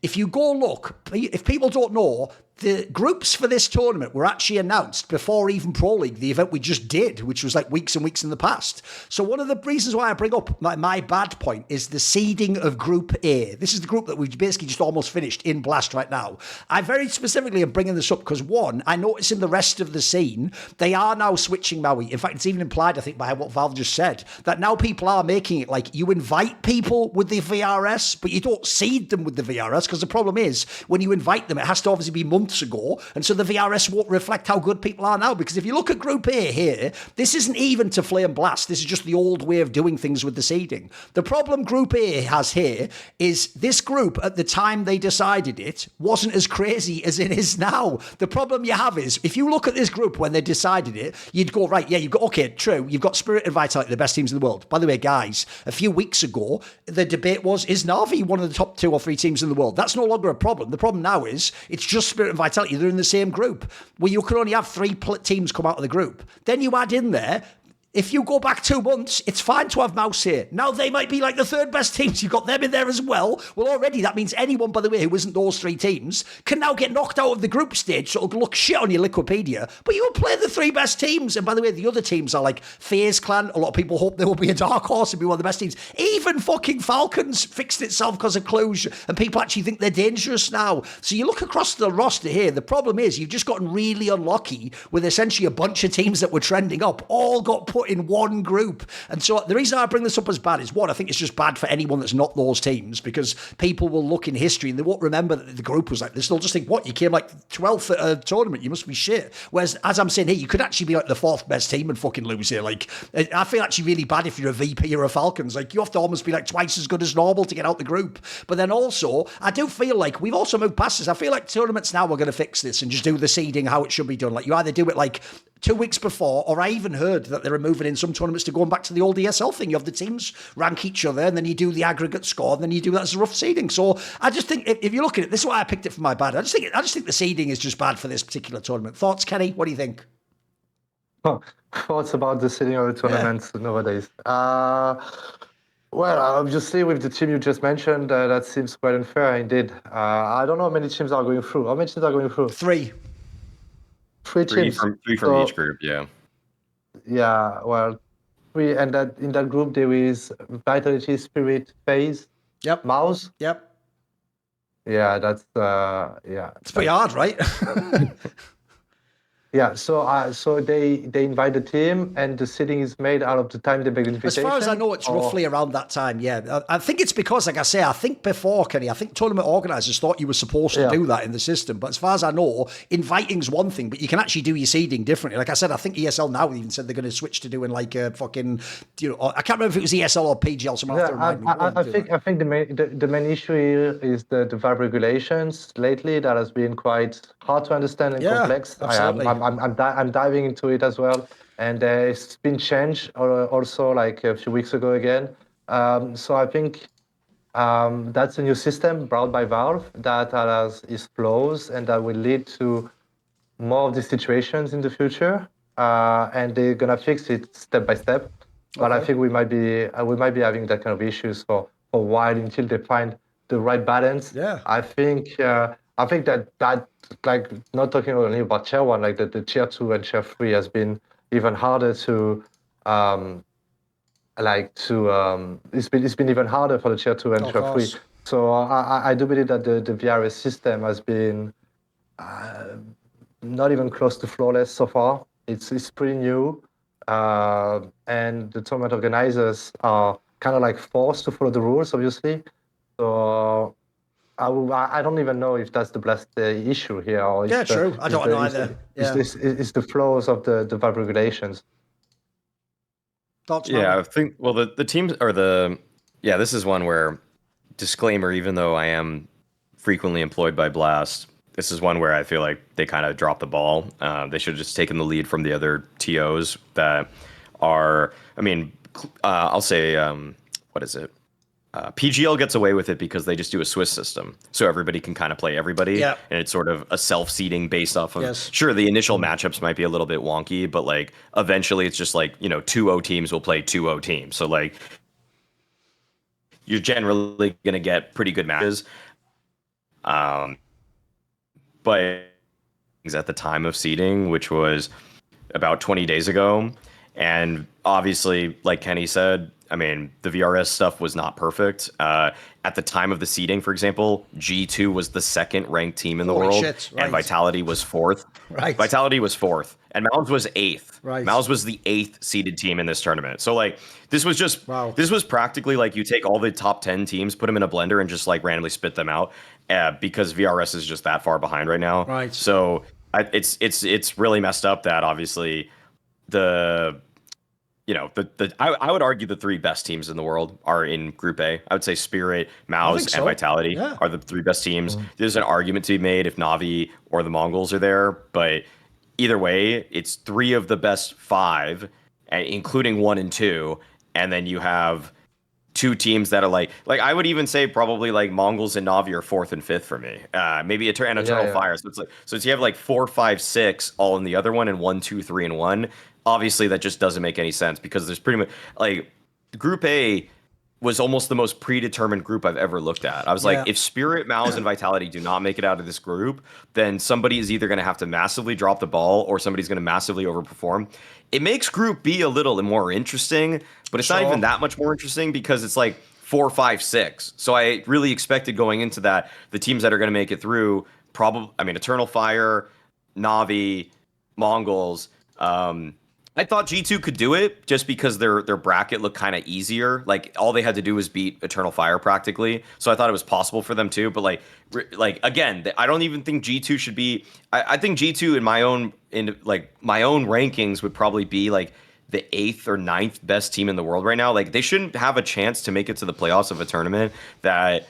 if you go look, if people don't know, the groups for this tournament were actually announced before even Pro League, the event we just did, which was like weeks and weeks in the past. So one of the reasons why I bring up my bad point is the seeding of Group A. This is the group that we've basically just almost finished in Blast right now. I very specifically am bringing this up because, one, I notice in the rest of the scene, they are now switching Maui. In fact, it's even implied, I think, by what Valve just said, that now people are making it like you invite people with the VRS, but you don't seed them with the VRS, because the problem is, when you invite them, it has to obviously be months ago, and so the VRS won't reflect how good people are now, because if you look at Group A here, this isn't even to Flame Blast, this is just the old way of doing things with the seeding. The problem Group A has here is this group, at the time they decided it, wasn't as crazy as it is now. The problem you have is, if you look at this group when they decided it, you'd go, right, yeah, you've got, okay, true, you've got Spirit and Vitality, the best teams in the world. By the way, guys, a few weeks ago, the debate was, is NAVI one of the top 2 or 3 teams in the world? That's no longer a problem. The problem now is, it's just Spirit and Vitality. They're in the same group where you can only have 3 teams come out of the group. Then you add in there, if you go back 2 months, it's fine to have Mouse here. Now they might be like the 3rd best teams. You've got them in there as well. Well, already that means anyone, by the way, who isn't those 3 teams can now get knocked out of the group stage. So it'll look shit on your Liquipedia. But you will play the 3 best teams. And by the way, the other teams are like FaZe Clan. A lot of people hope they will be a dark horse and be one of the best teams. Even fucking Falcons fixed itself because of Cluj. And people actually think they're dangerous now. So you look across the roster here. The problem is you've just gotten really unlucky with essentially a bunch of teams that were trending up all got put put in one group. And so the reason I bring this up as bad is, one, I think it's just bad for anyone that's not those teams, because people will look in history and they won't remember that the group was like this. They'll just think, what, you came like 12th at a tournament, you must be shit. Whereas, as I'm saying here, you could actually be like the fourth best team and fucking lose here. Like, I feel actually really bad if you're a VP or a Falcons. Like, you have to almost be like twice as good as normal to get out the group. But then also, I do feel like we've also moved past this. I feel like tournaments now are going to fix this and just do the seeding how it should be done. Like, you either do it like 2 weeks before, or I even heard that they're moving in some tournaments to going back to the old ESL thing. You have the teams rank each other, and then you do the aggregate score, and then you do that as a rough seeding. So I just think if you look at it, this is why I picked it for my bad. I just think the seeding is just bad for this particular tournament. Thoughts, Kenny? What do you think? Thoughts about the seeding of the tournaments nowadays? Well, obviously, with the team you just mentioned, that seems quite unfair indeed. I don't know how many teams are going through. How many teams are going through? Three teams. Three from each group, yeah. Yeah, well, three, and that in that group there is Vitality, Spirit, FaZe, Maus. Yep. Yeah, that's yeah. It's pretty hard, right? Yeah, so they invite the team, and the seeding is made out of the time they make the invitation. As far as I know, it's roughly around that time, yeah. I think it's because, like I say, I think before, Kenny, I think tournament organisers thought you were supposed to do that in the system. But as far as I know, inviting's one thing, but you can actually do your seeding differently. Like I said, I think ESL now even said they're going to switch to doing like a fucking, I can't remember if it was ESL or PGL. Someone have to remind me. I think the main issue here is the VAB regulations lately. That has been quite hard to understand and complex. Absolutely. I'm diving into it as well, and it's been changed also like a few weeks ago again. So I think that's a new system brought by Valve that has its flaws, and that will lead to more of these situations in the future. And they're gonna fix it step by step. But I think we might be having that kind of issues for a while until they find the right balance. Yeah. I think that like, not talking only about tier 1, like the tier 2 and tier 3 has been even harder to it's been even harder for the tier 2 and tier 3. So I do believe that the VRS system has been not even close to flawless so far. It's pretty new, and the tournament organizers are kind of like forced to follow the rules, obviously. So I don't even know if that's the issue here. Or true. I don't know either. It's the flaws of the VAB regulations. Thoughts, I think, well, the teams are this is one where, disclaimer, even though I am frequently employed by Blast, this is one where I feel like they kind of dropped the ball. They should have just taken the lead from the other TOs that are, I'll say, what is it? PGL gets away with it because they just do a Swiss system, so everybody can kind of play everybody, and it's sort of a self-seeding based off of. Sure, the initial matchups might be a little bit wonky, but like eventually it's just like 2-0 teams will play 2-0 teams, so like you're generally gonna get pretty good matches. But at the time of seeding, which was about 20 days ago, and obviously, like Kenny said, the VRS stuff was not perfect. At the time of the seeding, for example, G2 was the second ranked team in the world, and Vitality was fourth. Right. Vitality was fourth, and Mouse was eighth. Right. Mouse was the 8th seeded team in this tournament. So like, this was just, this was practically like you take all the top 10 teams, put them in a blender, and just like randomly spit them out, because VRS is just that far behind right now. Right. So it's really messed up that obviously I would argue the 3 best teams in the world are in Group A. I would say Spirit, Maus, and Vitality are the 3 best teams. There's an argument to be made if Navi or the Mongols are there, but either way, it's 3 of the best 5, including 1 and 2, and then you have 2 teams that are like I would even say probably like Mongols and Navi are 4th and 5th for me. Maybe Eternal Fire. So you have like 4, 5, 6 all in the other one, and 1, 2, 3, and 1. Obviously, that just doesn't make any sense because there's pretty much like Group A was almost the most predetermined group I've ever looked at. I was like, if Spirit, Maus, and Vitality do not make it out of this group, then somebody is either going to have to massively drop the ball or somebody's going to massively overperform. It makes Group B a little more interesting, but it's not even that much more interesting because it's like 4, 5, 6. So I really expected going into that, the teams that are going to make it through, Eternal Fire, Navi, Mongols, I thought G2 could do it just because their bracket looked kind of easier. Like all they had to do was beat Eternal Fire practically. So I thought it was possible for them too. But like again, I don't even think G2 should be. I think G2 in my own rankings would probably be like the 8th or 9th best team in the world right now. Like they shouldn't have a chance to make it to the playoffs of a tournament that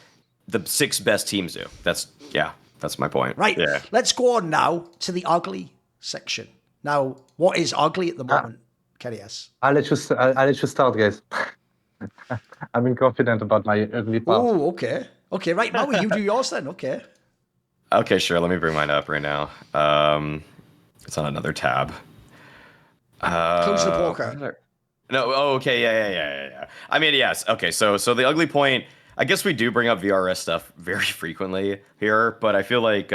the 6 best teams do. That's my point. Right. Yeah. Let's go on now to the ugly section. Now, what is ugly at the moment, kennyS? I'll let you start, guys. I'm confident about my ugly part. Oh, okay. Okay, right. Maui, you do yours then. Okay. Okay, sure. Let me bring mine up right now. It's on another tab. Cluj-Napoca. No. Oh, okay. Yeah. I mean, yes. Okay. So the ugly point. I guess we do bring up VRS stuff very frequently here, but I feel like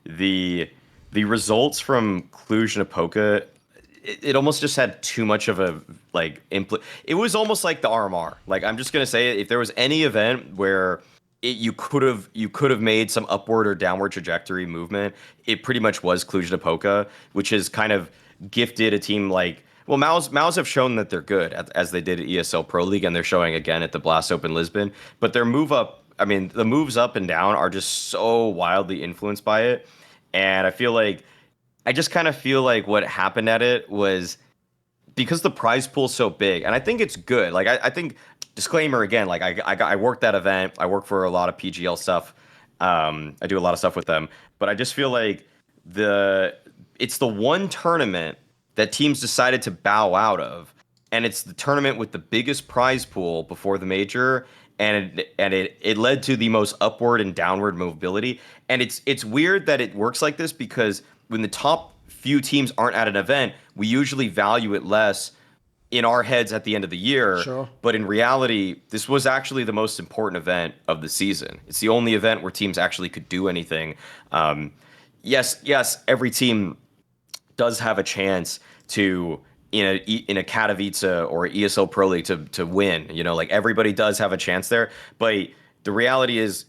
the results from Cluj-Napoca, it almost just had too much of a it was almost like the RMR. Like I'm just gonna say, if there was any event where you could have made some upward or downward trajectory movement, it pretty much was Cluj-Napoca, which has kind of gifted a team like. Well, Maus have shown that they're good, as they did at ESL Pro League, and they're showing again at the Blast Open Lisbon. But their move up, I mean, the moves up and down are just so wildly influenced by it. And I just kind of feel like what happened at it was because the prize pool is so big, and I think it's good. Like I think, disclaimer again, like I worked that event. I work for a lot of PGL stuff. I do a lot of stuff with them, but I just feel like it's the one tournament that teams decided to bow out of, and it's the tournament with the biggest prize pool before the major, and it led to the most upward and downward mobility. And it's weird that it works like this, because when the top few teams aren't at an event, we usually value it less in our heads at the end of the year. Sure. But in reality, this was actually the most important event of the season. It's the only event where teams actually could do anything. Yes, every team does have a chance to in a Katowice or ESL Pro League to win. You know, like everybody does have a chance there. But the reality is,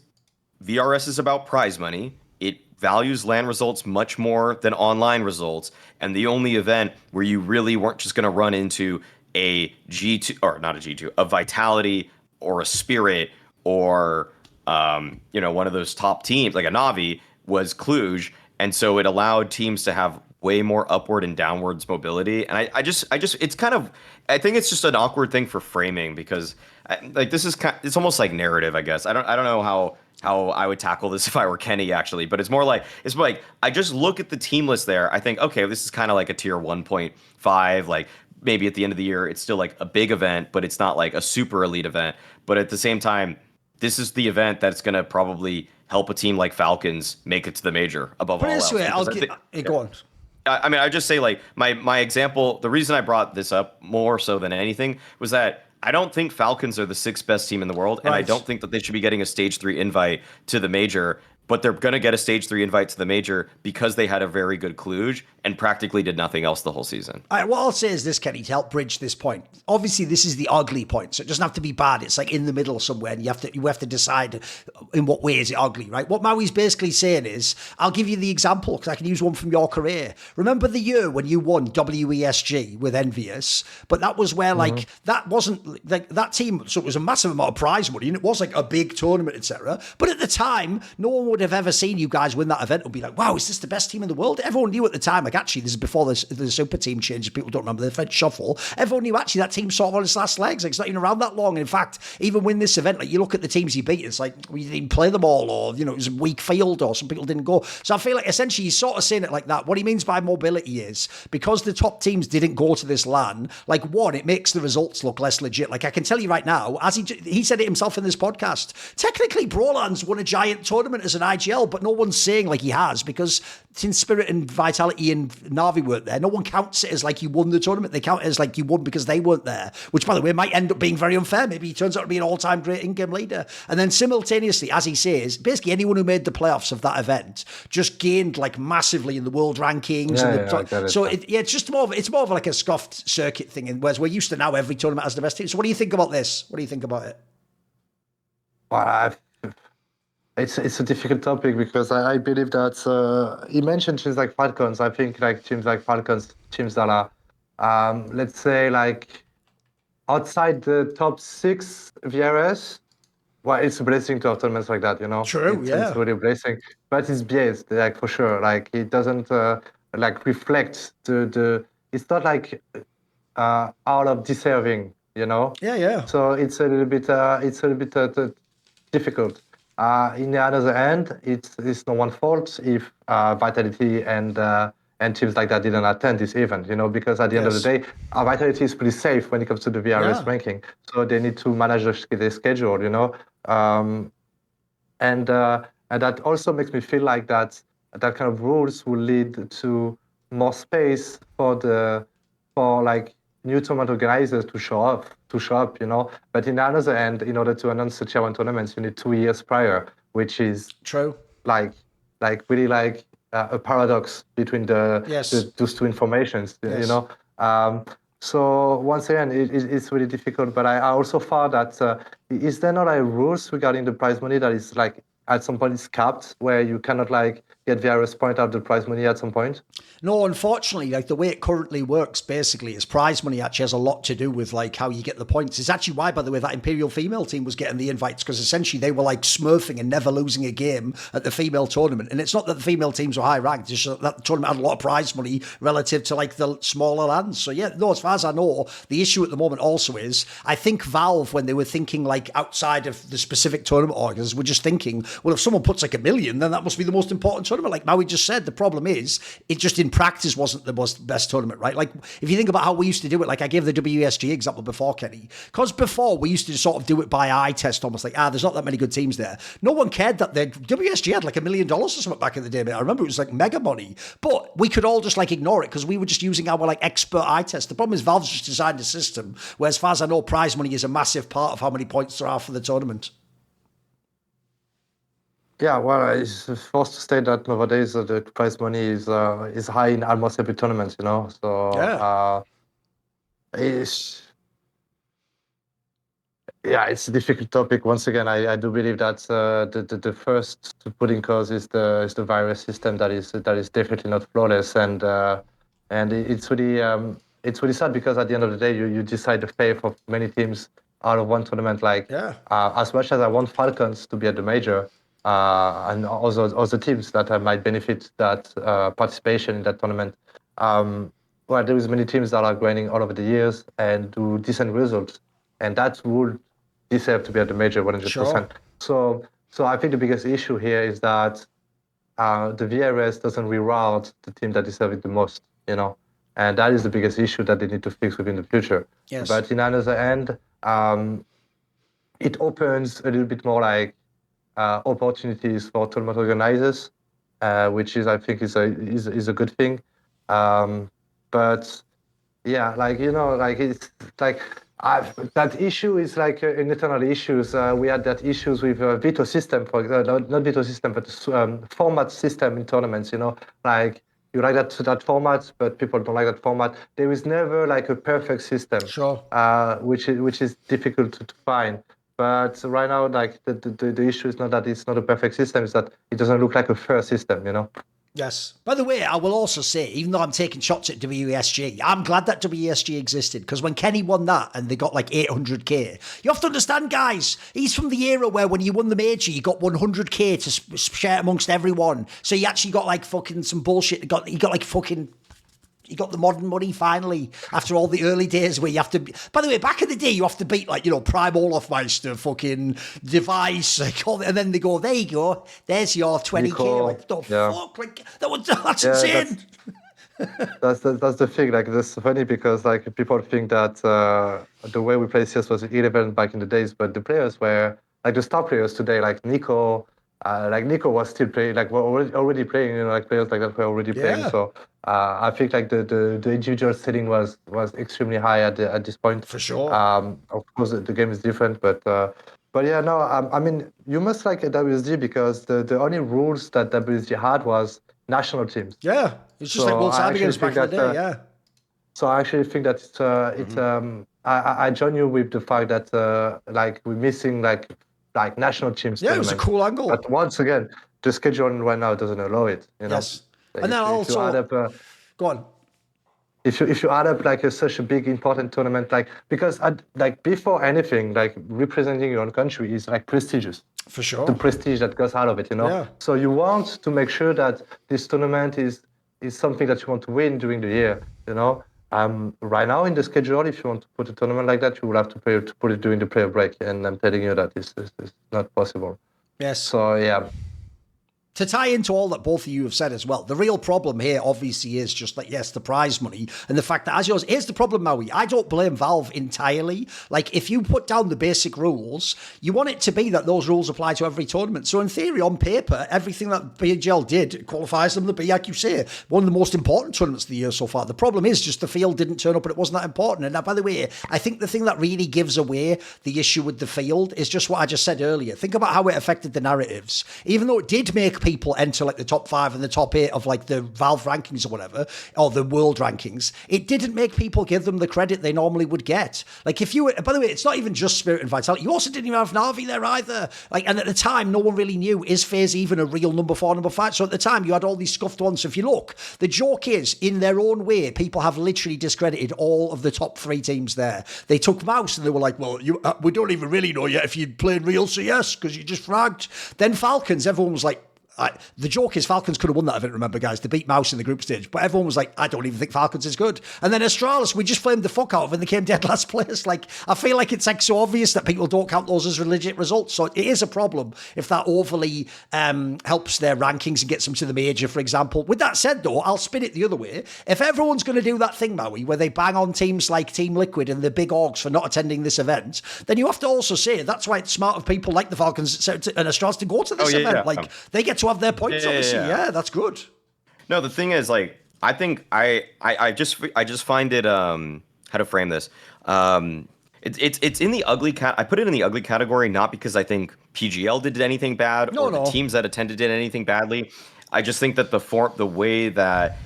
VRS is about prize money. It values LAN results much more than online results, and the only event where you really weren't just going to run into a G2 or not a G2, a Vitality or a Spirit or one of those top teams like a NAVI was Cluj, and so it allowed teams to have way more upward and downwards mobility. And I just it's kind of, I think it's just an awkward thing for framing, because it's almost like narrative, I guess. I don't know how I would tackle this if I were Kenny, actually, but it's more like I just look at the team list there. I think, okay, this is kind of like a tier 1.5, like maybe at the end of the year it's still like a big event, but it's not like a super elite event. But at the same time, this is the event that's going to probably help a team like Falcons make it to the major above all else. Go on. I mean, I just say, like, my example, the reason I brought this up more so than anything was that I don't think Falcons are the 6th best team in the world, and I don't think that they should be getting a stage 3 invite to the major, but they're going to get a stage 3 invite to the major because they had a very good Cluj and practically did nothing else the whole season. All right, what I'll say is this, Kenny, to help bridge this point. Obviously, this is the ugly point, so it doesn't have to be bad. It's like in the middle somewhere, and you have to decide in what way is it ugly, right? What Maui's basically saying is, I'll give you the example, because I can use one from your career. Remember the year when you won WESG with Envious? But that was where, that wasn't, like, that team, so it was a massive amount of prize money, and it was like a big tournament, etc. But at the time, no one would have ever seen you guys win that event and be like, wow, is this the best team in the world? Everyone knew at the time, like, actually, this is before the super team changes. People don't remember the French shuffle. Everyone knew actually that team sort of on its last legs. Like, it's not even around that long. And in fact, even win this event, like, you look at the teams you beat, it's like, we didn't play them all, or, it was a weak field, or some people didn't go. So I feel like essentially he's sort of saying it like that. What he means by mobility is, because the top teams didn't go to this LAN, like, one, it makes the results look less legit. Like, I can tell you right now, as he said it himself in this podcast, technically Brolan's won a giant tournament as an IGL, but no one's saying like he has, because since Spirit and Vitality and Navi weren't there, no one counts it as like you won the tournament. They count it as like you won because they weren't there, which, by the way, might end up being very unfair. Maybe he turns out to be an all-time great in-game leader. And then simultaneously, as he says, basically anyone who made the playoffs of that event just gained like massively in the world rankings. It's just more of like a scuffed circuit thing, whereas we're used to now every tournament has the best team. So what do you think about this? What do you think about it? Well, it's a difficult topic, because I believe that he mentioned teams like Falcons. I think like teams like Falcons, teams that are let's say like outside the top 6 VRS, well, it's a blessing to have tournaments like that, you know. True, It's really a blessing, but it's biased, like for sure. Like it doesn't like reflect the. It's not like out of deserving, you know. Yeah. So it's a little bit difficult. In the other end, it's no one's fault if Vitality and teams like that didn't attend this event, you know, because at the end of the day, Vitality is pretty safe when it comes to the VRS ranking. So they need to manage their schedule, you know. And that also makes me feel like that kind of rules will lead to more space for like new tournament organizers to show up, you know. But in the other end, in order to announce the tier 1 tournaments, you need 2 years prior, which is true. Like really like a paradox between those two informations, you know. So once again, it's really difficult. But I also found that is there not rules regarding the prize money that is like at some point it's capped where you cannot like get various point out of the prize money at some point? No, unfortunately, like the way it currently works, basically, is prize money actually has a lot to do with like how you get the points. It's actually why, by the way, that Imperial female team was getting the invites, because essentially they were like smurfing and never losing a game at the female tournament. And it's not that the female teams were high ranked, it's just that the tournament had a lot of prize money relative to like the smaller lands. So yeah, no, as far as I know, the issue at the moment also is, I think Valve, when they were thinking like outside of the specific tournament organizers, were just thinking, well, if someone puts like 1 million, then that must be the most important tournament. Like Maui just said, the problem is it just in practice wasn't the best tournament, right? Like if you think about how we used to do it, like I gave the WESG example before, Kenny, because before we used to sort of do it by eye test, almost like, there's not that many good teams there. No one cared that the WSG had like $1 million or something back in the day, mate. I remember it was like mega money, but we could all just like ignore it because we were just using our like expert eye test. The problem is Valve's just designed a system where, as far as I know, prize money is a massive part of how many points there are for the tournament. Yeah, well, it's forced to state that nowadays the prize money is high in almost every tournament, you know. So it's it's a difficult topic. Once again, I do believe that the first to put in cause is the virus system that is definitely not flawless, and it's really sad because at the end of the day you decide the fate of many teams out of one tournament. Like as much as I want Falcons to be at the major. And also other teams that might benefit that participation in that tournament. Well, there is many teams that are grinding all over the years and do decent results, and that would deserve to be at the major 100%. Sure. So I think the biggest issue here is that the VRS doesn't reward the team that deserve it the most, you know, and that is the biggest issue that they need to fix within the future. Yes. But in another end, it opens a little bit more like opportunities for tournament organizers, which is, I think, is a good thing. But yeah, like, you know, like it's like that issue is like an eternal issues. We had that issues with veto system, for example, not veto system, but format system in tournaments. You know, like you like that format, but people don't like that format. There is never like a perfect system, sure. Which is difficult to find. But right now, like the issue is not that it's not a perfect system; it's that it doesn't look like a fair system, you know. Yes. By the way, I will also say, even though I'm taking shots at WESG, I'm glad that WESG existed, because when Kenny won that and they got like 800k, you have to understand, guys, he's from the era where when you won the major, you got 100k to share amongst everyone. So you actually got like fucking some bullshit. You got like fucking... You got the modern money finally after all the early days where you have to. By the way, back in the day, you have to beat like, you know, Prime Olafmeister, fucking Device, and then they go, there you go, there's your 20k. Like, the fuck, like that's insane. That's the thing. Like, that's funny because like people think that the way we play CS was irrelevant back in the days, but the players were like the star players today, like Nico. Like Nico was still playing, like we're already playing, you know, like players like that were already playing. So I think like the individual setting was extremely high at this point. For sure. Of course, the game is different, but yeah, no. I mean, you must like a WSG because the only rules that WSG had was national teams. Yeah, it's just like World Champions back in the day. Yeah. So I actually think that it's I join you with the fact that like we're missing like national teams. Yeah, it was a cool angle. But once again, the schedule right now doesn't allow it. You know? Yes. And then also... go on. if you add up like such a big important tournament, like because like before anything, like representing your own country is like prestigious. For sure. The prestige that goes out of it, Yeah. So you want to make sure that this tournament is something that you want to win during the year, Right now in the schedule, if you want to put a tournament like that, you will have to put it during the player break, and I'm telling you that it's not possible. Yes. So yeah. To tie into all that both of you have said as well, the real problem here obviously is just like, yes, the prize money and the fact that as yours, here's the problem, Maui. I don't blame Valve entirely. Like, if you put down the basic rules, you want it to be that those rules apply to every tournament. So in theory, on paper, everything that BGL did qualifies them to be, like you say, one of the most important tournaments of the year so far. The problem is just the field didn't turn up and it wasn't that important. And now, by the way, I think the thing that really gives away the issue with the field is just what I just said earlier. Think about how it affected the narratives. Even though it did make people enter like the top 5 and the top 8 of like the Valve rankings or whatever, or the world rankings, it didn't make people give them the credit they normally would get. Like, if you, by the way, it's not even just Spirit and Vitality. You also didn't even have NAVI there either. Like, and at the time, no one really knew, is FaZe even a real number 4, number 5? So at the time, you had all these scuffed ones. So if you look, the joke is, in their own way, people have literally discredited all of the top 3 teams there. They took Mouse and they were like, well, we don't even really know yet if you'd played real CS because you just fragged. Then Falcons, everyone was like, the joke is Falcons could have won that event, remember, guys. They beat Mouse in the group stage. But everyone was like, I don't even think Falcons is good. And then Astralis, we just flamed the fuck out of and they came dead last place. Like, I feel like it's like so obvious that people don't count those as legit results. So it is a problem if that overly helps their rankings and gets them to the major, for example. With that said, though, I'll spin it the other way. If everyone's going to do that thing, Maui, where they bang on teams like Team Liquid and the big orgs for not attending this event, then you have to also say that's why it's smart of people like the Falcons and Astralis to go to this event. Like, they get to have their points, obviously. Yeah, that's good. No, the thing is, like, I think I just find it how to frame this. It's in the ugly I put it in the ugly category, not because I think PGL did anything bad the teams that attended did anything badly. I just think that the way that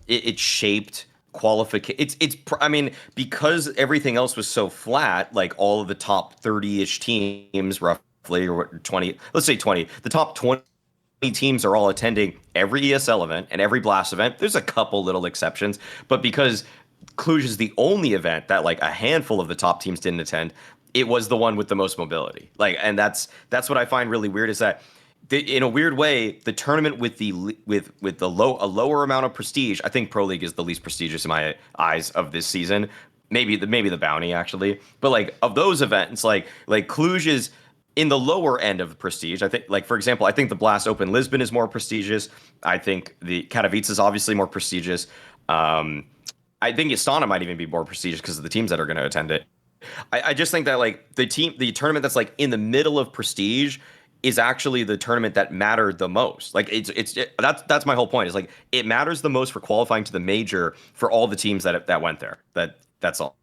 it shaped qualification. I mean, because everything else was so flat, like all of the top 30-ish teams, roughly, or 20, let's say 20, the top 20 teams are all attending every ESL event and every Blast event. There's a couple little exceptions, but because Cluj is the only event that like a handful of the top teams didn't attend, it was the one with the most mobility. Like, and that's what I find really weird is that in a weird way, the tournament with a lower amount of prestige, I think Pro League is the least prestigious in my eyes of this season. Maybe the Bounty actually, but like of those events, like Cluj is in the lower end of the prestige. I think, like, for example, I think the Blast Open Lisbon is more prestigious. I think the Katowice is obviously more prestigious. I think Astana might even be more prestigious because of the teams that are going to attend it. I just think that like the tournament that's like in the middle of prestige is actually the tournament that mattered the most. Like that's my whole point. Is like it matters the most for qualifying to the major for all the teams that went there. That's all.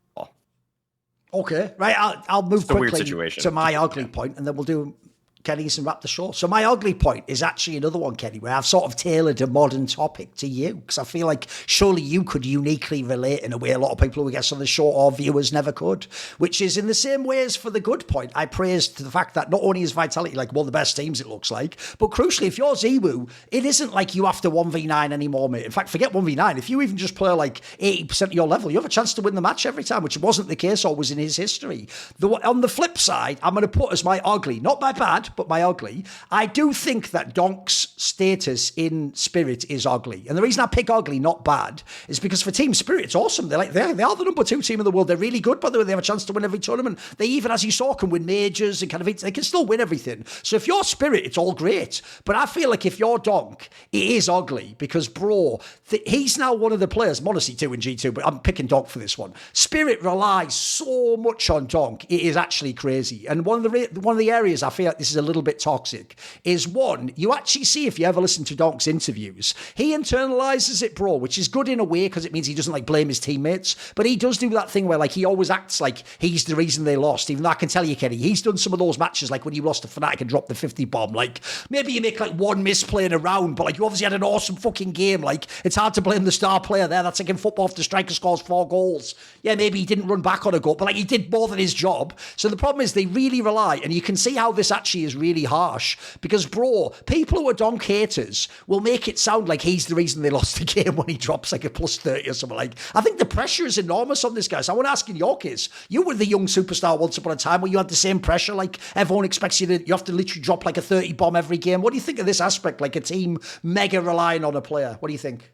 Okay, right. I'll move quickly to my ugly point, and then we'll do kennyS and wrap the show. So my ugly point is actually another one, Kenny, where I've sort of tailored a modern topic to you, because I feel like surely you could uniquely relate in a way a lot of people who guest on the show or viewers never could, which is in the same way as for the good point. I praised the fact that not only is Vitality like one of the best teams, it looks like, but crucially, if you're Ziwu, it isn't like you have to 1v9 anymore, mate. In fact, forget 1v9. If you even just play like 80% of your level, you have a chance to win the match every time, which wasn't the case always in his history. On the flip side, I'm going to put as my ugly, not my bad, but my ugly, I do think that Donk's status in Spirit is ugly. And the reason I pick ugly, not bad, is because for Team Spirit, it's awesome. They are the number 2 team in the world. They're really good, by the way. They have a chance to win every tournament. They even, as you saw, can win majors and they can still win everything. So if you're Spirit, it's all great. But I feel like if you're Donk, it is ugly because, bro, he's now one of the players, Modesty 2 and G2, but I'm picking Donk for this one. Spirit relies so much on Donk. It is actually crazy. And one of the areas I feel like this is a little bit toxic is one, you actually see if you ever listen to Donk's interviews, he internalizes it, bro, which is good in a way because it means he doesn't like blame his teammates, but he does do that thing where like he always acts like he's the reason they lost, even though I can tell you, Kenny, he's done some of those matches like when you lost to Fnatic and dropped the 50 bomb, like maybe you make like one misplay in a round, but like you obviously had an awesome fucking game. Like it's hard to blame the star player there. That's like in football if the striker scores 4 goals. Yeah, maybe he didn't run back on a goal, but like he did more than his job. So the problem is they really rely, and you can see how this actually is really harsh because, bro, people who are donk haters will make it sound like he's the reason they lost the game when he drops like a plus 30 or something. Like, I think the pressure is enormous on this guy. So I want to ask in your case, you were the young superstar once upon a time where you had the same pressure. Like, everyone expects you have to literally drop like a 30 bomb every game. What do you think of this aspect? Like a team mega relying on a player. What do you think?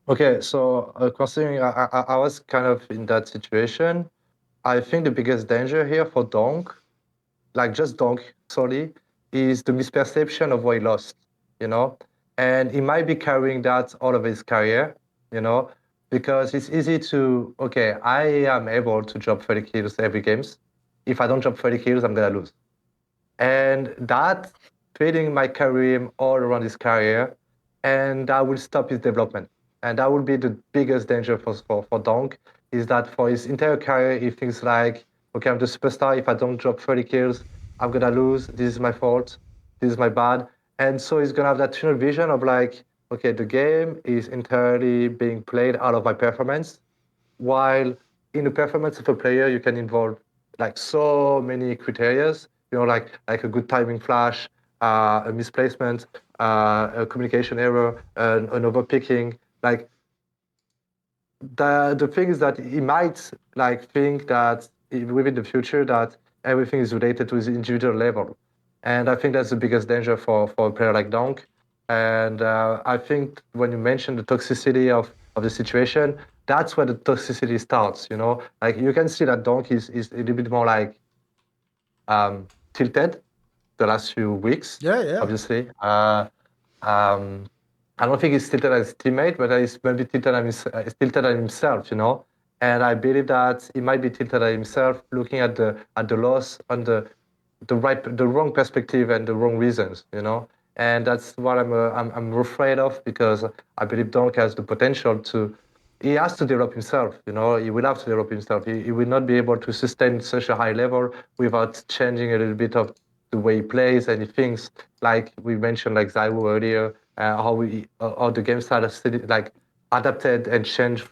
Okay, so considering I was kind of in that situation, I think the biggest danger here for Donk, like just Donk solely, is the misperception of what he lost, you know? And he might be carrying that all of his career, you know? Because it's easy to, okay, I am able to drop 30 kills every games. If I don't drop 30 kills, I'm gonna lose. And that fading my career all around his career, and that will stop his development. And that would be the biggest danger for Donk, is that for his entire career, he thinks like, okay, I'm the superstar. If I don't drop 30 kills, I'm going to lose. This is my fault. This is my bad. And so he's going to have that tunnel vision of like, okay, the game is entirely being played out of my performance. While in the performance of a player, you can involve like so many criteria, you know, like a good timing flash, a misplacement, a communication error, an overpicking. Like the thing is that he might like think that within the future that everything is related to his individual level, and I think that's the biggest danger for a player like Donk. And I think when you mention the toxicity of the situation, that's where the toxicity starts. You know, like you can see that Donk is a little bit more like tilted the last few weeks. Yeah. Obviously. I don't think he's tilted at his teammate, but he's maybe tilted at himself, you know. And I believe that he might be tilted at himself, looking at the loss on the wrong perspective and the wrong reasons, you know. And that's what I'm afraid of, because I believe Donk has the potential to. He has to develop himself, you know. He will have to develop himself. He will not be able to sustain such a high level without changing a little bit of the way he plays and he thinks. Like we mentioned, like ZywOo earlier, how the game style has like adapted and changed,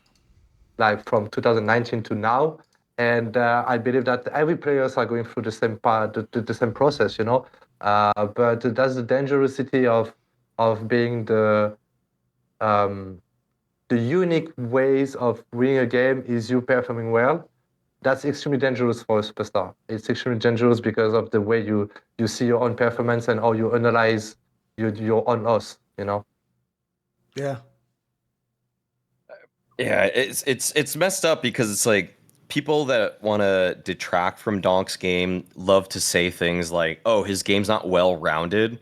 like from 2019 to now. And I believe that every players are going through the same part, the same process, you know. But that's the dangerousity of being the unique ways of winning a game is you performing well. That's extremely dangerous for a superstar. It's extremely dangerous because of the way you see your own performance and how you analyze your own loss, you know? Yeah. Yeah, it's messed up because it's like people that want to detract from Donk's game love to say things like, "Oh, his game's not well-rounded."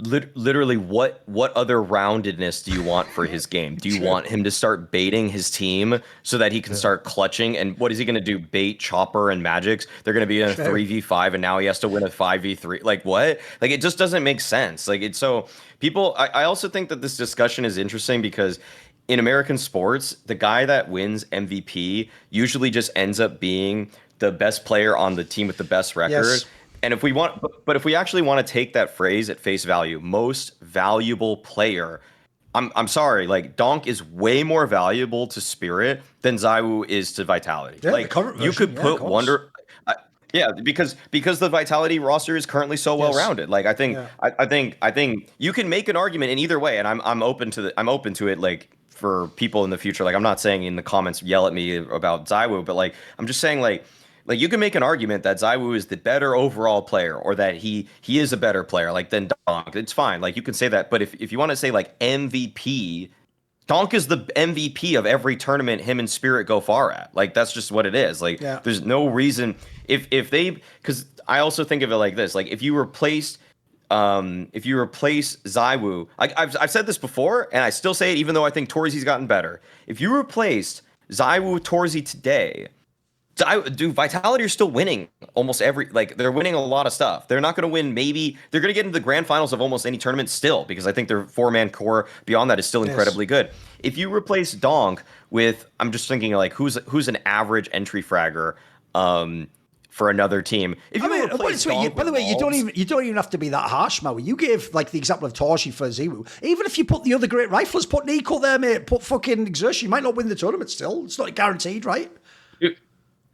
Literally, what other roundedness do you want for his game? Do you want him to start baiting his team so that he can start clutching? And what is he going to do? Bait Chopper and Magics? They're going to be in a 3v5 and now he has to win a 5v3. Like what? Like it just doesn't make sense. Like it's so people. I also think that this discussion is interesting because in American sports, the guy that wins MVP usually just ends up being the best player on the team with the best record. Yes. And if we want, but if we actually want to take that phrase at face value, most valuable player, I'm sorry, like Donk is way more valuable to Spirit than ZywOo is to Vitality. Yeah, like the current version, you could put Wonder, because the Vitality roster is currently so well rounded. Like I think I think you can make an argument in either way, and I'm open to it. Like for people in the future, like I'm not saying in the comments yell at me about ZywOo, but like I'm just saying like you can make an argument that ZywOo is the better overall player or that he is a better player like than Donk. It's fine. Like you can say that. But if you want to say like MVP, Donk is the MVP of every tournament him and Spirit go far at. Like that's just what it is. Like there's no reason if they, because I also think of it like this. Like if you replace ZywOo, like I've said this before and I still say it even though I think Torzi's gotten better. If you replaced ZywOo Torzi today, dude, Vitality are still winning almost they're winning a lot of stuff. They're not going to win. Maybe they're going to get into the grand finals of almost any tournament still because I think their 4-man core beyond that is still incredibly good. If you replace Donk with, I'm just thinking like who's an average entry fragger for another team. If you by the way, you don't even have to be that harsh, Maui. You gave like the example of Torzi for ZywOo. Even if you put the other great riflers, put Nico there, mate, put fucking Exertion, you might not win the tournament still. It's not guaranteed, right?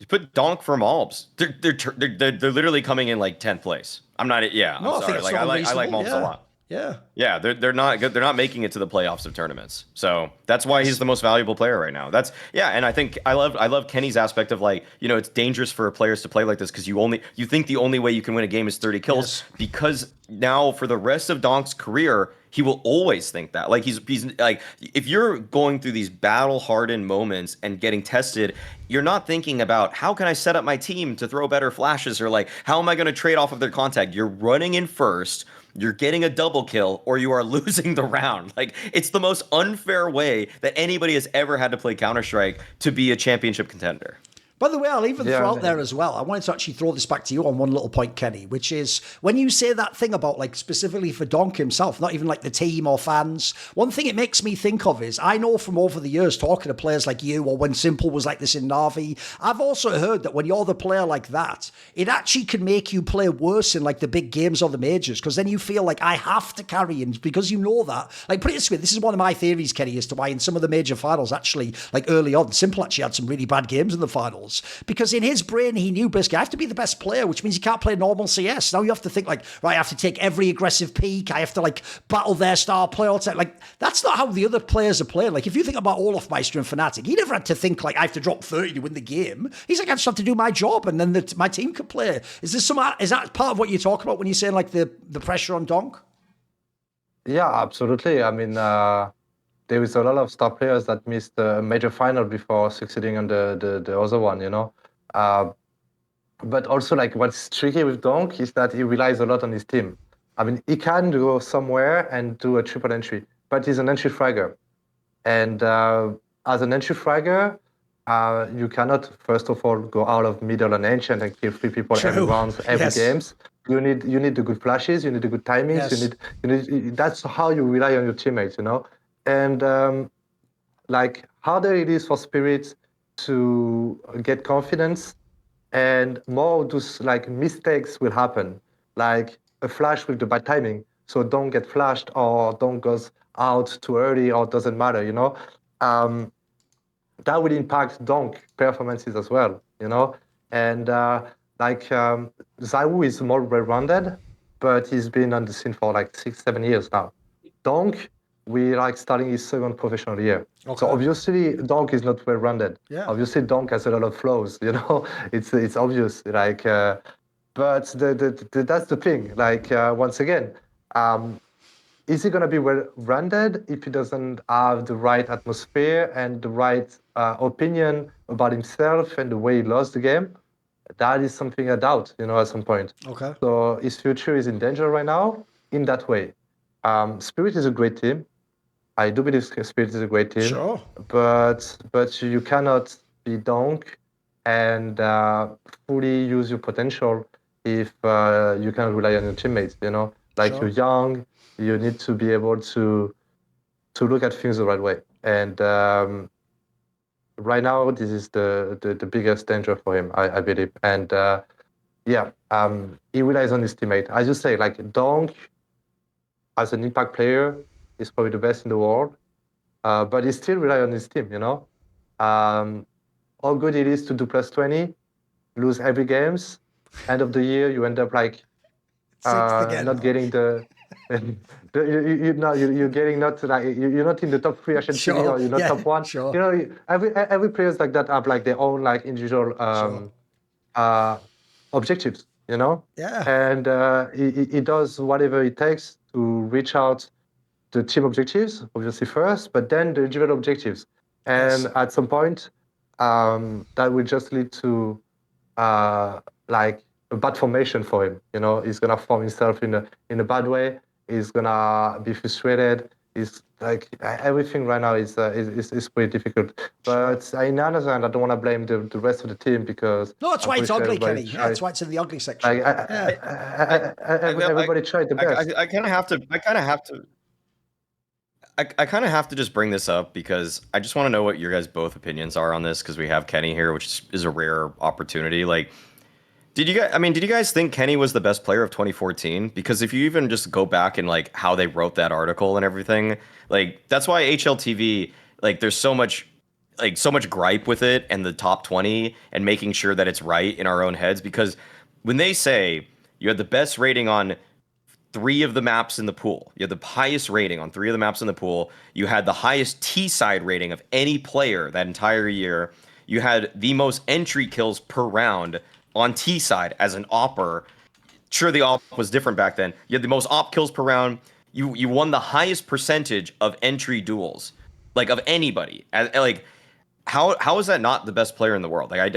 You put Donk for Malbs. They're literally coming in like 10th place. I'm not. Yeah, No, I'm I think sorry. it's Like not I like unreasonable. Maltz a lot. Yeah. Yeah, they're not good. They're not making it to the playoffs of tournaments. So that's why he's the most valuable player right now. That's yeah, and I think I love Kenny's aspect of like, it's dangerous for players to play like this because you think the only way you can win a game is 30 kills Yes. because now for the rest of Donk's career, he will always think that. Like he's like if you're going through these battle hardened moments and getting tested, you're not thinking about how can I set up my team to throw better flashes or like how am I going to trade off of their contact. You're running in first. You're getting a double kill or you are losing the round. Like it's the most unfair way that anybody has ever had to play Counter-Strike to be a championship contender. By the way, I'll even Yeah, throw out there as well. I wanted to actually throw this back to you on one little point, Kenny, which is when you say that thing about like specifically for Donk himself, not even like the team or fans, one thing it makes me think of is I know from over the years talking to players like you or when Simple was like this in Navi, I've also heard that when you're the player like that, it actually can make you play worse in like the big games or the majors because then you feel like I have to carry in because you know that. Like put it this way, this is one of my theories, Kenny, as to why in some of the major finals actually like early on, Simple actually had some really bad games in the finals. Because in his brain, he knew basically, I have to be the best player, which means you can't play normal CS. Now you have to think like, right, I have to take every aggressive peak. I have to like battle their star player all the time. Like, that's not how the other players are playing. Like, if you think about Olofmeister and Fnatic, he never had to think like, I have to drop 30 to win the game. He's like, I just have to do my job and then my team can play. Is that part of what you're talking about when you're saying like the pressure on Donk? Yeah, absolutely. I mean, there is a lot of star players that missed a major final before succeeding on the other one, But also, like, what's tricky with Donk is that he relies a lot on his team. I mean, he can go somewhere and do a triple entry, but he's an entry fragger. And as an entry fragger, you cannot, first of all, go out of middle and ancient and kill 3 people every round, every games. You need the good flashes, you need the good timings, you need that's how you rely on your teammates, And like harder it is for Spirit to get confidence, and more of those like mistakes will happen, like a flash with the bad timing, so don't get flashed or don't goes out too early or doesn't matter, that will impact Donk performances as well, And Zaiwu is more well-rounded, but he's been on the scene for like 6-7 years now. Donk, we like starting his second professional year. Okay. So obviously Donk is not well-rounded. Yeah. Obviously Donk has a lot of flaws, It's obvious, like, but that's the thing. Like once again, is he going to be well-rounded if he doesn't have the right atmosphere and the right opinion about himself and the way he lost the game? That is something I doubt, at some point. Okay. So his future is in danger right now in that way. Spirit is a great team. I do believe Spirit is a great team. Sure. But you cannot be Donk and fully use your potential if you can't rely on your teammates, Like Sure. You're young, you need to be able to look at things the right way. And right now, this is the biggest danger for him, I believe. And he relies on his teammate. As you say, like Donk, as an impact player, is probably the best in the world, but he still relies on his team, How good it is to do +20, lose every games, end of the year, you end up like not getting the... you're getting not like you're not in the top 3 Asian or you're not top 1. Sure. Every players like that have like their own like individual objectives, Yeah. And he does whatever it takes to reach out the team objectives, obviously first, but then the individual objectives. And at some point, that will just lead to like a bad formation for him. He's gonna form himself in a bad way. He's gonna be frustrated. He's like everything right now is pretty difficult. But in another hand, I don't want to blame the rest of the team because no, that's why it's ugly, Kenny. Yeah, that's why it's in the ugly section. Everybody tried the best. I kind of have to just bring this up because I just want to know what your guys' both opinions are on this because we have Kenny here, which is a rare opportunity. Like, did you guys think Kenny was the best player of 2014? Because if you even just go back and like how they wrote that article and everything, like that's why HLTV, like there's so much gripe with it and the top 20 and making sure that it's right in our own heads. Because when they say You had the best rating on 3 of the maps in the pool. You had the highest rating on 3 of the maps in the pool. You had the highest T-side rating of any player that entire year. You had the most entry kills per round on T-side as an opper. Sure, the op was different back then. You had the most op kills per round. You won the highest percentage of entry duels, like of anybody. Like, how is that not the best player in the world? Like, I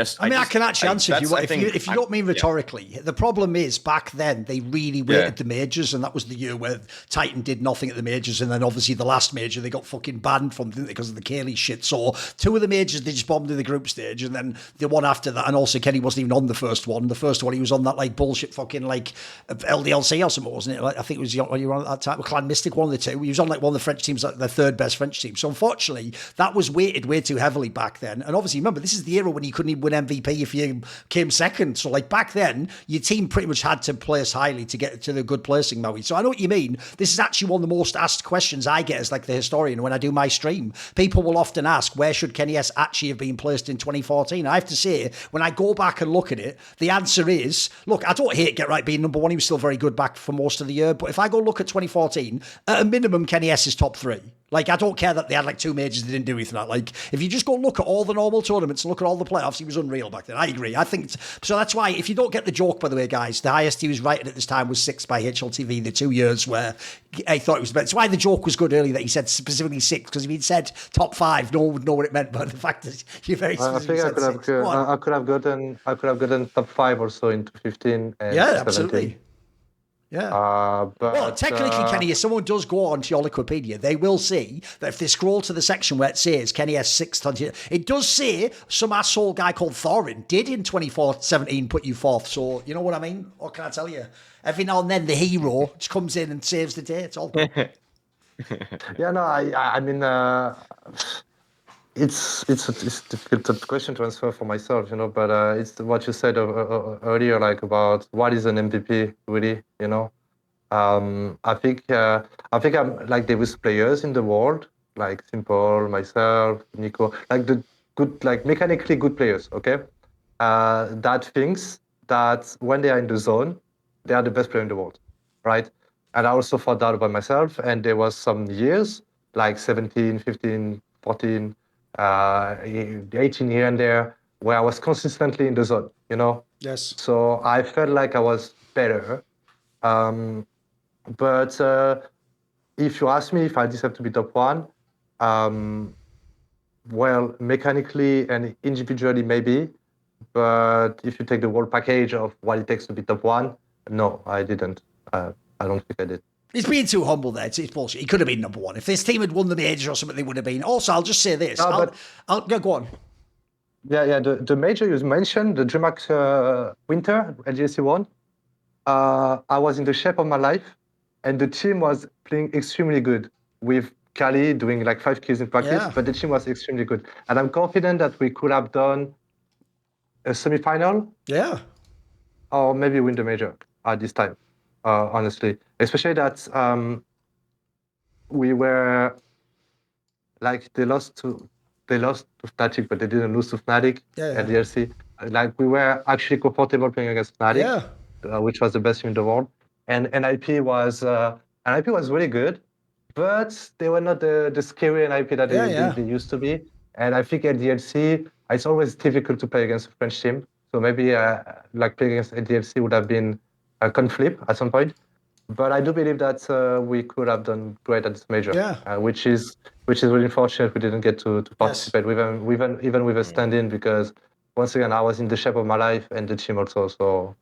can actually answer if you don't mean rhetorically. Yeah. The problem is back then they really weighted the majors, and that was the year where Titan did nothing at the majors, and then obviously the last major they got fucking banned from, didn't they, because of the Kaylee shit. So 2 of the majors they just bombed in the group stage, and then the one after that, and also Kenny wasn't even on the first one. The first one he was on that like bullshit fucking like LDLC or something, wasn't it? Like, I think it was when you were on at that time, Clan Mystic, one of the 2. He was on like one of the French teams, like the 3rd best French team. So unfortunately that was weighted way too heavily back then, and obviously remember, this is the era when you couldn't even win MVP if you came second. So, like, back then, your team pretty much had to place highly to get to the good placing, Maui. So I know what you mean. This is actually one of the most asked questions I get as, like, the historian when I do my stream. People will often ask, where should kennyS actually have been placed in 2014? I have to say, when I go back and look at it, the answer is, look, I don't hate Get Right being number 1. He was still very good back for most of the year. But if I go look at 2014, at a minimum, kennyS is top 3. Like, I don't care that they had like 2 majors they didn't do anything at. Like, if you just go look at all the normal tournaments and look at all the playoffs, he was unreal back then. I agree. I think so. That's why, if you don't get the joke, by the way, guys, the highest he was rated at this time was 6 by HLTV, the 2 years where I thought it was better. That's why the joke was good earlier that he said specifically 6, because if he'd said top 5, no one would know what it meant. But the fact is, you very specifically I could have gotten top 5 or so into 15 and 17. Absolutely. Yeah. Well, technically, Kenny, if someone does go on to your Wikipedia, they will see that if they scroll to the section where it says kennyS 6th, it does say some asshole guy called Thorin did in 2017 put you 4th. So, you know what I mean? What can I tell you? Every now and then the hero just comes in and saves the day. It's all good. I mean, it's a difficult question to answer for myself, but it's what you said earlier, like about what is an MVP really, I think I'm like there was players in the world like Simple, myself, Nico, like the good, like mechanically good players, okay, that thinks that when they are in the zone, they are the best player in the world, right? And I also thought that about myself, and there was some years like 17, 15, 14, 18 here and there, where I was consistently in the zone, Yes. So I felt like I was better. But if you ask me if I deserve to be top 1, well, mechanically and individually maybe, but if you take the whole package of what it takes to be top 1, no, I didn't. I don't think I did. He's being too humble there. It's bullshit. He could have been number 1. If this team had won the major or something, they would have been. Also, I'll just say this. I'll go on. Yeah. The major you mentioned, the DreamHack Winter, LGSC 1, I was in the shape of my life, and the team was playing extremely good with Kali doing like 5 kills in practice, but the team was extremely good. And I'm confident that we could have done a semi-final. Yeah. Or maybe win the major at this time. Honestly, especially that we were like they lost to Fnatic, but they didn't lose to Fnatic at the LC. Like we were actually comfortable playing against Fnatic, which was the best team in the world. And NIP was really good, but they were not the scary NIP that they used to be. And I think at the LC, it's always difficult to play against a French team. So maybe like playing against ADFC would have been a coin flip at some point, but I do believe that we could have done great at this major, which is really unfortunate we didn't get to participate even with a stand-in, because once again I was in the shape of my life and the team also. So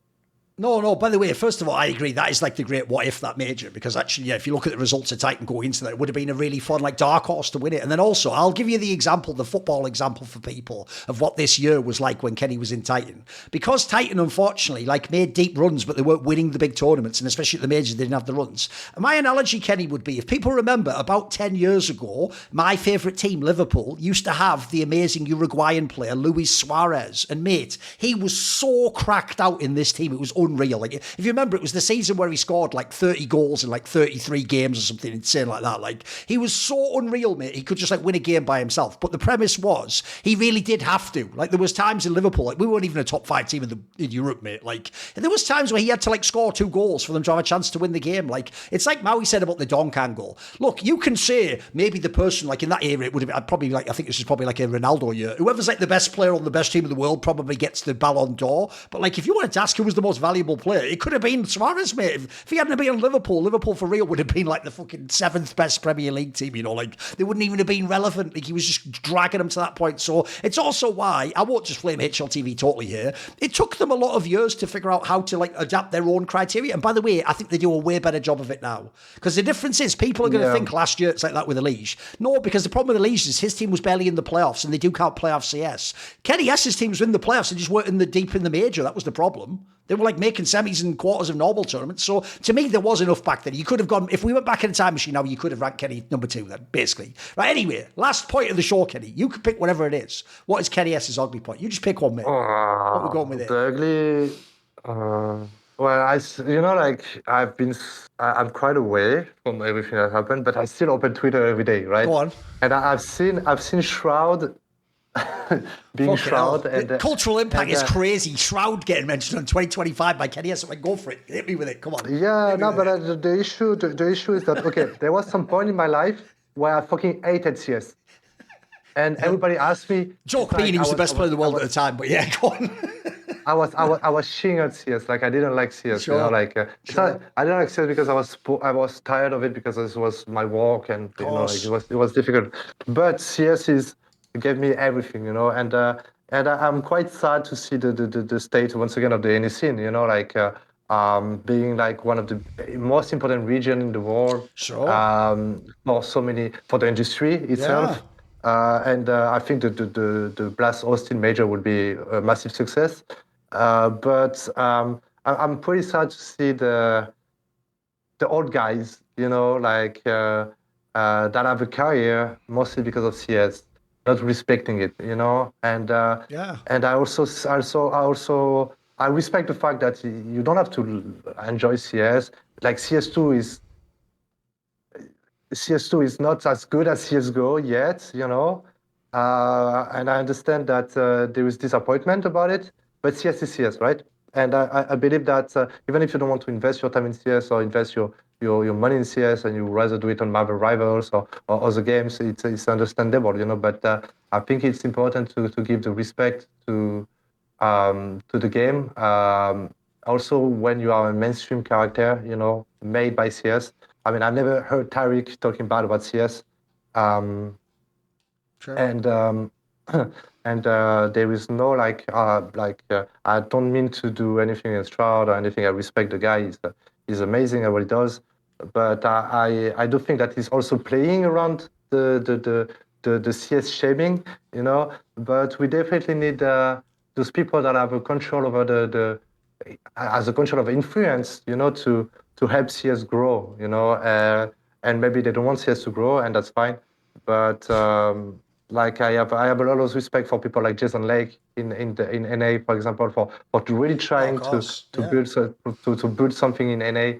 No, by the way, first of all, I agree. That is like the great what if that major, because actually, if you look at the results of Titan going into that, it would have been a really fun, like, dark horse to win it. And then also, I'll give you the example, the football example for people of what this year was like when Kenny was in Titan. Because Titan, unfortunately, like, made deep runs, but they weren't winning the big tournaments, and especially at the majors, they didn't have the runs. And my analogy, Kenny, would be, if people remember, about 10 years ago, my favourite team, Liverpool, used to have the amazing Uruguayan player, Luis Suarez. And, mate, he was so cracked out in this team, it was unreal. Like, if you remember, it was the season where he scored like 30 goals in like 33 games or something insane like that. Like, he was so unreal, mate. He could just like win a game by himself. But the premise was he really did have to. Like, there was times in Liverpool, like we weren't even a top 5 team in Europe, mate. Like, and there was times where he had to like score 2 goals for them to have a chance to win the game. Like, it's like Maui said about the donk angle. Look, you can say maybe the person like in that era it would have probably like, I think this is probably like a Ronaldo year. Whoever's like the best player on the best team in the world probably gets the Ballon d'Or. But like, if you wanted to ask who was the most valuable player, it could have been Suarez, mate. If he hadn't been on Liverpool for real would have been like the fucking 7th best Premier League team, you know, like they wouldn't even have been relevant. Like, he was just dragging them to that point. So it's also why, I won't just blame HLTV totally here, it took them a lot of years to figure out how to like adapt their own criteria. And by the way, I think they do a way better job of it now. Because the difference is, people are going to think last year it's like that with Elige. No, because the problem with Elige is his team was barely in the playoffs, and they do count playoff CS. kennyS's team was in the playoffs and just weren't in the deep in the major. That was the problem. They were like making semis and quarters of normal tournaments. So to me, there was enough back then. You could have gone, if we went back in a time machine now, you could have ranked Kenny number 2 then, basically. Right, anyway, last point of the show, Kenny. You can pick whatever it is. What is kennyS's ugly point? You just pick one, mate. What we're going with it? The ugly... well, like, I'm quite away from everything that happened, but I still open Twitter every day, right? Go on. And I've seen Shroud being Shroud. And cultural impact is crazy. Shroud getting mentioned on 2025 by kennyS. Like, go for it. Hit me with it. Come on. Yeah, no, but the issue is that, okay, there was some point in my life where I fucking hated CS. And everybody asked me... Joke being he was the best player in the world at the time, but yeah, go on. I was shitting at CS. Like, I didn't like CS. Sure. You know, like I didn't like CS because I was tired of it, because it was my work, and you know, like, it was difficult. But CS gave me everything, you know, and I'm quite sad to see the state once again of the NA scene. You know, like being like one of the most important region in the world. Sure. For the industry itself. Yeah. I think the Blast Austin major would be a massive success. But I'm pretty sad to see the old guys, you know, like that have a career mostly because of CS, not respecting it, you know. And I respect the fact that you don't have to enjoy CS. Like, CS2 is not as good as CSGO yet, you know. And I understand that there is disappointment about it. But CS is CS, right? And I believe that even if you don't want to invest your time in CS or invest your money in CS, and you rather do it on Marvel Rivals or other games, it's understandable, you know. But I think it's important to give the respect to the game. Also, when you are a mainstream character, you know, made by CS. I mean, I've never heard Tariq talking bad about CS. Sure. And there is no I don't mean to do anything against Shroud or anything. I respect the guy. He's amazing at what he does. But I do think that he's also playing around the CS shaming, you know. But we definitely need those people that have a control over as a control of influence, you know, to help CS grow, you know. And maybe they don't want CS to grow, and that's fine. But like, I have a lot of respect for people like Jason Lake in NA, for example, for really trying to build something in NA.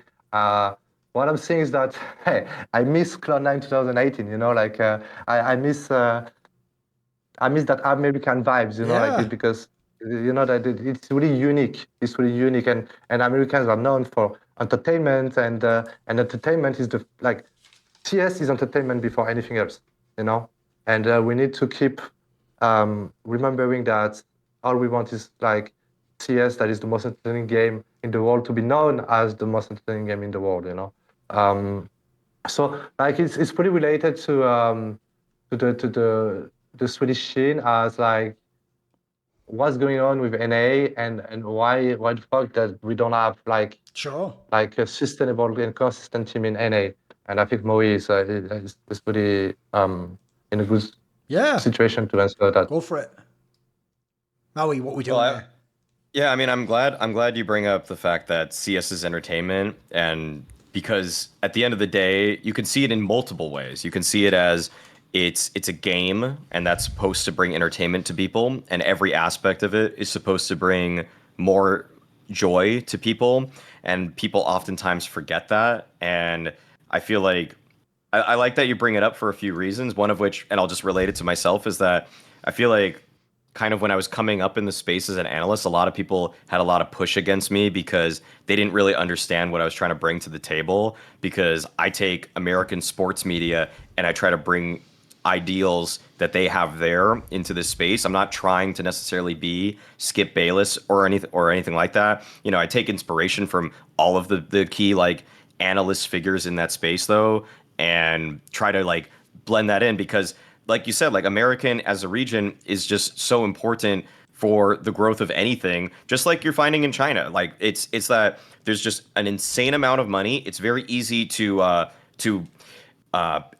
What I'm saying is that, hey, I miss Cloud9 2018. You know, like I miss that American vibes. You know, like, because you know that it's really unique. It's really unique, and Americans are known for entertainment, and entertainment is CS is entertainment before anything else. You know. And we need to keep remembering that all we want is like CS, that is the most entertaining game in the world, to be known as the most entertaining game in the world, you know. So like it's pretty related to the Swedish scene, as like what's going on with NA, and why the fuck that we don't have like a sustainable and consistent team in NA. And I think Moe is pretty in a good situation to answer that. Go for it. Maui, what we doing there? Yeah, I mean, I'm glad you bring up the fact that CS is entertainment, and because at the end of the day, you can see it in multiple ways. You can see it as it's a game, and that's supposed to bring entertainment to people, and every aspect of it is supposed to bring more joy to people, and people oftentimes forget that. And I feel like I like that you bring it up for a few reasons. One of which, and I'll just relate it to myself, is that I feel like kind of when I was coming up in the space as an analyst, a lot of people had a lot of push against me because they didn't really understand what I was trying to bring to the table. Because I take American sports media and I try to bring ideals that they have there into this space. I'm not trying to necessarily be Skip Bayless or anything like that. You know, I take inspiration from all of the key like analyst figures in that space though, and try to like blend that in, because like you said, like American as a region is just so important for the growth of anything, just like you're finding in China. Like it's that there's just an insane amount of money. It's very easy to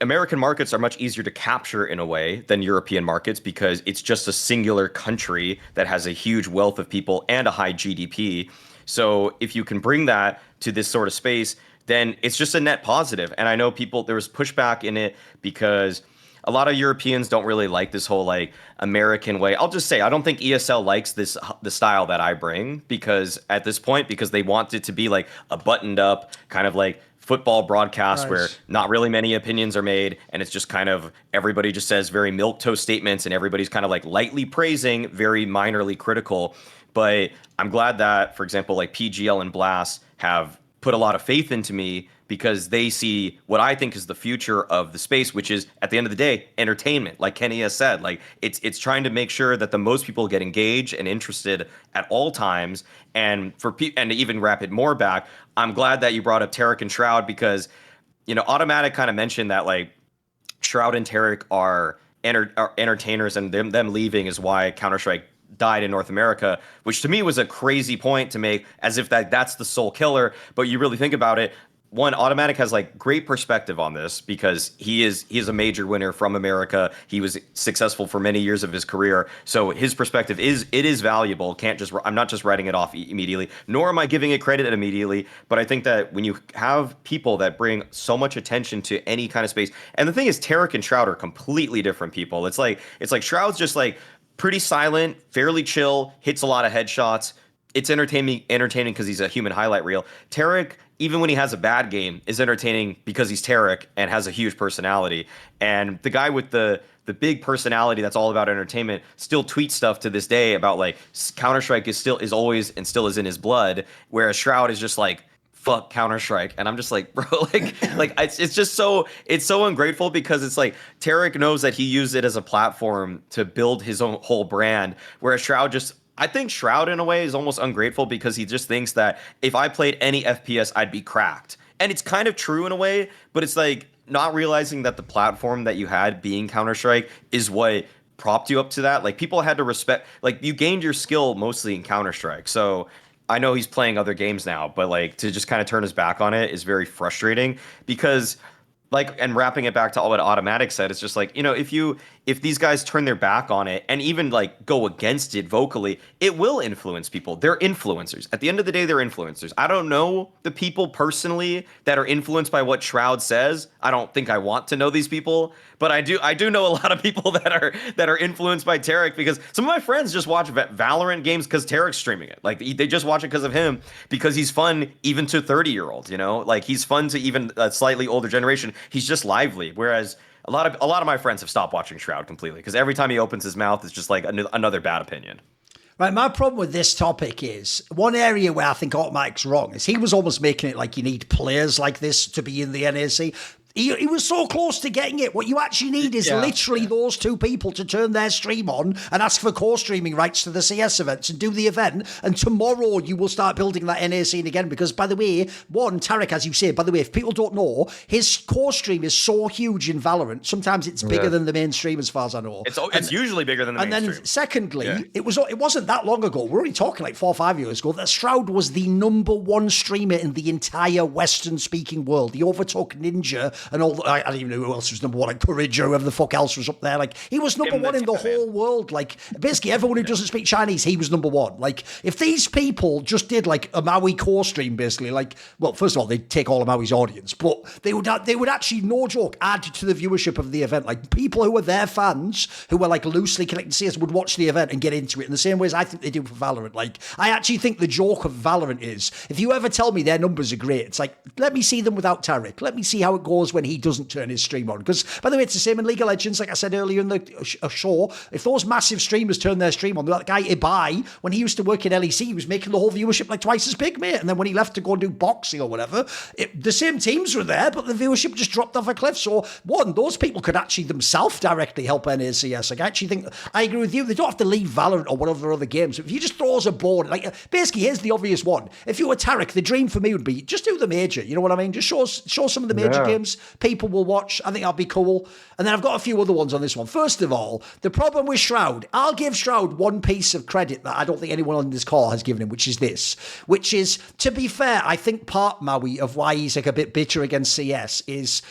American markets are much easier to capture in a way than European markets, because it's just a singular country that has a huge wealth of people and a high GDP. So if you can bring that to this sort of space, then it's just a net positive. And I know there was pushback in it because a lot of Europeans don't really like this whole like American way. I'll just say, I don't think ESL likes the style that I bring, because at this point, because they want it to be like a buttoned up kind of like football broadcast where not really many opinions are made, and it's just kind of everybody just says very milquetoast statements, and everybody's kind of like lightly praising, very minorly critical. But I'm glad that, for example, like PGL and Blast have put a lot of faith into me, because they see what I think is the future of the space, which is at the end of the day, entertainment. Like kennyS said, like it's trying to make sure that the most people get engaged and interested at all times. And and to even wrap it more back, I'm glad that you brought up Tarek and Shroud, because, you know, Automatic kind of mentioned that like Shroud and Tarek are entertainers, and them leaving is why Counter-Strike died in North America, which to me was a crazy point to make, as if that's the sole killer. But you really think about it, one, Automatic has like great perspective on this, because he is a major winner from America. He was successful for many years of his career, so his perspective is valuable. I'm not just writing it off immediately, nor am I giving it credit immediately. But I think that when you have people that bring so much attention to any kind of space, and the thing is, Tarek and Shroud are completely different people. It's like Shroud's just like pretty silent, fairly chill, hits a lot of headshots. It's entertaining because he's a human highlight reel. Tarek, even when he has a bad game, is entertaining because he's Tarek and has a huge personality. And the guy with the big personality that's all about entertainment still tweets stuff to this day about like Counter-Strike is always and still is in his blood, whereas Shroud is just like, fuck Counter-Strike. And I'm just like, bro, like it's just so ungrateful, because it's like Tarek knows that he used it as a platform to build his own whole brand, whereas I think Shroud in a way is almost ungrateful, because he just thinks that if I played any FPS, I'd be cracked. And it's kind of true in a way, but it's like not realizing that the platform that you had being Counter-Strike is what propped you up to that. Like people had to respect, like you gained your skill mostly in Counter-Strike. So I know he's playing other games now, but like to just kind of turn his back on it is very frustrating, because like, and wrapping it back to all what Automatic said, it's just like, you know, if these guys turn their back on it and even like go against it vocally, it will influence people. They're influencers. At the end of the day, they're influencers. I don't know the people personally that are influenced by what Shroud says. I don't think I want to know these people, but I do know a lot of people that are influenced by Tarek, because some of my friends just watch Valorant games because Tarek's streaming it. Like they just watch it because of him, because he's fun even to 30-year-olds, you know, like he's fun to even a slightly older generation. He's just lively. Whereas a lot of my friends have stopped watching Shroud completely, because every time he opens his mouth, it's just like another bad opinion. Right, my problem with this topic is one area where I think Automatic's wrong is he was almost making it like you need players like this to be in the NAC. He was so close to getting it. What you actually need is literally those two people to turn their stream on and ask for co-streaming rights to the CS events and do the event. And tomorrow you will start building that NA scene again. Because, by the way, Tarek, as you say, by the way, if people don't know, his co-stream is so huge in Valorant. Sometimes it's bigger than the mainstream, as far as I know. It's usually bigger than the mainstream. And then, secondly, it wasn't that long ago. We're only talking like 4 or 5 years ago that Shroud was the #1 streamer in the entire Western-speaking world. He overtook Ninja and all. I don't even know who else was number one, like Courage or whoever the fuck else was up there. Like he was number one in the whole world. Like basically everyone who doesn't speak Chinese, he was number one. Like if these people just did like a Maui core stream, basically, like, well, first of all, they'd take all of Maui's audience, but they would actually, no joke, add to the viewership of the event. Like people who were their fans, who were like loosely connected to CS, would watch the event and get into it in the same ways I think they do for Valorant. Like I actually think the joke of Valorant is, if you ever tell me their numbers are great, it's like, let me see them without Tarek. Let me see how it goes when he doesn't turn his stream on. Because, by the way, it's the same in League of Legends, like I said earlier in the show. If those massive streamers turn their stream on, that guy Ibai, when he used to work in LEC, he was making the whole viewership like twice as big, mate. And then when he left to go and do boxing or whatever, the same teams were there, but the viewership just dropped off a cliff. So, one, those people could actually themselves directly help NACS. Like, I actually think, I agree with you, they don't have to leave Valorant or whatever other games. If you just throw us a board, like, basically, here's the obvious one. If you were Tarek, the dream for me would be just do the major. You know what I mean? Just show some of the major games people will watch. I think that'd be cool. And then I've got a few other ones on this one. First of all, the problem with Shroud, I'll give Shroud one piece of credit that I don't think anyone on this call has given him, which is, to be fair, I think part, Maui, of why he's like a bit bitter against CS is,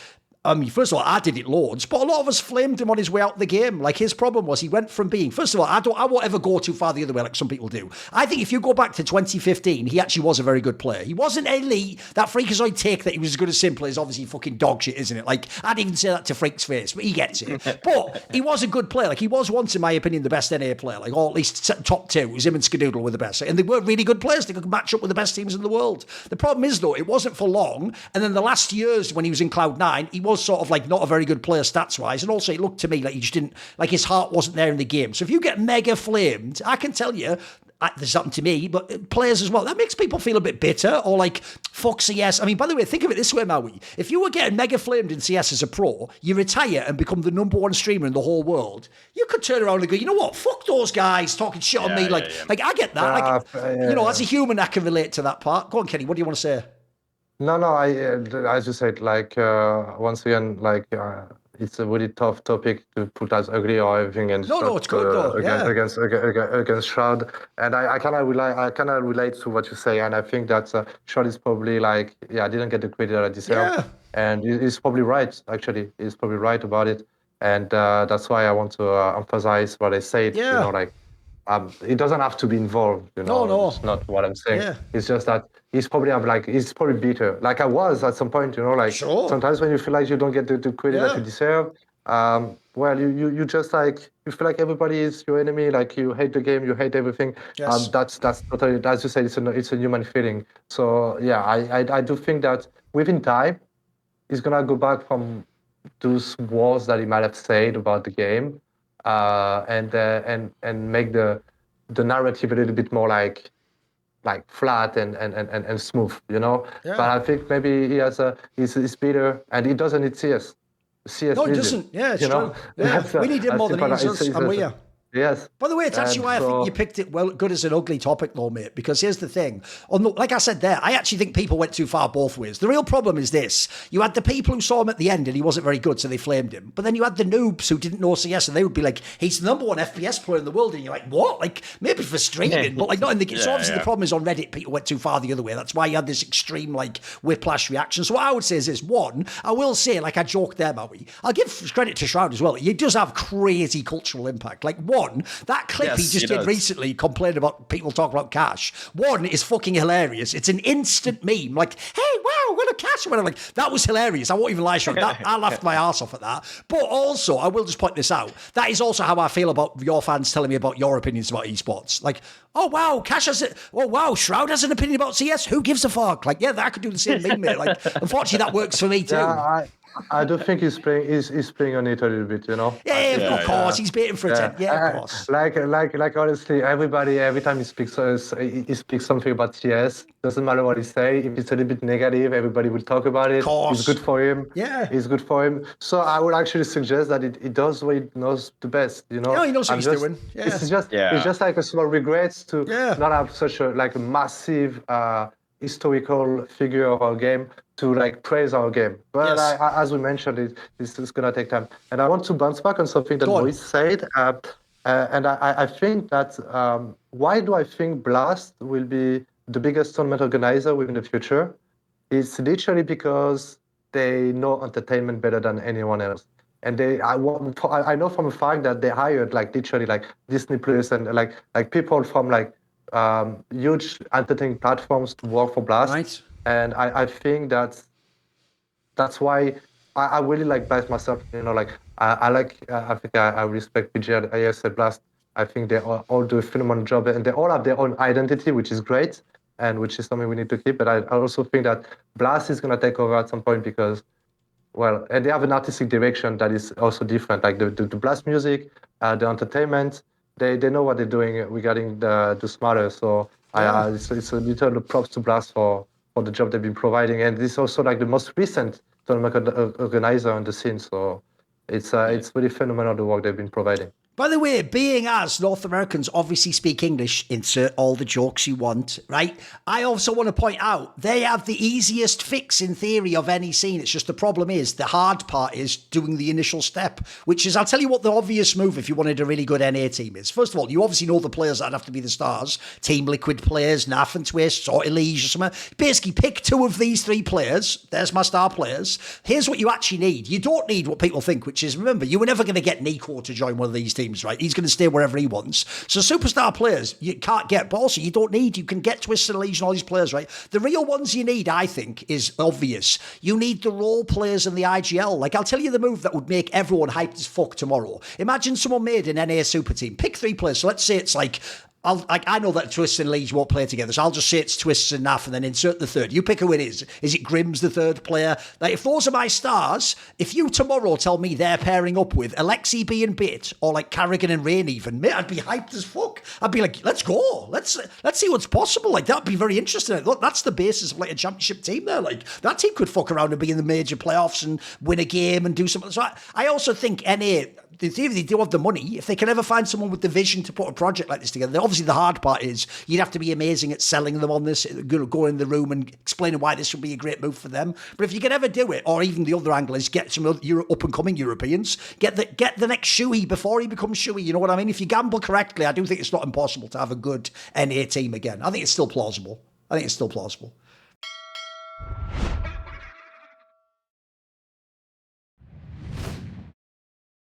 first of all, I did it loads, but a lot of us flamed him on his way out of the game. Like, his problem was he went from being, first of all, I won't ever go too far the other way like some people do. I think if you go back to 2015, he actually was a very good player. He wasn't elite. That Freakazoid take that he was as good as Simple is obviously fucking dog shit, isn't it? Like, I'd even say that to Freak's face, but he gets it. But he was a good player. Like, he was once, in my opinion, the best NA player, like, or at least top two. It was him and Skadoodle were the best. And they were really good players. They could match up with the best teams in the world. The problem is, though, it wasn't for long. And then the last years when he was in Cloud9, he was sort of like not a very good player stats-wise, and also it looked to me like he just didn't, like his heart wasn't there in the game. So if you get mega flamed, I can tell you, there's something to me, but players as well, that makes people feel a bit bitter, or like, fuck CS. I mean, by the way, think of it this way, Maui. If you were getting mega flamed in CS as a pro, you retire and become the number one streamer in the whole world, you could turn around and go, you know what, fuck those guys talking shit on me. Like, I get that. You know, as a human, I can relate to that part. Go on, Kenny, what do you want to say? No, as you said, like, once again, like, it's a really tough topic to put as ugly or everything, and no, it's good though. Against Shroud, and I kind of relate to what you say, and I think that Shroud is probably like, I didn't get the credit that I deserve, and he's probably right. Actually, he's probably right about it, and that's why I want to emphasize what I said. You know, like, it doesn't have to be involved. You know, no. It's not what I'm saying. It's just that he's probably bitter. Like I was at some point, you know, like sometimes when you feel like you don't get the credit that you deserve, well, you just like, you feel like everybody is your enemy, like you hate the game, you hate everything. That's totally, as you said, it's a human feeling. So yeah, I do think that within time, he's gonna go back from those words that he might have said about the game, and make the narrative a little bit more like flat and smooth, you know. But I think maybe he has he's bitter, and he doesn't need CS. No, he doesn't. Yeah, it's true. We need him more than he does, and we are. Yes. By the way, it's actually why I think you picked it well, good as an ugly topic, though, mate. Because here's the thing: like I said there, I actually think people went too far both ways. The real problem is this: you had the people who saw him at the end and he wasn't very good, so they flamed him. But then you had the noobs who didn't know CS, and they would be like, "He's the number one FPS player in the world," and you're like, "What?" Like maybe for streaming, but like not in the game. So obviously the problem is on Reddit, people went too far the other way. That's why you had this extreme like whiplash reaction. So what I would say is this: one, I will say, like I joked there, Maui, I'll give credit to Shroud as well. He does have crazy cultural impact. Like one, that clip he just did recently complaining about people talking about Cash. One is fucking hilarious. It's an instant meme. Like, hey, wow, what a Cash. And I'm like, that was hilarious. I won't even lie, Sean. I laughed my ass off at that. But also, I will just point this out. That is also how I feel about your fans telling me about your opinions about esports. Like, oh, wow, Cash has it. Oh, wow, Shroud has an opinion about CS. Who gives a fuck? Like, yeah, that could do the same meme, mate. Like, unfortunately, that works for me too. Yeah, I do think he's playing on it a little bit, you know. Yeah, of course, he's baiting for it. Yeah, of course. Like honestly, everybody every time he speaks something about CS, doesn't matter what he say. If it's a little bit negative, everybody will talk about it. Of course. It's good for him. Yeah, it's good for him. So I would actually suggest that he does what he knows the best. You know. Yeah, he knows what he's doing. Yeah. It's just like a small regrets to not have such a massive historical figure of our game to like praise our game. But as we mentioned, this is gonna take time. And I want to bounce back on something that Mauis said. And I think that why do I think Blast will be the biggest tournament organizer within the future? It's literally because they know entertainment better than anyone else. And I know from a fact that they hired like literally like Disney Plus and like people from like huge entertainment platforms to work for Blast. Right. And I think that's why I really like Blast myself. You know, like I think I respect PG, AS and Blast. I think they all do a phenomenal job, and they all have their own identity, which is great, and which is something we need to keep. But I also think that Blast is going to take over at some point because, well, and they have an artistic direction that is also different. Like the Blast music, the entertainment, they know what they're doing regarding the Smarter. So it's a little props to Blast for the job they've been providing, and this is also like the most recent tournament organizer on the scene. So it's really phenomenal the work they've been providing. By the way, being as North Americans obviously speak English, insert all the jokes you want, right? I also want to point out they have the easiest fix in theory of any scene. It's just the problem is the hard part is doing the initial step, which is, I'll tell you what the obvious move if you wanted a really good NA team is. First of all, you obviously know the players that have to be the stars. Team Liquid players, NAF and Twist, or Elige or something. Basically, pick two of these three players. There's my star players. Here's what you actually need. You don't need what people think, which is, remember, you were never going to get Nico to join one of these teams, right? He's going to stay wherever he wants. So superstar players, you can't get, but also you don't need. You can get Twisted Legion, all these players, right? The real ones you need, I think, is obvious. You need the role players in the IGL. Like, I'll tell you the move that would make everyone hyped as fuck tomorrow. Imagine someone made an NA super team. Pick three players. So let's say it's like, I know that Twist and Leeds won't play together, so I'll just say it's Twists and NAF and then insert the third. You pick who it is. Is it Grimm's the third player? Like, if those are my stars, if you tomorrow tell me they're pairing up with Alexi B and Bit or like Carrigan and Rain even, mate, I'd be hyped as fuck. I'd be like, let's go. Let's see what's possible. Like, that'd be very interesting. Look, that's the basis of like a championship team there. Like, that team could fuck around and be in the major playoffs and win a game and do something. So I also think NA, in theory, they do have the money. If they can ever find someone with the vision to put a project like this together, obviously the hard part is you'd have to be amazing at selling them on this, go in the room and explaining why this would be a great move for them. But if you can ever do it, or even the other angle is get some up-and-coming Europeans, get the next Shuey before he becomes Shuey, you know what I mean? If you gamble correctly, I do think it's not impossible to have a good NA team again. I think it's still plausible.